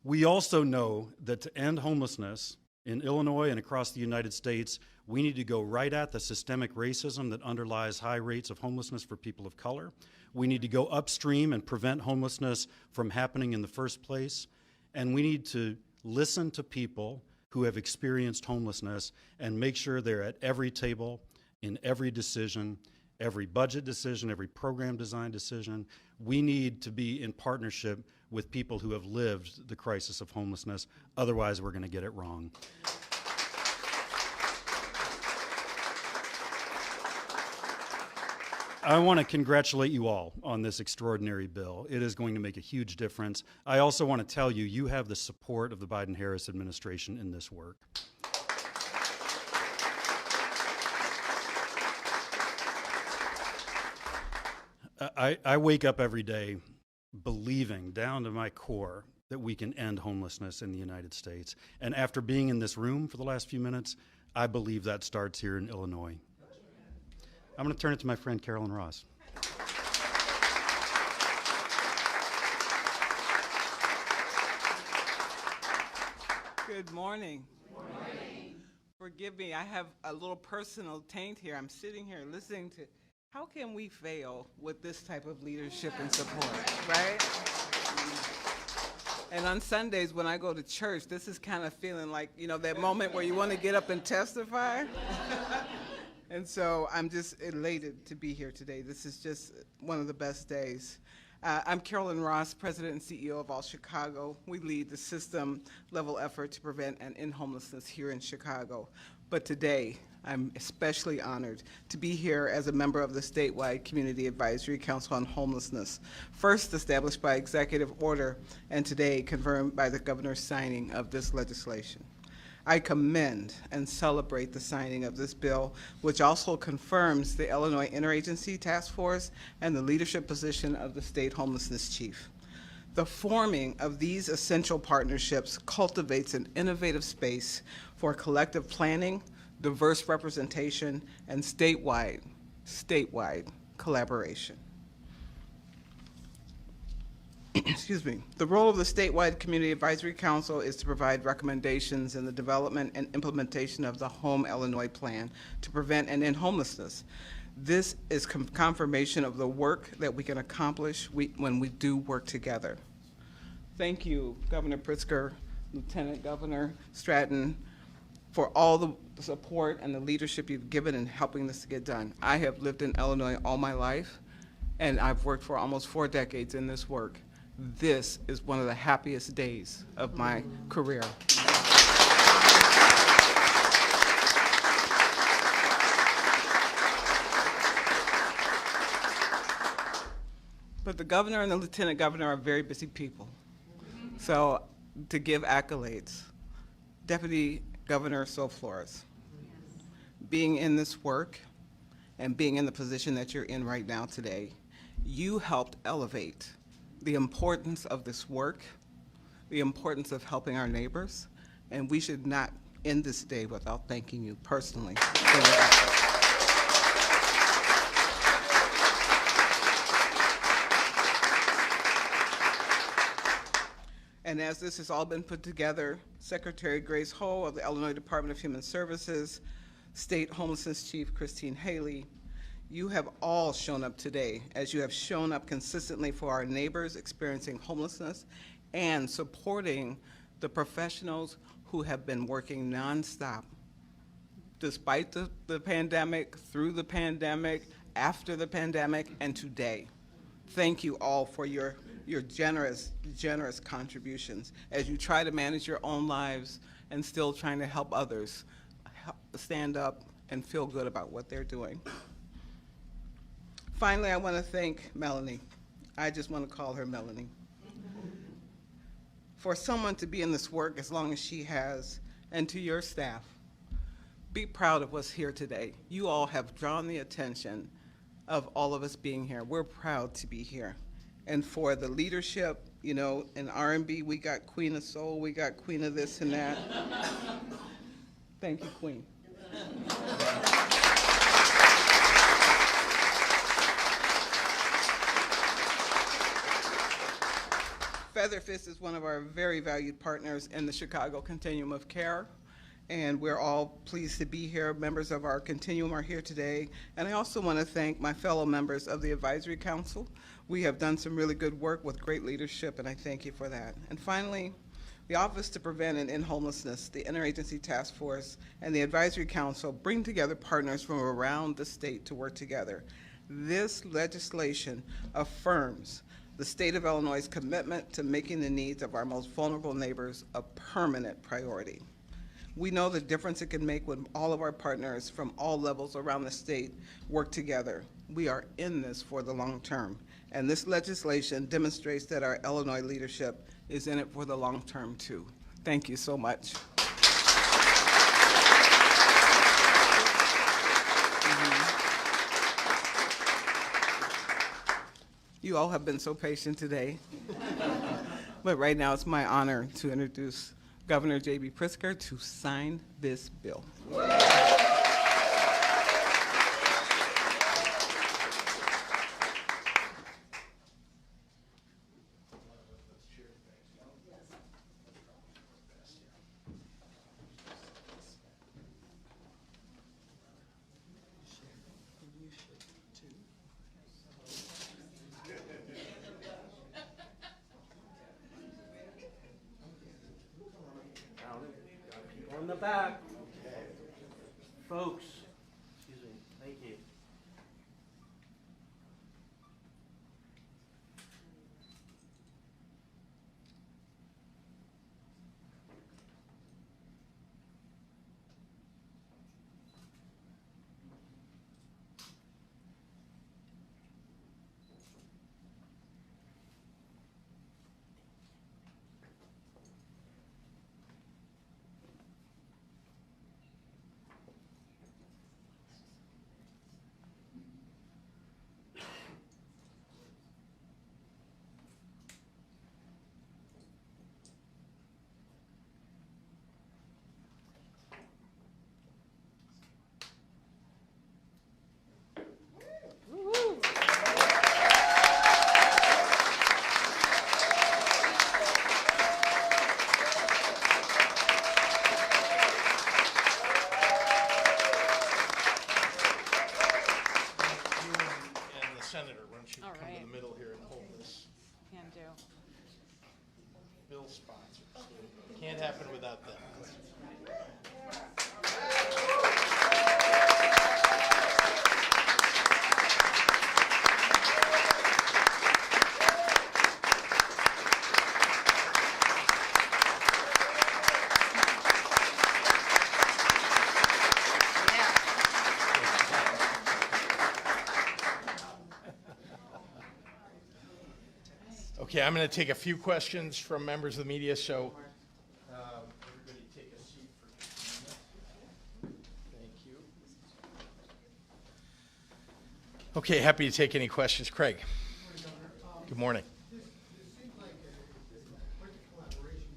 We also know that to end homelessness in Illinois and across the United States, we need to go right at the systemic racism that underlies high rates of homelessness for people of color. We need to go upstream and prevent homelessness from happening in the first place. And we need to listen to people who have experienced homelessness and make sure they're at every table, in every decision, every budget decision, every program design decision. We need to be in partnership with people who have lived the crisis of homelessness. Otherwise, we're going to get it wrong. I want to congratulate you all on this extraordinary bill. It is going to make a huge difference. I also want to tell you, you have the support of the Biden-Harris administration in this work. I wake up every day believing down to my core that we can end homelessness in the United States. And after being in this room for the last few minutes, I believe that starts here in Illinois. I'm going to turn it to my friend Carolyn Ross. Good morning. Good morning. Forgive me, I have a little personal taint here. I'm sitting here listening to, how can we fail with this type of leadership and support, right? And on Sundays when I go to church, this is kind of feeling like, you know, that moment where you want to get up and testify. And so I'm just elated to be here today. This is just one of the best days. I'm Carolyn Ross, President and CEO of All Chicago. We lead the system-level effort to prevent and end homelessness here in Chicago. But today, I'm especially honored to be here as a member of the Statewide Community Advisory Council on Homelessness, first established by executive order and today confirmed by the governor's signing of this legislation. I commend and celebrate the signing of this bill, which also confirms the Illinois Interagency Task Force and the leadership position of the state homelessness chief. The forming of these essential partnerships cultivates an innovative space for collective planning, diverse representation, and statewide collaboration. Excuse me. The role of the Statewide Community Advisory Council is to provide recommendations in the development and implementation of the Home Illinois Plan to prevent and end homelessness. This is confirmation of the work that we can accomplish when we do work together. Thank you, Governor Pritzker, Lieutenant Governor Stratton, for all the support and the leadership you've given in helping this to get done. I have lived in Illinois all my life, and I've worked for almost 4 decades in this work. this is one of the happiest days of my career. But the governor and the lieutenant governor are very busy people. So to give accolades, Deputy Governor Flores, being in this work and being in the position that you're in right now today, you helped elevate the importance of this work, the importance of helping our neighbors, and we should not end this day without thanking you personally for your efforts. And as this has all been put together, Secretary Grace Ho of the Illinois Department of Human Services, State Homelessness Chief Christine Haley, you have all shown up today as you have shown up consistently for our neighbors experiencing homelessness and supporting the professionals who have been working nonstop despite the pandemic, through the pandemic, after the pandemic, and today. Thank you all for your generous contributions as you try to manage your own lives and still trying to help others stand up and feel good about what they're doing. Finally, I want to thank Melanie. I just want to call her Melanie. For someone to be in this work as long as she has, and to your staff, be proud of what's here today. You all have drawn the attention of all of us being here. We're proud to be here. And for the leadership, you know, in R&B, we got Queen of Soul, we got Queen of this and that. Thank you, Queen. Featherfist is one of our very valued partners in the Chicago Continuum of Care, and we're all pleased to be here. Members of our continuum are here today. And I also want to thank my fellow members of the Advisory Council. We have done some really good work with great leadership, and I thank you for that. And finally, the Office to Prevent and End Homelessness, the Interagency Task Force, and the Advisory Council bring together partners from around the state to work together. This legislation affirms the state of Illinois' commitment to making the needs of our most vulnerable neighbors a permanent priority. We know the difference it can make when all of our partners from all levels around the state work together. We are in this for the long term, and this legislation demonstrates that our Illinois leadership is in it for the long term too. Thank you so much. You all have been so patient today. But right now it's my honor to introduce Governor J.B. Pritzker to sign this bill. On the back. Folks, excuse me, thank you. Can't happen without them. Okay, I'm going to take a few questions from members of the media, so everybody take a seat for just a minute. Thank you. Okay, happy to take any questions. Craig. Good morning. This seems like quite a collaboration.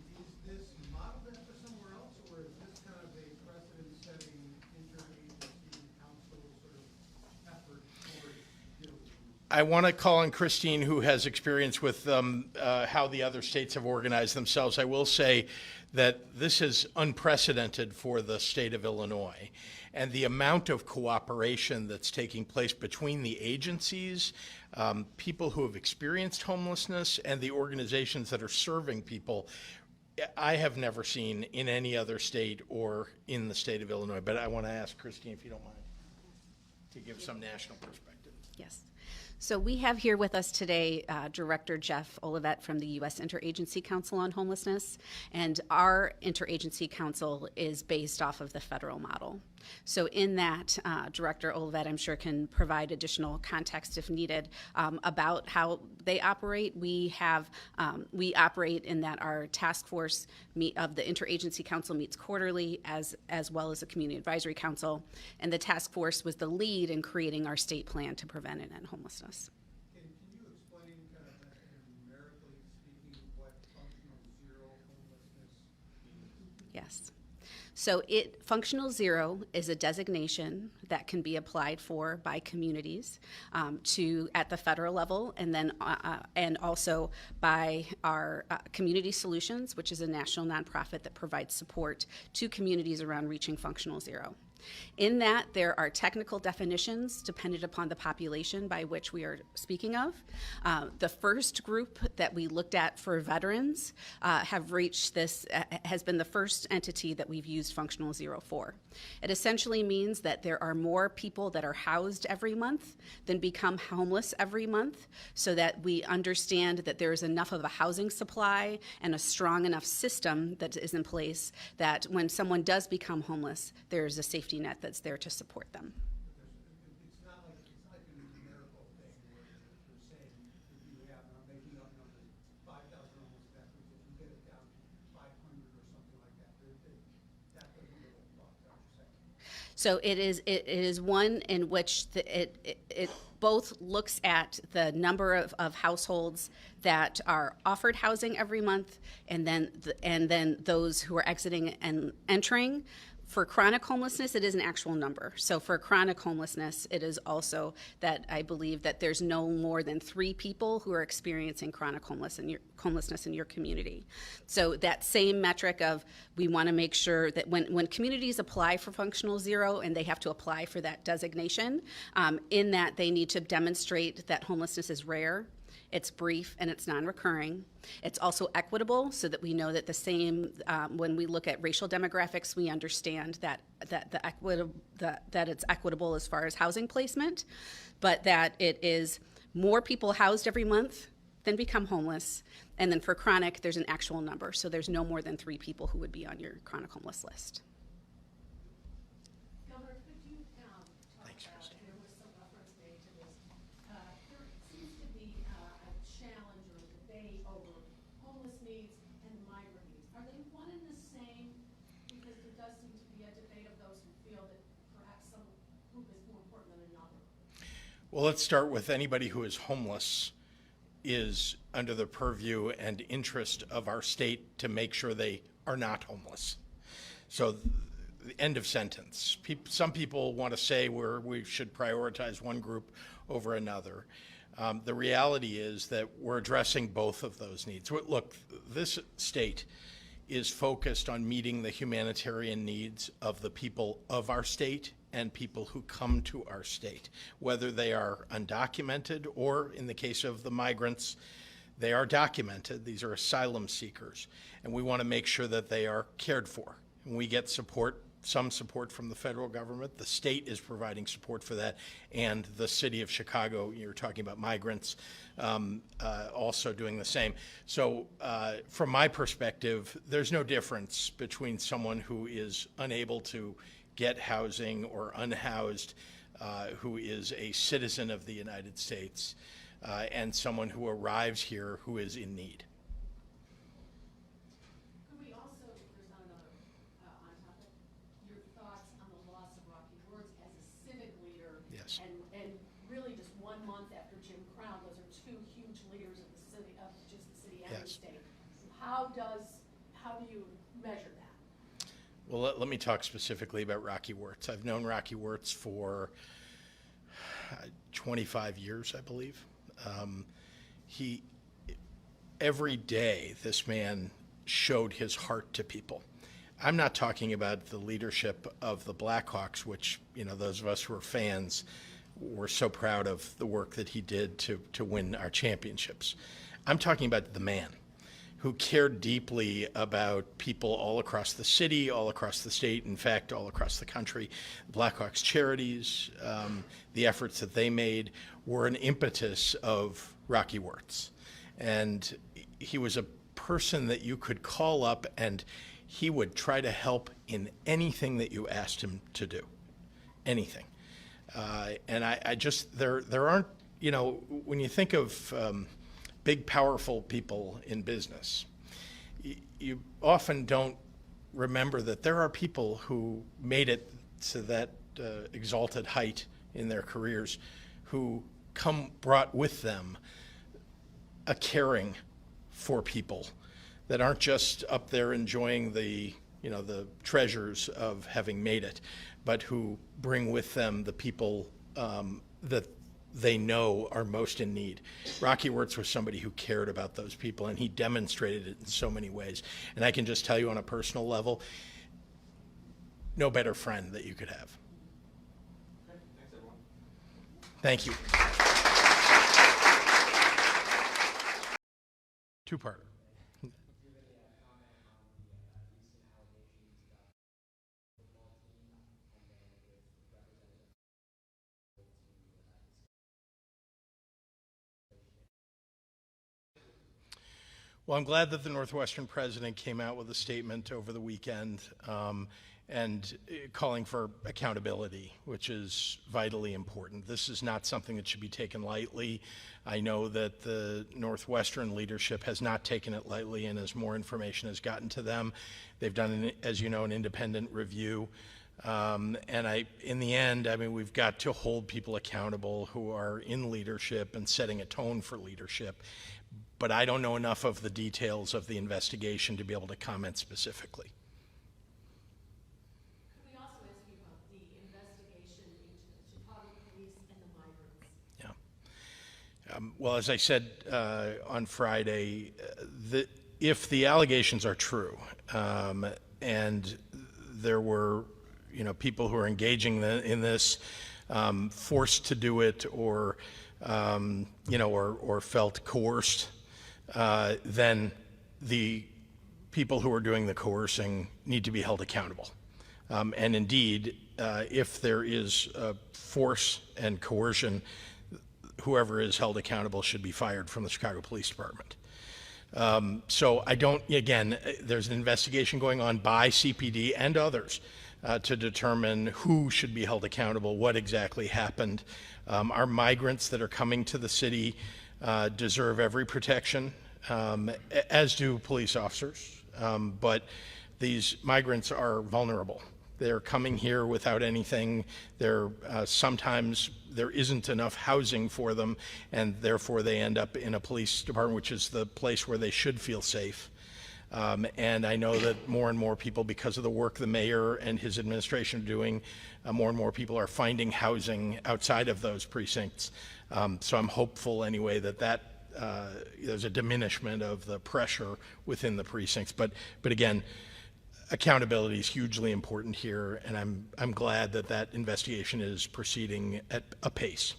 Is this modeled after somewhere else, or is this kind of a precedent-setting interagency council sort of effort towards dealing with this? I want to call on Christine, who has experience with how the other states have organized themselves. I will say that this is unprecedented for the state of Illinois. And the amount of cooperation that's taking place between the agencies, people who have experienced homelessness, and the organizations that are serving people, I have never seen in any other state or in the state of Illinois. But I want to ask Christine, if you don't mind, to give some national perspective. Yes. So we have here with us today Director Jeff Olivet from the U.S. Interagency Council on Homelessness, and our Interagency Council is based off of the federal model. So in that, Director Olivet, I'm sure, can provide additional context if needed about how they operate. We operate in that our task force of the Interagency Council meets quarterly, as well as a Community Advisory Council, and the task force was the lead in creating our state plan to prevent and end homelessness. Can you explain kind of numerically speaking what functional zero homelessness means? Yes. So functional zero is a designation that can be applied for by communities at the federal level, and then and also by our Community Solutions, which is a national nonprofit that provides support to communities around reaching functional zero. In that, there are technical definitions dependent upon the population by which we are speaking of. The first group that we looked at for veterans have reached this, has been the first entity that we've used functional zero for. It essentially means that there are more people that are housed every month than become homeless every month, so that we understand that there is enough of a housing supply and a strong enough system that is in place that when someone does become homeless, there is a safety net that's there to support them. It's not like a numerical thing where you're saying if you have, and I'm making up numbers, 5,000 homeless veterans, if you get it down to 500 or something like that, that doesn't really apply, is that what you're saying? So it is one in which it both looks at the number of households that are offered housing every month, and then those who are exiting and entering. For chronic homelessness, it is an actual number. So for chronic homelessness, it is also that I believe that there's no more than 3 people who are experiencing chronic homelessness in your community. So that same metric of we want to make sure that when communities apply for functional zero, and they have to apply for that designation, in that they need to demonstrate that homelessness is rare, it's brief, and it's non-recurring. It's also equitable, so that we know that the same, when we look at racial demographics, we understand that it's equitable as far as housing placement, but that it is more people housed every month than become homeless. And then for chronic, there's an actual number, so there's no more than 3 people who would be on your chronic homeless list. Well, let's start with anybody who is homeless is under the purview and interest of our state to make sure they are not homeless. So, the end of sentence. Some people want to say we should prioritize one group over another. The reality is that we're addressing both of those needs. Look, this state is focused on meeting the humanitarian needs of the people of our state and people who come to our state, whether they are undocumented or, in the case of the migrants, they are documented. These are asylum seekers, and we want to make sure that they are cared for. And we get support, some support from the federal government. The state is providing support for that, and the city of Chicago, you're talking about migrants, also doing the same. So from my perspective, there's no difference between someone who is unable to get housing or unhoused, who is a citizen of the United States. and someone who arrives here who is in need. Could we also, if there's not another on topic, your thoughts on the loss of Rocky Wirtz as a civic leader? Yes. And really just 1 month after Jim Crown, those are two huge leaders of the city, of just the city and the Yes. state. How do you measure that? Well, let me talk specifically about Rocky Wirtz. I've known Rocky Wirtz for 25 years, I believe. Every day, this man showed his heart to people. I'm not talking about the leadership of the Blackhawks, which, those of us who are fans were so proud of the work that he did to win our championships. I'm talking about the man who cared deeply about people all across the city, all across the state, in fact, all across the country. Blackhawks charities, the efforts that they made were an impetus of Rocky Wirtz. And he was a person that you could call up and he would try to help in anything that you asked him to do, anything. And I just, there aren't, when you think of big, powerful people in business, you often don't remember that there are people who made it to that exalted height in their careers who brought with them a caring for people that aren't just up there enjoying the treasures of having made it, but who bring with them the people that they know are most in need. Rocky Wirtz was somebody who cared about those people, and he demonstrated it in so many ways. And I can just tell you on a personal level, no better friend that you could have. Okay, thanks everyone. Thank you. Two-parter. Well, I'm glad that the Northwestern president came out with a statement over the weekend and calling for accountability, which is vitally important. This is not something that should be taken lightly. I know that the Northwestern leadership has not taken it lightly, and as more information has gotten to them, they've done, as you know, an independent review. And in the end, we've got to hold people accountable who are in leadership and setting a tone for leadership. But I don't know enough of the details of the investigation to be able to comment specifically. Could we also ask you about the investigation into the Chicago police and the migrants? Yeah. Well, as I said on Friday, if the allegations are true, and there were people who are engaging in this, forced to do it, or or felt coerced, then the people who are doing the coercing need to be held accountable. And indeed, if there is force and coercion, whoever is held accountable should be fired from the Chicago Police Department. So again, there's an investigation going on by CPD and others to determine who should be held accountable, what exactly happened. Our migrants that are coming to the city deserve every protection, as do police officers. But these migrants are vulnerable. They're coming here without anything. Sometimes there isn't enough housing for them, and therefore they end up in a police department, which is the place where they should feel safe. And I know that more and more people, because of the work the mayor and his administration are doing, more and more people are finding housing outside of those precincts. So I'm hopeful anyway that there's a diminishment of the pressure within the precincts. But again, accountability is hugely important here, and I'm glad that investigation is proceeding at a pace.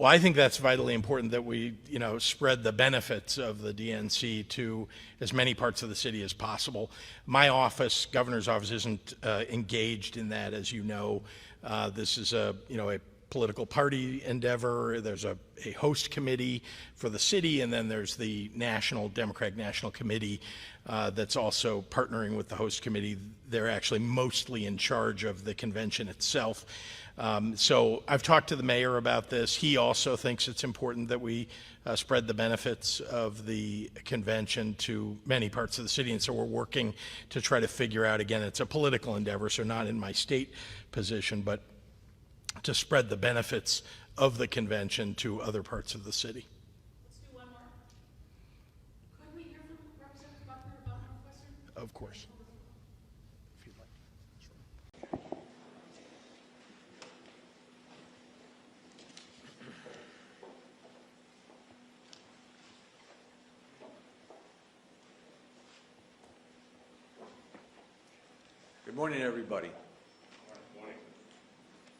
Well, I think that's vitally important that we, spread the benefits of the DNC to as many parts of the city as possible. My office, governor's office, isn't engaged in that, as you know. This is a political party endeavor. There's a host committee for the city, and then there's the Democratic National Committee that's also partnering with the host committee. They're actually mostly in charge of the convention itself. So I've talked to the mayor about this. He also thinks it's important that we spread the benefits of the convention to many parts of the city, and so we're working to try to figure out, again, it's a political endeavor, so not in my state position, but to spread the benefits of the convention to other parts of the city. Let's do one more. Could we hear from Representative Buckner about Northwestern? Of course. Good morning, everybody.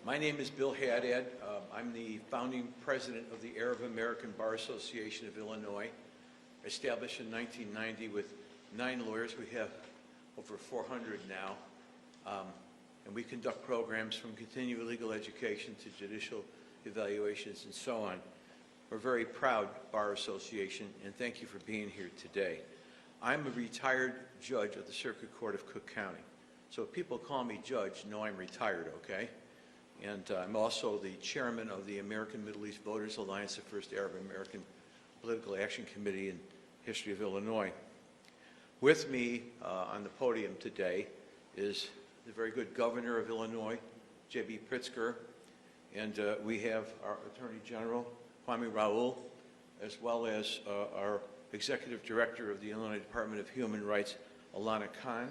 My name is Bill Haddad. I'm the founding president of the Arab American Bar Association of Illinois, established in 1990 with 9 lawyers. We have over 400 now, and we conduct programs from continuing legal education to judicial evaluations and so on. We're a very proud bar association, and thank you for being here today. I'm a retired judge of the Circuit Court of Cook County. So if people call me judge, know I'm retired, okay? And I'm also the chairman of the American Middle East Voters Alliance, the first Arab American political action committee in history of Illinois. With me on the podium today is the very good governor of Illinois, J.B. Pritzker, and we have our Attorney General, Kwame Raoul, as well as our executive director of the Illinois Department of Human Rights, Alana Khan,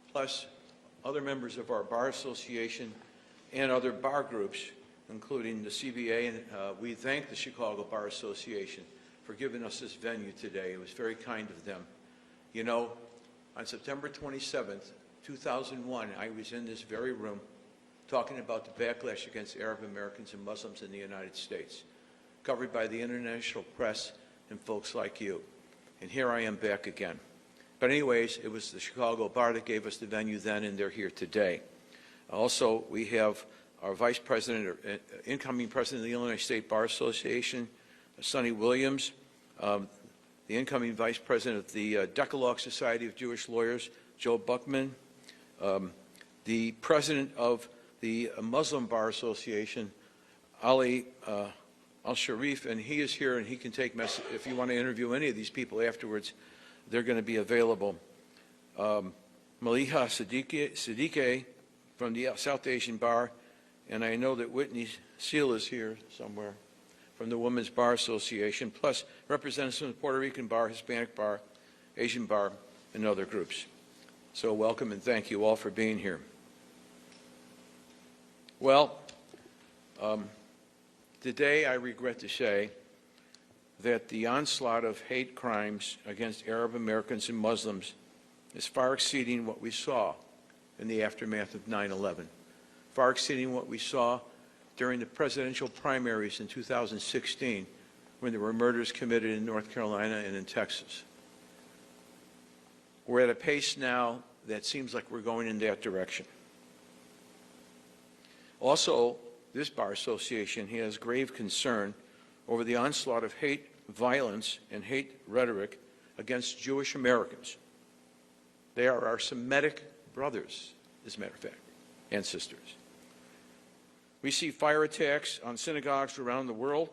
plus other members of our bar association and other bar groups, including the CBA, and we thank the Chicago Bar Association for giving us this venue today. It was very kind of them. You know, on September 27th, 2001, I was in this very room talking about the backlash against Arab Americans and Muslims in the United States, covered by the international press and folks like you. And here I am back again. But anyways, it was the Chicago Bar that gave us the venue then, and they're here today. Also, we have our vice president, or incoming president of the Illinois State Bar Association, Sonny Williams, the incoming vice president of the Decalogue Society of Jewish Lawyers, Joe Buckman, the president of the Muslim Bar Association, Ali Al-Sharif, and he is here, and he can take message. If you want to interview any of these people afterwards, they're going to be available. Maliha Siddiqui from the South Asian Bar, and I know that Whitney Seal is here somewhere from the Women's Bar Association, plus representatives from the Puerto Rican Bar, Hispanic Bar, Asian Bar, and other groups. So welcome and thank you all for being here. Well, today I regret to say that the onslaught of hate crimes against Arab Americans and Muslims is far exceeding what we saw in the aftermath of 9/11, far exceeding what we saw during the presidential primaries in 2016 when there were murders committed in North Carolina and in Texas. We're at a pace now that seems like we're going in that direction. Also, this bar association has grave concern over the onslaught of hate, violence, and hate rhetoric against Jewish Americans. They are our Semitic brothers, as a matter of fact, and sisters. We see fire attacks on synagogues around the world,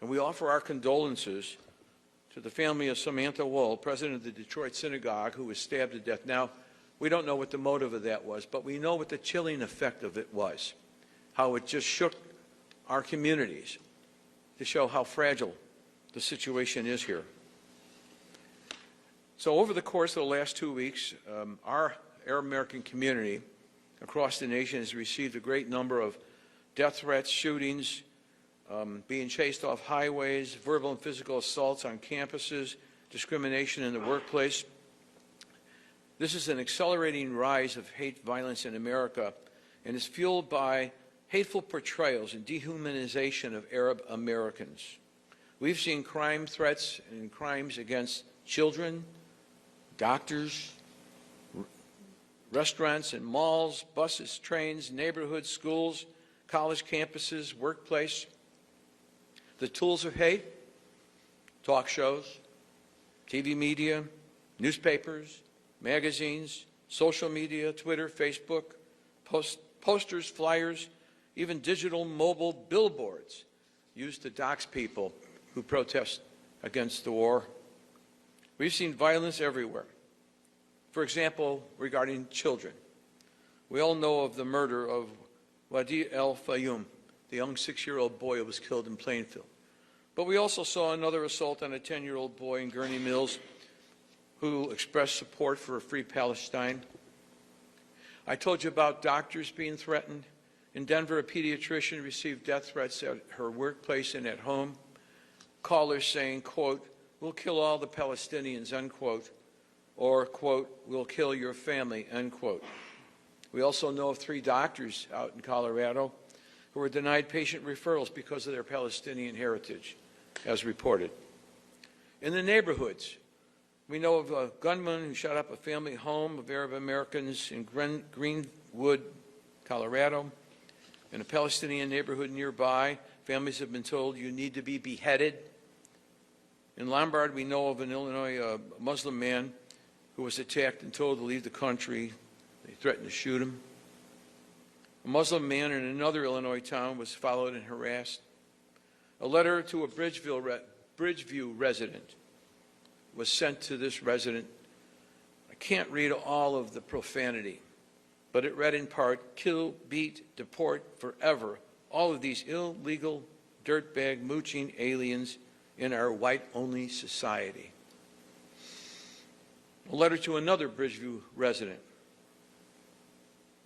and we offer our condolences to the family of Samantha Woll, president of the Detroit Synagogue, who was stabbed to death. Now, we don't know what the motive of that was, but we know what the chilling effect of it was, how it just shook our communities to show how fragile the situation is here. So over the course of the last 2 weeks, our Arab American community across the nation has received a great number of death threats, shootings, being chased off highways, verbal and physical assaults on campuses, discrimination in the workplace. This is an accelerating rise of hate violence in America, and is fueled by hateful portrayals and dehumanization of Arab Americans. We've seen crime threats and crimes against children, doctors, restaurants and malls, buses, trains, neighborhoods, schools, college campuses, workplace. The tools of hate, talk shows, TV media, newspapers, magazines, social media, Twitter, Facebook, posters, flyers, even digital mobile billboards used to dox people who protest against the war. We've seen violence everywhere. For example, regarding children. We all know of the murder of Wadi al-Fayoum, the young 6-year-old boy who was killed in Plainfield. But we also saw another assault on a 10-year-old boy in Gurney Mills who expressed support for a free Palestine. I told you about doctors being threatened. In Denver, a pediatrician received death threats at her workplace and at home. Callers saying, quote, "We'll kill all the Palestinians," unquote, or, quote, "We'll kill your family," unquote. We also know of 3 doctors out in Colorado who were denied patient referrals because of their Palestinian heritage, as reported. In the neighborhoods, we know of a gunman who shot up a family home of Arab Americans in Greenwood, Colorado. In a Palestinian neighborhood nearby, families have been told you need to be beheaded. In Lombard, we know of an Illinois Muslim man who was attacked and told to leave the country. They threatened to shoot him. A Muslim man in another Illinois town was followed and harassed. A letter to a Bridgeview resident was sent to this resident. I can't read all of the profanity, but it read in part, "Kill, beat, deport forever all of these illegal, dirtbag, mooching aliens in our white-only society." A letter to another Bridgeview resident.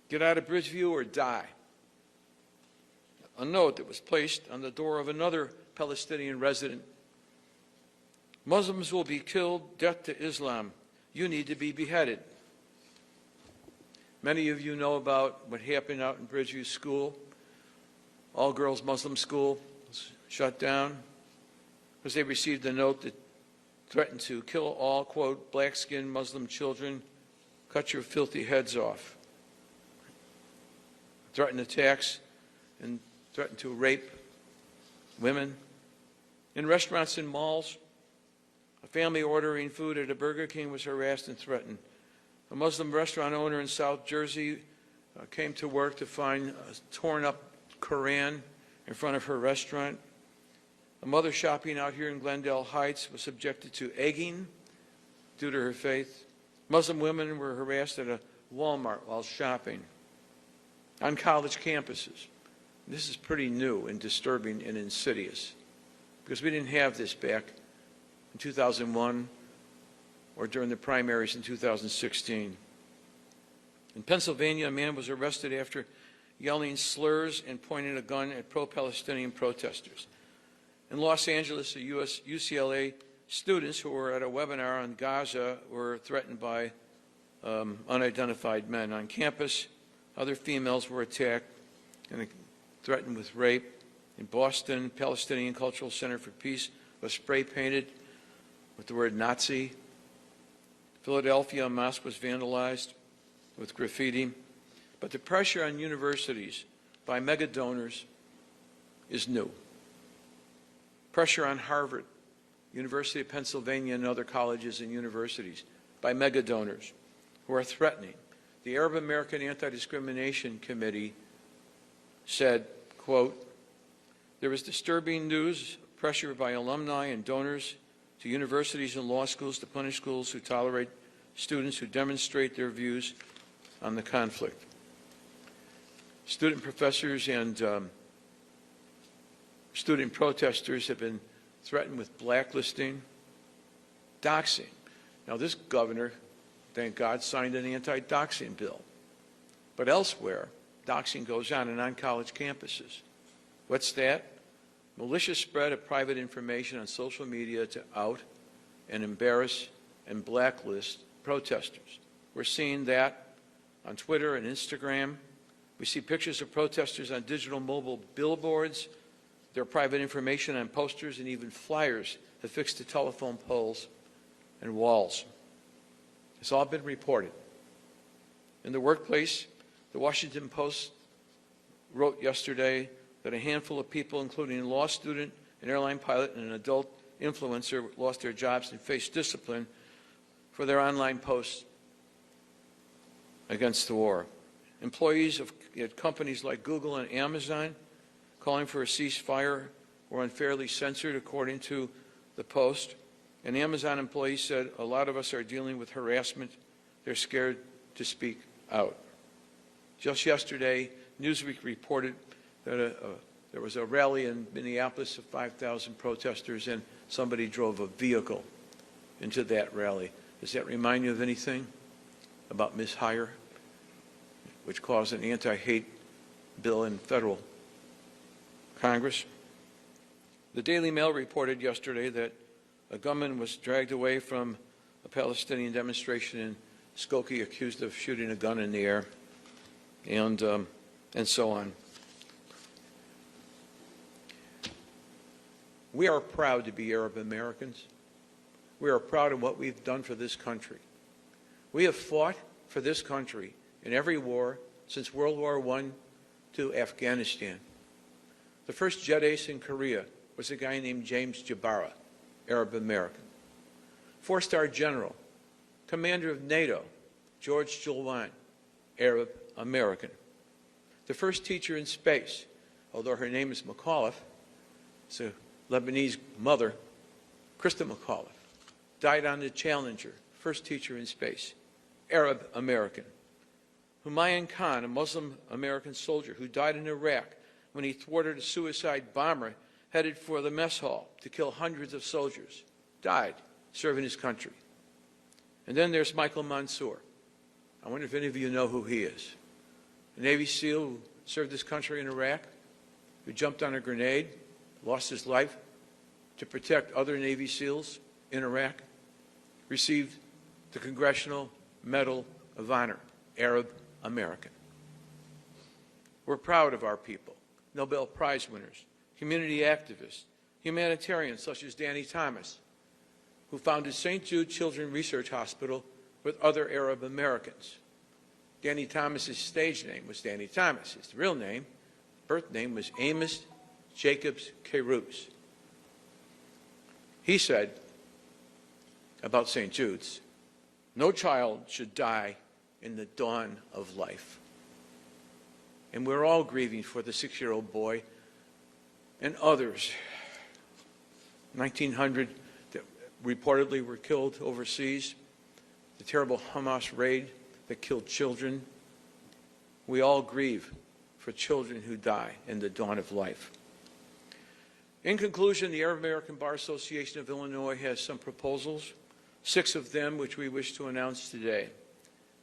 "Get out of Bridgeview or die." A note that was placed on the door of another Palestinian resident. "Muslims will be killed, death to Islam. You need to be beheaded." Many of you know about what happened out in Bridgeview School. All-girls Muslim school was shut down because they received a note that threatened to kill all, quote, black-skinned Muslim children, cut your filthy heads off. Threatened attacks and threatened to rape women. In restaurants and malls, a family ordering food at a Burger King was harassed and threatened. A Muslim restaurant owner in South Jersey came to work to find a torn-up Koran in front of her restaurant. A mother shopping out here in Glendale Heights was subjected to egging due to her faith. Muslim women were harassed at a Walmart while shopping. On college campuses. This is pretty new and disturbing and insidious because we didn't have this back in 2001 or during the primaries in 2016. In Pennsylvania, a man was arrested after yelling slurs and pointing a gun at pro-Palestinian protesters. In Los Angeles, the UCLA students who were at a webinar on Gaza were threatened by unidentified men. On campus, other females were attacked and threatened with rape. In Boston, Palestinian Cultural Center for Peace was spray painted with the word Nazi. Philadelphia, a mosque was vandalized with graffiti. But the pressure on universities by mega donors is new. Pressure on Harvard, University of Pennsylvania, and other colleges and universities by mega donors who are threatening. The Arab American Anti-Discrimination Committee said, quote, "There is disturbing news, pressure by alumni and donors to universities and law schools to punish schools who tolerate students who demonstrate their views on the conflict." Student professors and student protesters have been threatened with blacklisting, doxing. Now, this governor, thank God, signed an anti-doxing bill. But elsewhere, doxing goes on and on college campuses. What's that? Malicious spread of private information on social media to out and embarrass and blacklist protesters. We're seeing that on Twitter and Instagram. We see pictures of protesters on digital mobile billboards, their private information on posters, and even flyers affixed to telephone poles and walls. It's all been reported. In the workplace, the Washington Post wrote yesterday that a handful of people, including a law student, an airline pilot, and an adult influencer, lost their jobs and faced discipline for their online posts against the war. Employees of companies like Google and Amazon calling for a ceasefire were unfairly censored, according to the Post. An Amazon employee said, "A lot of us are dealing with harassment. They're scared to speak out." Just yesterday, Newsweek reported that there was a rally in Minneapolis of 5,000 protesters, and somebody drove a vehicle into that rally. Does that remind you of anything about mishire, which caused an anti-hate bill in federal Congress? The Daily Mail reported yesterday that a gunman was dragged away from a Palestinian demonstration in Skokie, accused of shooting a gun in the air, and so on. We are proud to be Arab Americans. We are proud of what we've done for this country. We have fought for this country in every war since World War I to Afghanistan. The first jet ace in Korea was a guy named James Jabara, Arab American. Four-star general, commander of NATO, George Julwan, Arab American. The first teacher in space, although her name is McAuliffe, it's a Lebanese mother, Krista McAuliffe, died on the Challenger, first teacher in space, Arab American. Humayun Khan, a Muslim American soldier who died in Iraq when he thwarted a suicide bomber headed for the mess hall to kill hundreds of soldiers, died serving his country. And then there's Michael Mansour. I wonder if any of you know who he is. A Navy SEAL who served his country in Iraq, who jumped on a grenade, lost his life to protect other Navy SEALs in Iraq, received the Congressional Medal of Honor, Arab American. We're proud of our people, Nobel Prize winners, community activists, humanitarians such as Danny Thomas, who founded St. Jude Children's Research Hospital with other Arab Americans. Danny Thomas's stage name was Danny Thomas. His real name, birth name, was Amos Jacobs Carouse. He said about St. Jude's, "No child should die in the dawn of life." And we're all grieving for the 6-year-old boy and others, 1,900 that reportedly were killed overseas, the terrible Hamas raid that killed children. We all grieve for children who die in the dawn of life. In conclusion, the Arab American Bar Association of Illinois has some proposals, 6 of them which we wish to announce today.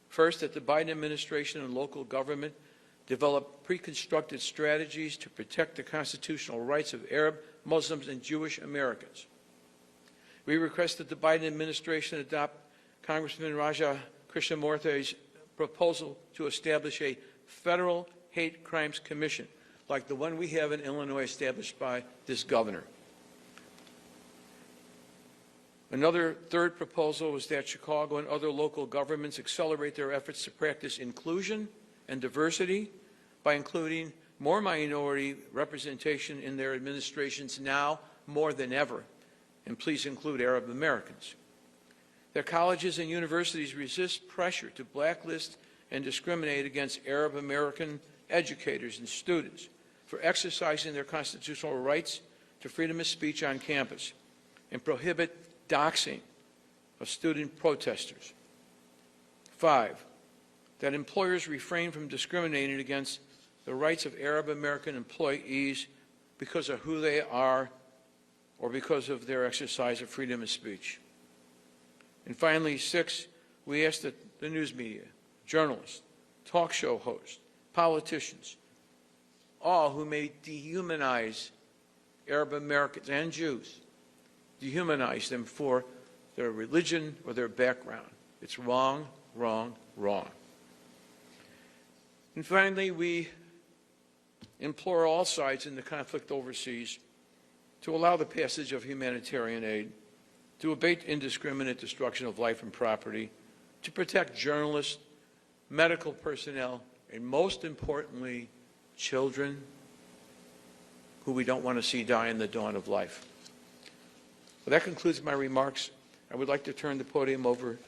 First, that the Biden administration and local government develop pre-constructed strategies to protect the constitutional rights of Arab, Muslims, and Jewish Americans. We request that the Biden administration adopt Congressman Raja Krishnamurthy's proposal to establish a federal hate crimes commission, like the one we have in Illinois established by this governor. Another third proposal was that Chicago and other local governments accelerate their efforts to practice inclusion and diversity by including more minority representation in their administrations now more than ever, and please include Arab Americans. That colleges and universities resist pressure to blacklist and discriminate against Arab American educators and students for exercising their constitutional rights to freedom of speech on campus, and prohibit doxing of student protesters. 5, that employers refrain from discriminating against the rights of Arab American employees because of who they are or because of their exercise of freedom of speech. And finally, 6, we ask that the news media, journalists, talk show hosts, politicians, all who may dehumanize Arab Americans and Jews, dehumanize them for their religion or their background. It's wrong, wrong, wrong. And finally, we implore all sides in the conflict overseas to allow the passage of humanitarian aid, to abate indiscriminate destruction of life and property, to protect journalists, medical personnel, and most importantly, children who we don't want to see die in the dawn of life. Well, that concludes my remarks. I would like to turn the podium over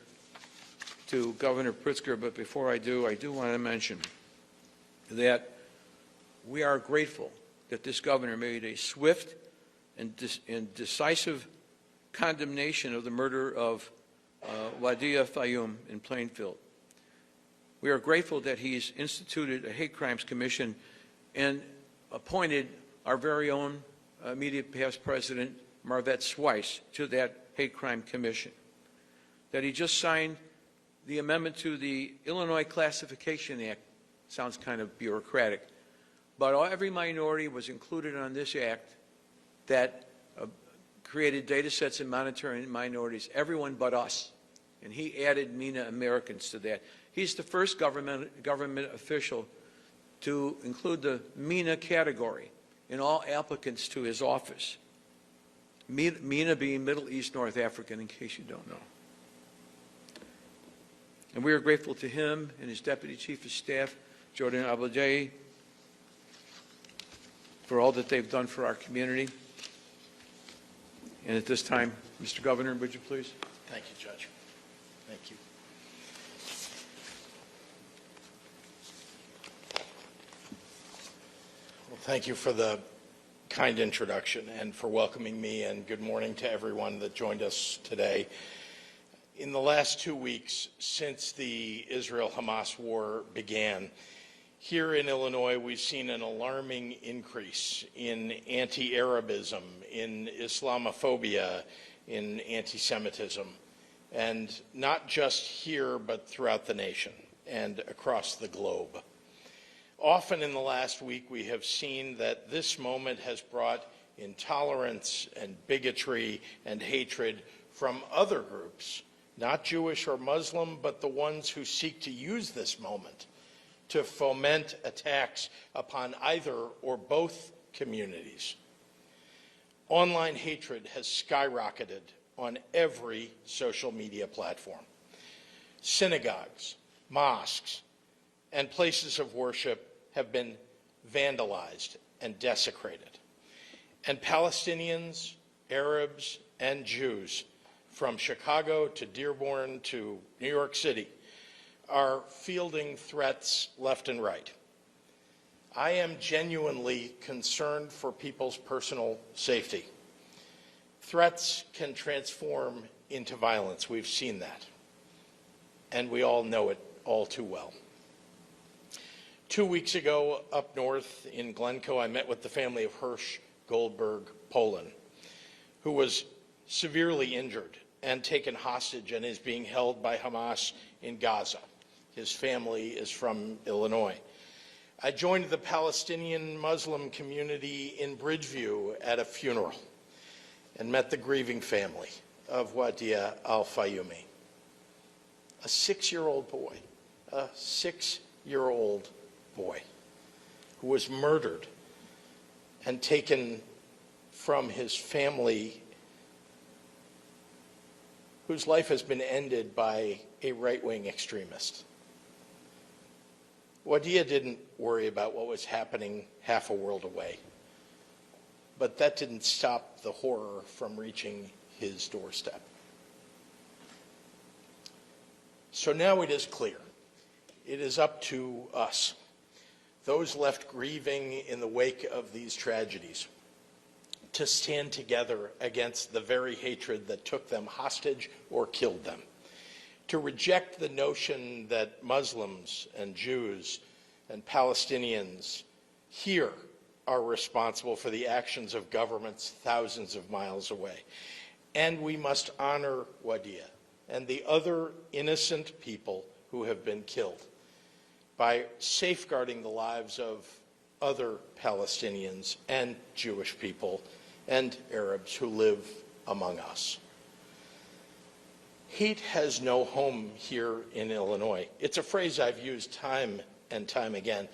to Governor Pritzker, but before I do want to mention that we are grateful that this governor made a swift and decisive condemnation of the murder of Wadia Fayoum in Plainfield. We are grateful that he's instituted a hate crimes commission and appointed our very own immediate past president, Marvette Swice, to that hate crime commission. That he just signed the amendment to the Illinois Classification Act. Sounds kind of bureaucratic, but every minority was included on this act that created data sets and monitoring minorities, everyone but us. And he added MENA Americans to that. He's the first government official to include the MENA category in all applicants to his office. MENA being Middle East, North African, in case you don't know. And we are grateful to him and his Deputy Chief of Staff, Jordan Abladei, for all that they've done for our community. And at this time, Mr. Governor, would you please? Thank you, Judge. Thank you. Well, thank you for the kind introduction and for welcoming me, and good morning to everyone that joined us today. In the last 2 weeks since the Israel-Hamas war began, here in Illinois, we've seen an alarming increase in anti-Arabism, in Islamophobia, in anti-Semitism, and not just here, but throughout the nation and across the globe. Often in the last week, we have seen that this moment has brought intolerance and bigotry and hatred from other groups, not Jewish or Muslim, but the ones who seek to use this moment to foment attacks upon either or both communities. Online hatred has skyrocketed on every social media platform. Synagogues, mosques, and places of worship have been vandalized and desecrated. And Palestinians, Arabs, and Jews from Chicago to Dearborn to New York City are fielding threats left and right. I am genuinely concerned for people's personal safety. Threats can transform into violence. We've seen that. And we all know it all too well. 2 weeks ago, up north in Glencoe, I met with the family of Hirsch Goldberg Poland, who was severely injured and taken hostage and is being held by Hamas in Gaza. His family is from Illinois. I joined the Palestinian Muslim community in Bridgeview at a funeral and met the grieving family of Wadia al-Fayoumi, a 6-year-old boy, who was murdered and taken from his family, whose life has been ended by a right-wing extremist. Wadia didn't worry about what was happening half a world away, but that didn't stop the horror from reaching his doorstep. So now it is clear. It is up to us, those left grieving in the wake of these tragedies, to stand together against the very hatred that took them hostage or killed them, to reject the notion that Muslims and Jews and Palestinians here are responsible for the actions of governments thousands of miles away. And we must honor Wadia and the other innocent people who have been killed by safeguarding the lives of other Palestinians and Jewish people and Arabs who live among us. Hate has no home here in Illinois. It's a phrase I've used time and time again.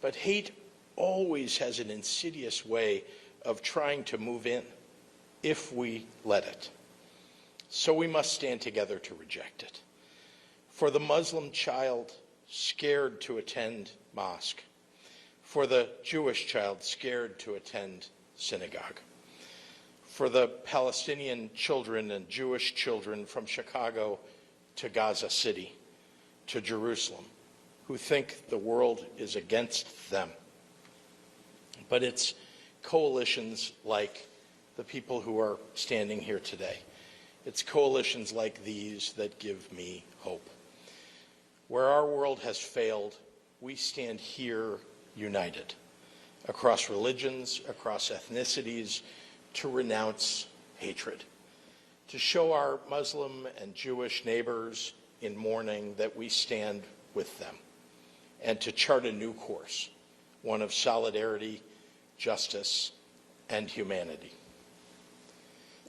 But hate always has an insidious way of trying to move in if we let it. So we must stand together to reject it. For the Muslim child scared to attend mosque, for the Jewish child scared to attend synagogue, for the Palestinian children and Jewish children from Chicago to Gaza City to Jerusalem, who think the world is against them. But it's coalitions like the people who are standing here today. It's coalitions like these that give me hope. Where our world has failed, we stand here united, across religions, across ethnicities, to renounce hatred, to show our Muslim and Jewish neighbors in mourning that we stand with them, and to chart a new course, one of solidarity, justice, and humanity.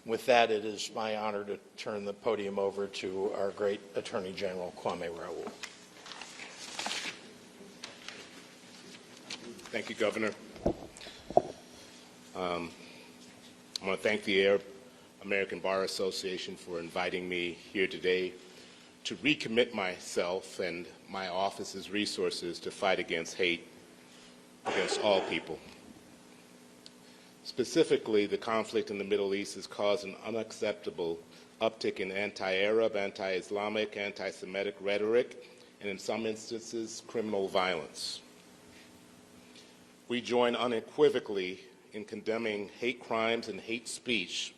With that, it is my honor to turn the podium over to our great Attorney General, Kwame Raoul. Thank you, Governor. I want to thank the Arab American Bar Association for inviting me here today to recommit myself and my office's resources to fight against hate against all people. Specifically, the conflict in the Middle East has caused an unacceptable uptick in anti-Arab, anti-Islamic, anti-Semitic rhetoric, and in some instances, criminal violence. We join unequivocally in condemning hate crimes and hate speech,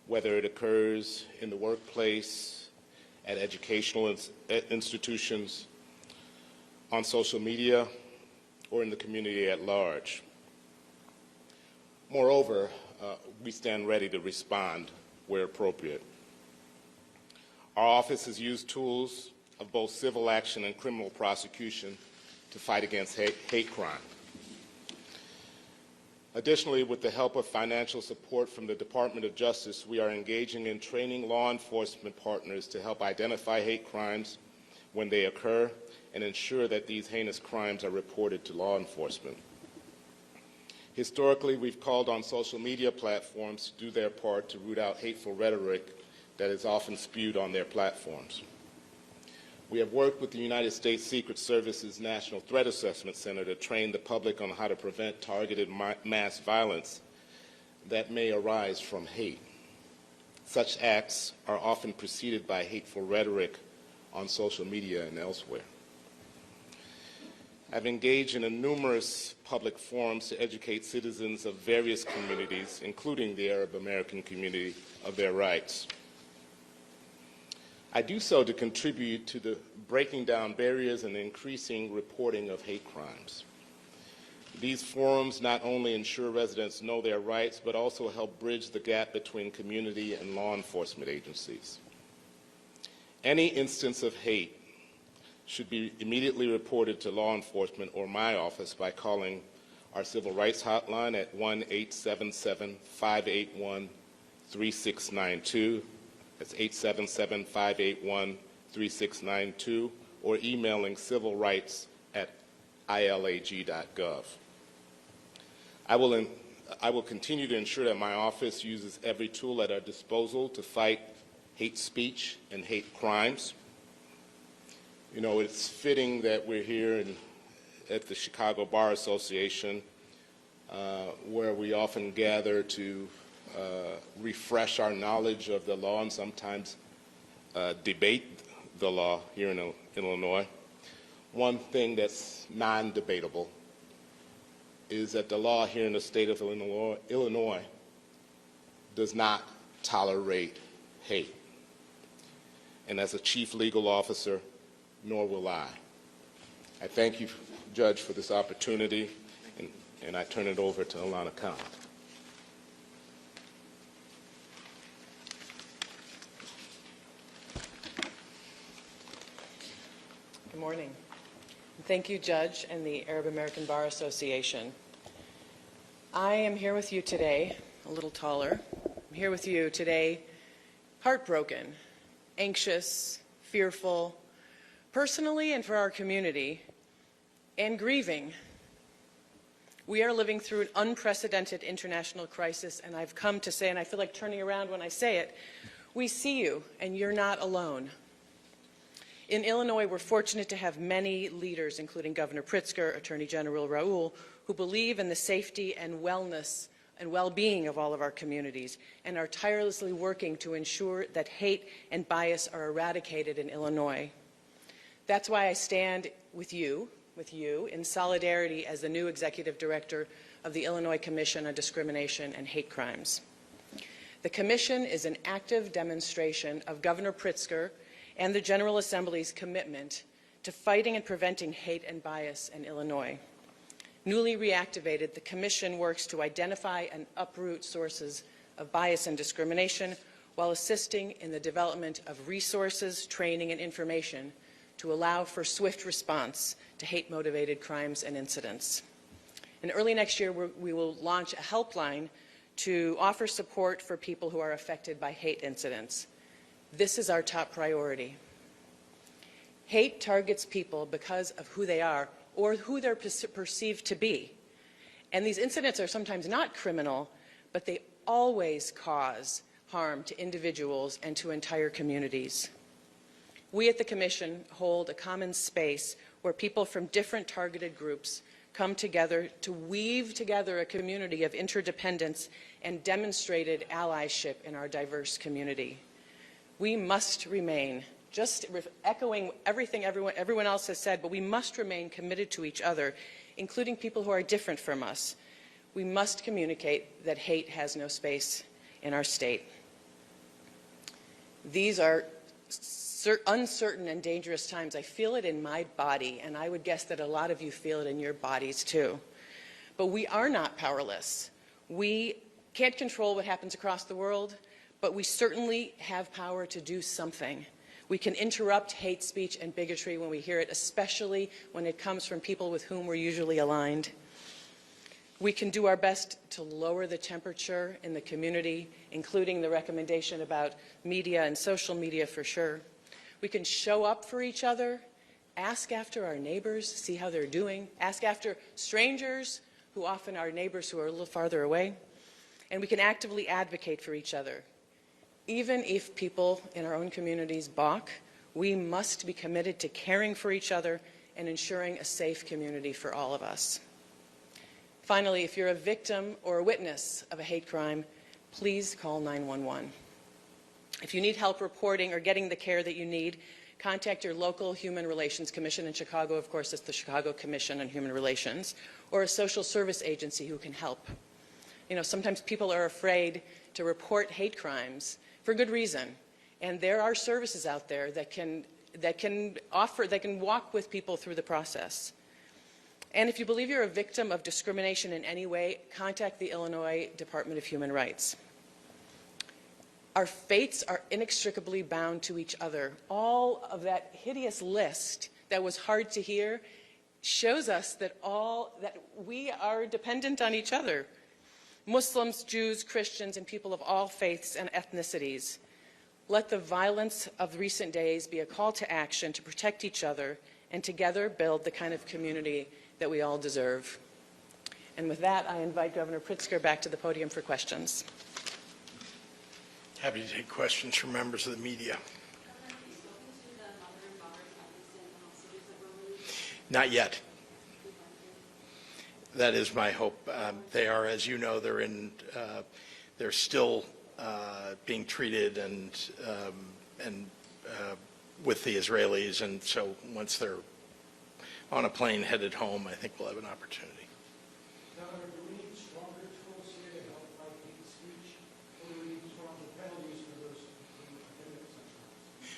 whether it occurs in the workplace, at educational institutions, on social media, or in the community at large. Moreover, we stand ready to respond where appropriate. Our office has used tools of both civil action and criminal prosecution to fight against hate crime. Additionally, with the help of financial support from the Department of Justice, we are engaging in training law enforcement partners to help identify hate crimes when they occur and ensure that these heinous crimes are reported to law enforcement. Historically, we've called on social media platforms to do their part to root out hateful rhetoric that is often spewed on their platforms. We have worked with the United States Secret Service's National Threat Assessment Center to train the public on how to prevent targeted mass violence that may arise from hate. Such acts are often preceded by hateful rhetoric on social media and elsewhere. I've engaged in numerous public forums to educate citizens of various communities, including the Arab American community, of their rights. I do so to contribute to the breaking down barriers and increasing reporting of hate crimes. These forums not only ensure residents know their rights, but also help bridge the gap between community and law enforcement agencies. Any instance of hate should be immediately reported to law enforcement or my office by calling our civil rights hotline at 1-877-581-3692. That's 877-581-3692, or emailing civilrights@ilag.gov. I will continue to ensure that my office uses every tool at our disposal to fight hate speech and hate crimes. You know, it's fitting that we're here at the Chicago Bar Association, where we often gather to refresh our knowledge of the law and sometimes debate the law here in Illinois. One thing that's non-debatable is that the law here in the state of Illinois does not tolerate hate. And as a chief legal officer, nor will I. I thank you, Judge, for this opportunity, and I turn it over to Alana Khan. Good morning. Thank you, Judge, and the Arab American Bar Association. I am here with you today, a little taller. I'm here with you today, heartbroken, anxious, fearful, personally and for our community, and grieving. We are living through an unprecedented international crisis, and I've come to say, and I feel like turning around when I say it, we see you, and you're not alone. In Illinois, we're fortunate to have many leaders, including Governor Pritzker, Attorney General Raoul, who believe in the safety and wellness and well-being of all of our communities and are tirelessly working to ensure that hate and bias are eradicated in Illinois. That's why I stand with you in solidarity as the new Executive Director of the Illinois Commission on Discrimination and Hate Crimes. The Commission is an active demonstration of Governor Pritzker and the General Assembly's commitment to fighting and preventing hate and bias in Illinois. Newly reactivated, the Commission works to identify and uproot sources of bias and discrimination while assisting in the development of resources, training, and information to allow for swift response to hate-motivated crimes and incidents. And early next year, we will launch a helpline to offer support for people who are affected by hate incidents. This is our top priority. Hate targets people because of who they are or who they're perceived to be. And these incidents are sometimes not criminal, but they always cause harm to individuals and to entire communities. We at the Commission hold a common space where people from different targeted groups come together to weave together a community of interdependence and demonstrated allyship in our diverse community. We must remain, just echoing everything everyone else has said, but we must remain committed to each other, including people who are different from us. We must communicate that hate has no space in our state. These are uncertain and dangerous times. I feel it in my body, and I would guess that a lot of you feel it in your bodies too. But we are not powerless. We can't control what happens across the world, but we certainly have power to do something. We can interrupt hate speech and bigotry when we hear it, especially when it comes from people with whom we're usually aligned. We can do our best to lower the temperature in the community, including the recommendation about media and social media for sure. We can show up for each other, ask after our neighbors, see how they're doing, ask after strangers who often are neighbors who are a little farther away, and we can actively advocate for each other. Even if people in our own communities balk, we must be committed to caring for each other and ensuring a safe community for all of us. Finally, if you're a victim or a witness of a hate crime, please call 911. If you need help reporting or getting the care that you need, contact your local Human Relations Commission. In Chicago, of course, it's the Chicago Commission on Human Relations, or a social service agency who can help. You know, sometimes people are afraid to report hate crimes for good reason, and there are services out there that can walk with people through the process. And if you believe you're a victim of discrimination in any way, contact the Illinois Department of Human Rights. Our fates are inextricably bound to each other. All of that hideous list that was hard to hear shows us that we are dependent on each other. Muslims, Jews, Christians, and people of all faiths and ethnicities. Let the violence of recent days be a call to action to protect each other and together build the kind of community that we all deserve. And with that, I invite Governor Pritzker back to the podium for questions. Happy to take questions from members of the media. Not yet. That is my hope. They are, as you know, they're still being treated and with the Israelis, and so once they're on a plane headed home, I think we'll have an opportunity. Governor, do we need stronger tools here to help fight hate speech, or do we need stronger penalties for those who commit such crimes?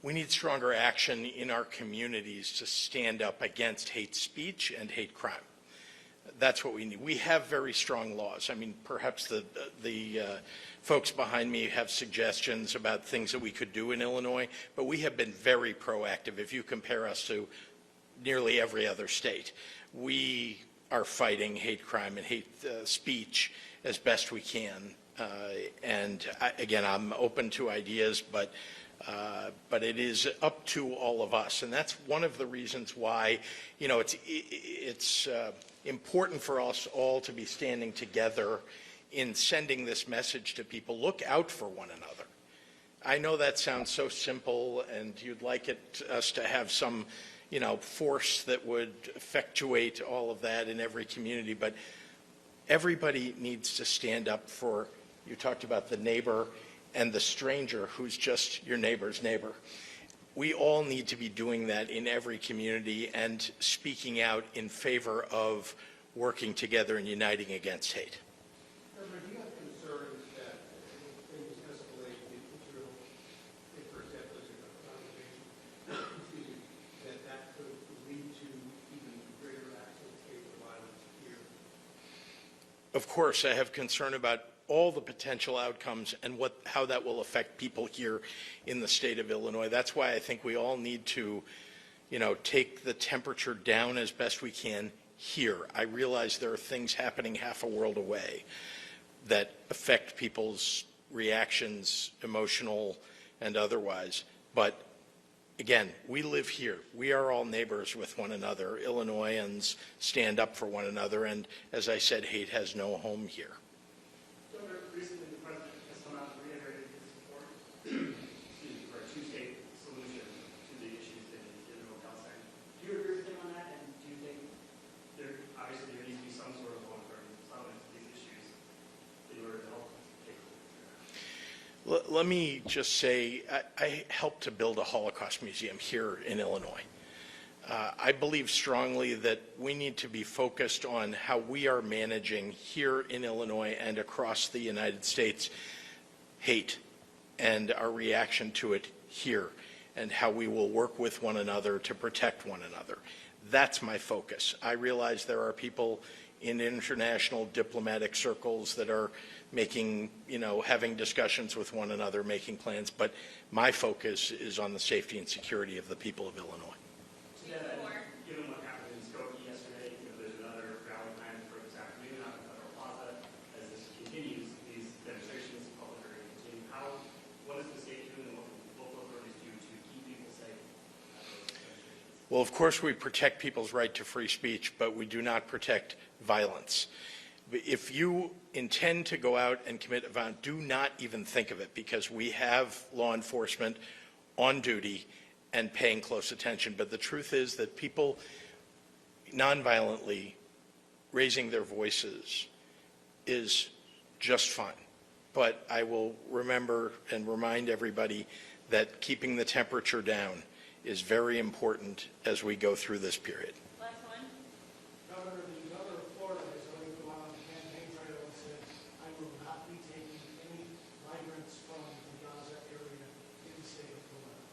We need stronger action in our communities to stand up against hate speech and hate crime. That's what we need. We have very strong laws. I mean, perhaps the folks behind me have suggestions about things that we could do in Illinois, but we have been very proactive. If you compare us to nearly every other state, we are fighting hate crime and hate speech as best we can. Again, I'm open to ideas, but But it is up to all of us, and that's one of the reasons why, you know, it's important for us all to be standing together in sending this message to people. Look out for one another. I know that sounds so simple, and you'd like us to have some, you know, force that would effectuate all of that in every community, but everybody needs to stand up for, you talked about the neighbor and the stranger who's just your neighbor's neighbor. We all need to be doing that in every community and speaking out in favor of working together and uniting against hate. Governor, do you have concerns that if things escalate into, for example, that could lead to even greater acts of hate or violence here? Of course, I have concern about all the potential outcomes and how that will affect people here in the state of Illinois. That's why I think we all need to, you know, take the temperature down as best we can here. I realize there are things happening half a world away that affect people's reactions, emotional and otherwise. But again, we live here. We are all neighbors with one another. Illinoisans stand up for one another, and as I said, hate has no home here. Recently, the president has come out and reiterated his support for a two-state solution to the issues in Israel and Palestine. Do you agree with him on that? And do you think obviously there needs to be some sort of long-term settlement to these issues in order to help take hold? Let me just say, I helped to build a Holocaust museum here in Illinois. I believe strongly that we need to be focused on how we are managing here in Illinois and across the United States hate and our reaction to it here, and how we will work with one another to protect one another. That's my focus. I realize there are people in international diplomatic circles that are making, you know, having discussions with one another, making plans, but my focus is on the safety and security of the people of Illinois. Given what happened in Skokie yesterday, there's another rally planned for this afternoon on Federal Plaza. As this continues, these demonstrations in public are going to continue. What is the state doing and what will local authorities do to keep people safe at those demonstrations? Well, of course, we protect people's right to free speech, but we do not protect violence. If you intend to go out and commit a violence, do not even think of it, because we have law enforcement on duty and paying close attention. But the truth is that people nonviolently raising their voices is just fine. But I will remember and remind everybody that keeping the temperature down is very important as we go through this period. Governor, the governor of Florida has already come out on the campaign trail and said, I will not be taking any migrants from the Gaza area in the state of Florida.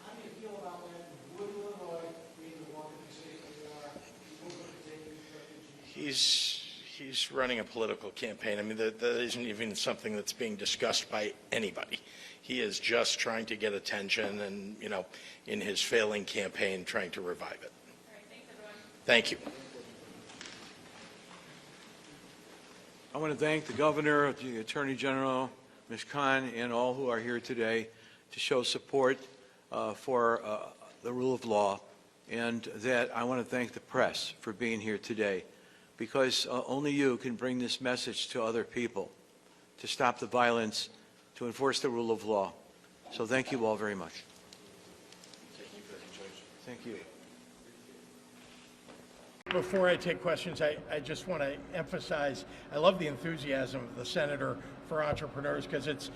How do you feel about that? Would Illinois, being the walking state we are, be open to taking refugees? He's running a political campaign. I mean, that isn't even something that's being discussed by anybody. He is just trying to get attention and, you know, in his failing campaign, trying to revive it. All right, thanks, everyone. Thank you. I want to thank the Governor, the Attorney General, Ms. Khan, and all who are here today to show support for the rule of law, and that I want to thank the press for being here today, because only you can bring this message to other people to stop the violence, to enforce the rule of law. So thank you all very much. Thank you. Before I take questions, I just want to emphasize, I love the enthusiasm of the senator for entrepreneurs, because it's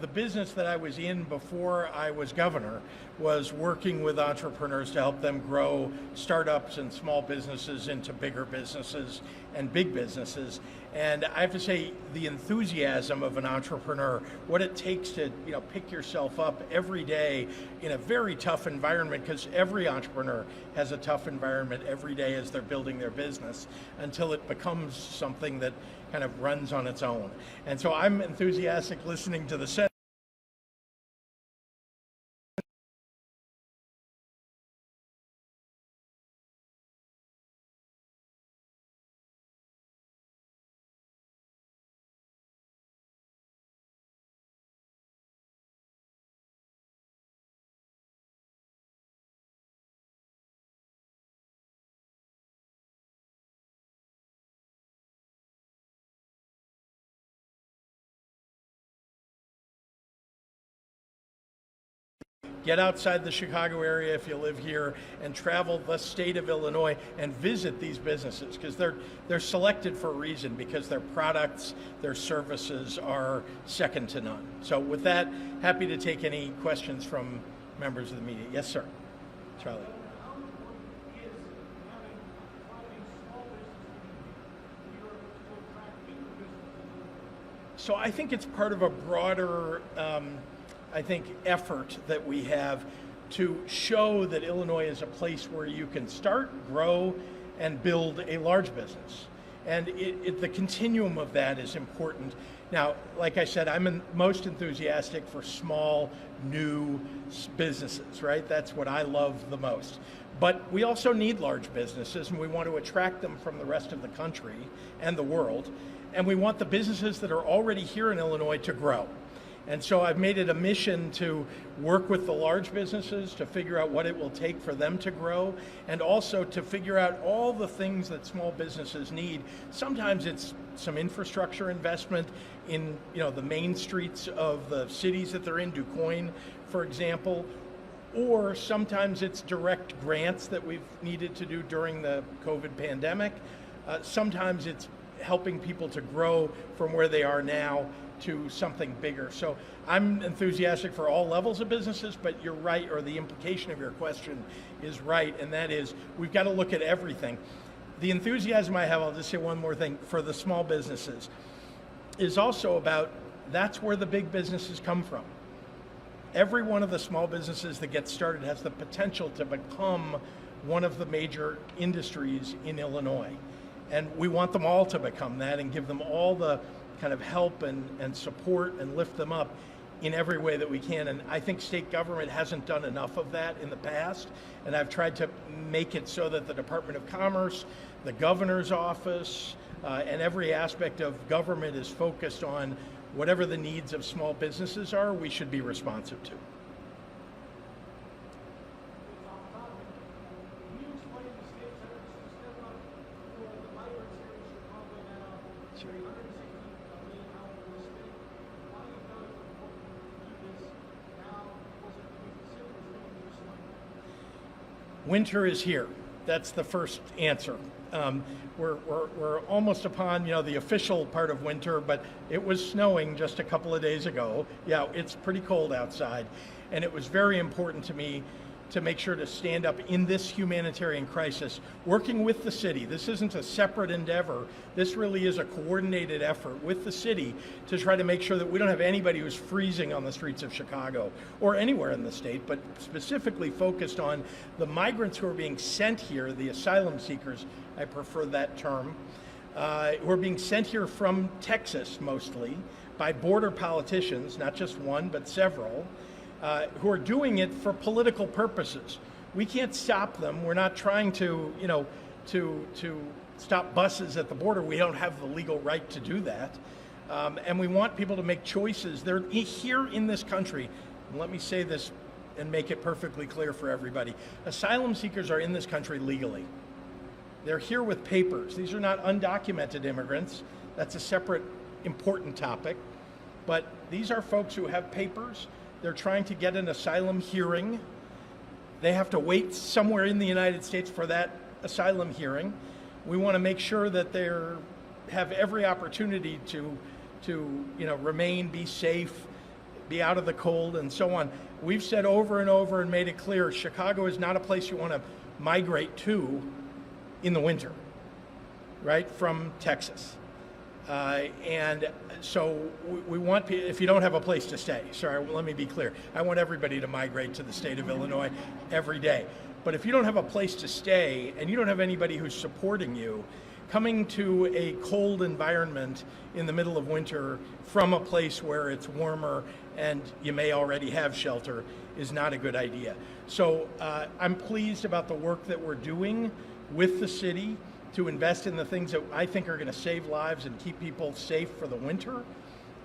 the business that I was in before I was governor was working with entrepreneurs to help them grow startups and small businesses into bigger businesses and big businesses. And I have to say, the enthusiasm of an entrepreneur, what it takes to, you know, pick yourself up every day in a very tough environment, because every entrepreneur has a tough environment every day as they're building their business, until it becomes something that kind of runs on its own. And so I'm enthusiastic listening to the senator. Get outside the Chicago area if you live here and travel the state of Illinois and visit these businesses, because they're selected for a reason, because their products, their services are second to none. So with that, happy to take any questions from members of the media. Yes, sir. Charlie. So I think it's part of a broader effort that we have to show that Illinois is a place where you can start, grow, and build a large business. And the continuum of that is important. Now, like I said, I'm most enthusiastic for small, new businesses, right? That's what I love the most. But we also need large businesses, and we want to attract them from the rest of the country and the world. And we want the businesses that are already here in Illinois to grow. And so I've made it a mission to work with the large businesses to figure out what it will take for them to grow, and also to figure out all the things that small businesses need. Sometimes it's some infrastructure investment in the main streets of the cities that they're in, DuQuoin, for example, or sometimes it's direct grants that we've needed to do during the COVID pandemic. Sometimes it's helping people to grow from where they are now to something bigger. So I'm enthusiastic for all levels of businesses, but you're right, or the implication of your question is right, and that is we've got to look at everything. The enthusiasm I have, I'll just say one more thing, for the small businesses is also about that's where the big businesses come from. Every one of the small businesses that gets started has the potential to become one of the major industries in Illinois. And we want them all to become that and give them all the kind of help and support and lift them up in every way that we can. And I think state government hasn't done enough of that in the past. And I've tried to make it so that the Department of Commerce, the governor's office, and every aspect of government is focused on whatever the needs of small businesses are, we should be responsive to. Winter is here. That's the first answer. We're almost upon the official part of winter, but it was snowing just a couple of days ago. Yeah, it's pretty cold outside, and it was very important to me to make sure to stand up in this humanitarian crisis, working with the city. This isn't a separate endeavor. This really is a coordinated effort with the city to try to make sure that we don't have anybody who's freezing on the streets of Chicago or anywhere in the state, but specifically focused on the migrants who are being sent here, the asylum seekers, I prefer that term, who are being sent here from Texas mostly by border politicians, not just one, but several, who are doing it for political purposes. We can't stop them. We're not trying to stop buses at the border. We don't have the legal right to do that. And we want people to make choices. They're here in this country. And let me say this and make it perfectly clear for everybody. Asylum seekers are in this country legally. They're here with papers. These are not undocumented immigrants. That's a separate important topic. But these are folks who have papers. They're trying to get an asylum hearing. They have to wait somewhere in the United States for that asylum hearing. We want to make sure that they have every opportunity to remain, be safe, be out of the cold, and so on. We've said over and over and made it clear, Chicago is not a place you want to migrate to in the winter, right, from Texas. And so we want, if you don't have a place to stay, sorry, let me be clear. I want everybody to migrate to the state of Illinois every day. But if you don't have a place to stay and you don't have anybody who's supporting you, coming to a cold environment in the middle of winter from a place where it's warmer and you may already have shelter is not a good idea. So I'm pleased about the work that we're doing with the city to invest in the things that I think are going to save lives and keep people safe for the winter.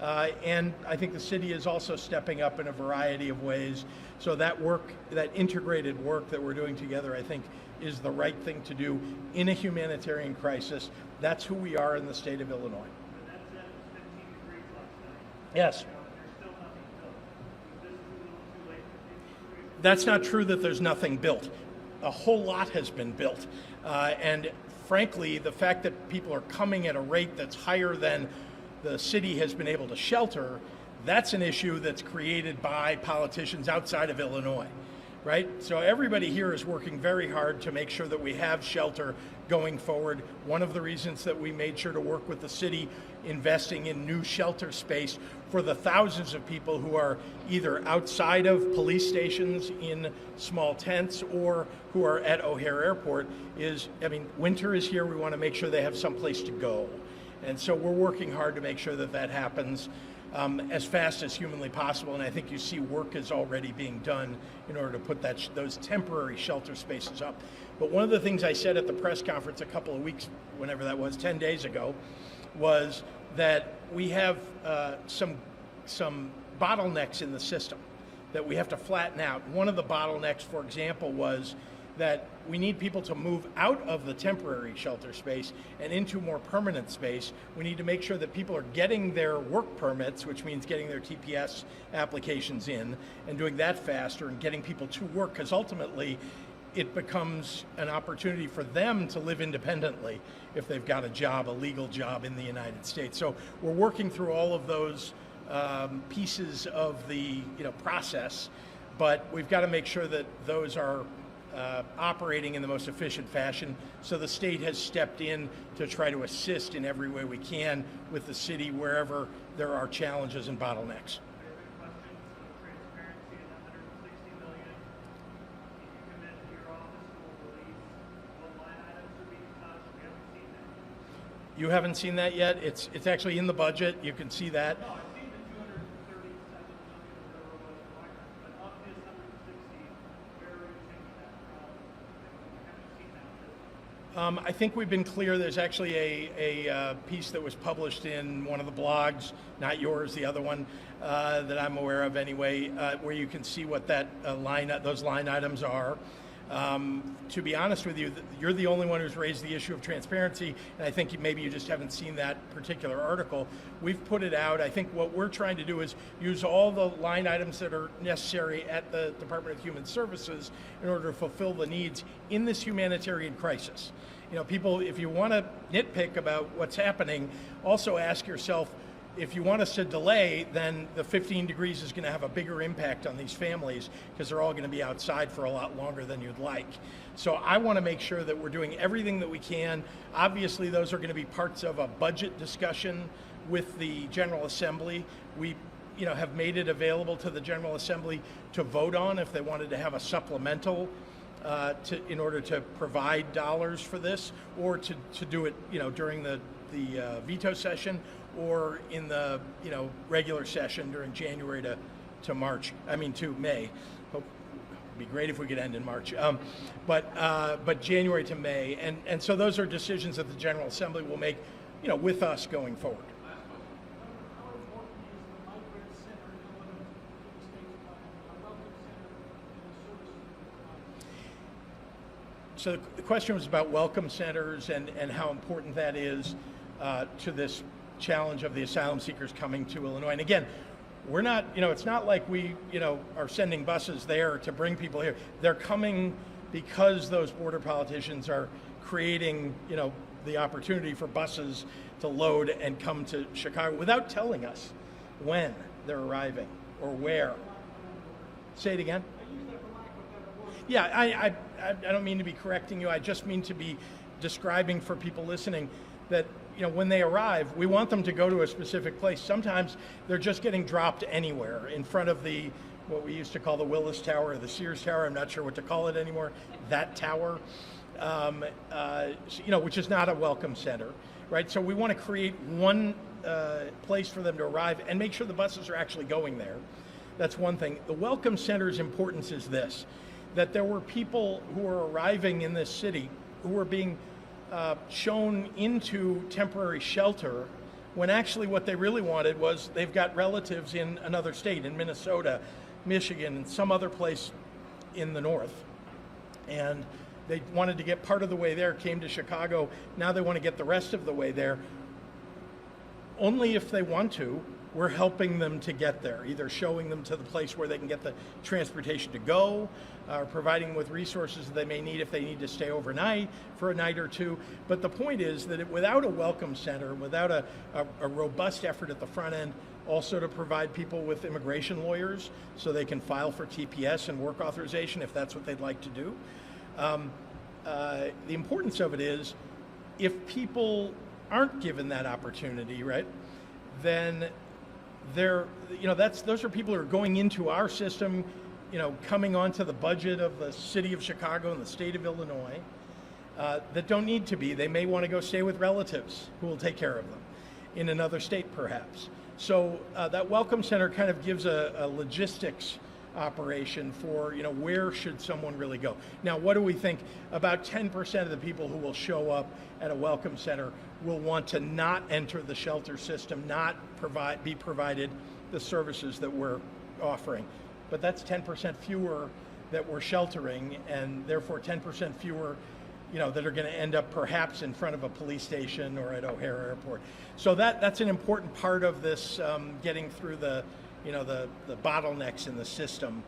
And I think the city is also stepping up in a variety of ways. So that work, that integrated work that we're doing together, I think is the right thing to do in a humanitarian crisis. That's who we are in the state of Illinois. Yes. That's not true that there's nothing built. A whole lot has been built. And frankly, the fact that people are coming at a rate that's higher than the city has been able to shelter, that's an issue that's created by politicians outside of Illinois, right? So everybody here is working very hard to make sure that we have shelter going forward. One of the reasons that we made sure to work with the city investing in new shelter space for the thousands of people who are either outside of police stations in small tents or who are at O'Hare Airport is, I mean, winter is here. We want to make sure they have someplace to go. And so we're working hard to make sure that that happens as fast as humanly possible. And I think you see work is already being done in order to put those temporary shelter spaces up. But one of the things I said at the press conference a couple of weeks, whenever that was, 10 days ago, was that we have some bottlenecks in the system that we have to flatten out. One of the bottlenecks, for example, was that we need people to move out of the temporary shelter space and into more permanent space. We need to make sure that people are getting their work permits, which means getting their TPS applications in and doing that faster and getting people to work, because ultimately it becomes an opportunity for them to live independently if they've got a job, a legal job in the United States. So we're working through all of those pieces of the process, but we've got to make sure that those are operating in the most efficient fashion. So the state has stepped in to try to assist in every way we can with the city wherever there are challenges and bottlenecks. You haven't seen that yet? It's actually in the budget. You can see that. I think we've been clear. There's actually a piece that was published in one of the blogs, not yours, the other one, that I'm aware of anyway, where you can see what those line items are. To be honest with you, you're the only one who's raised the issue of transparency, and I think maybe you just haven't seen that particular article. We've put it out. I think what we're trying to do is use all the line items that are necessary at the Department of Human Services in order to fulfill the needs in this humanitarian crisis. People, if you want to nitpick about what's happening, also ask yourself, if you want us to delay, then the 15 degrees is going to have a bigger impact on these families because they're all going to be outside for a lot longer than you'd like. So I want to make sure that we're doing everything that we can. Obviously, those are going to be parts of a budget discussion with the General Assembly. We have made it available to the General Assembly to vote on if they wanted to have a supplemental in order to provide dollars for this, or to do it during the veto session, or in the regular session during January to May. It'd be great if we could end in March, but January to May, and so those are decisions that the General Assembly will make, with us going forward. So the question was about welcome centers and how important that is to this challenge of the asylum seekers coming to Illinois. And again, we're not, it's not like we, are sending buses there to bring people here. They're coming because those border politicians are creating, the opportunity for buses to load and come to Chicago without telling us when they're arriving or where. Say it again. Yeah, I don't mean to be correcting you. I just mean to be describing for people listening that when they arrive, we want them to go to a specific place. Sometimes they're just getting dropped anywhere in front of what we used to call the Willis Tower or the Sears Tower. I'm not sure what to call it anymore. That tower, which is not a welcome center, right? So we want to create one place for them to arrive and make sure the buses are actually going there. That's one thing. The welcome center's importance is this, that there were people who were arriving in this city who were being shown into temporary shelter when actually what they really wanted was they've got relatives in another state, in Minnesota, Michigan, and some other place in the north. And they wanted to get part of the way there, came to Chicago. Now they want to get the rest of the way there. Only if they want to, we're helping them to get there, either showing them to the place where they can get the transportation to go, or providing them with resources that they may need if they need to stay overnight for a night or two. But the point is that without a welcome center, without a robust effort at the front end, also to provide people with immigration lawyers so they can file for TPS and work authorization if that's what they'd like to do. The importance of it is, if people aren't given that opportunity, right, then those are people who are going into our system, coming onto the budget of the city of Chicago and the state of Illinois, that don't need to be. They may want to go stay with relatives who will take care of them in another state, perhaps. So that Welcome Center kind of gives a logistics operation for, where should someone really go. Now, what do we think? About 10% of the people who will show up at a Welcome Center will want to not enter the shelter system, not be provided the services that we're offering. But that's 10% fewer that we're sheltering, and therefore 10% fewer that are going to end up perhaps in front of a police station or at O'Hare Airport. So that's an important part of this, getting through the bottlenecks in the system,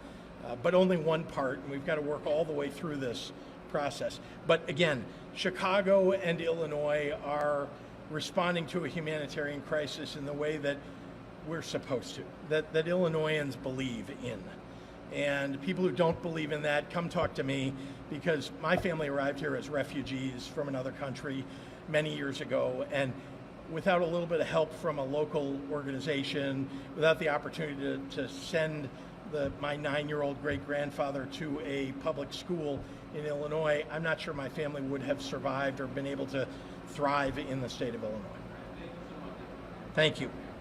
but only one part, and we've got to work all the way through this process. But again, Chicago and Illinois are responding to a humanitarian crisis in the way that we're supposed to, that Illinoisans believe in. And people who don't believe in that, come talk to me, because my family arrived here as refugees from another country many years ago, and without a little bit of help from a local organization, without the opportunity to send my 9-year-old great-grandfather to a public school in Illinois, I'm not sure my family would have survived or been able to thrive in the state of Illinois. Thank you.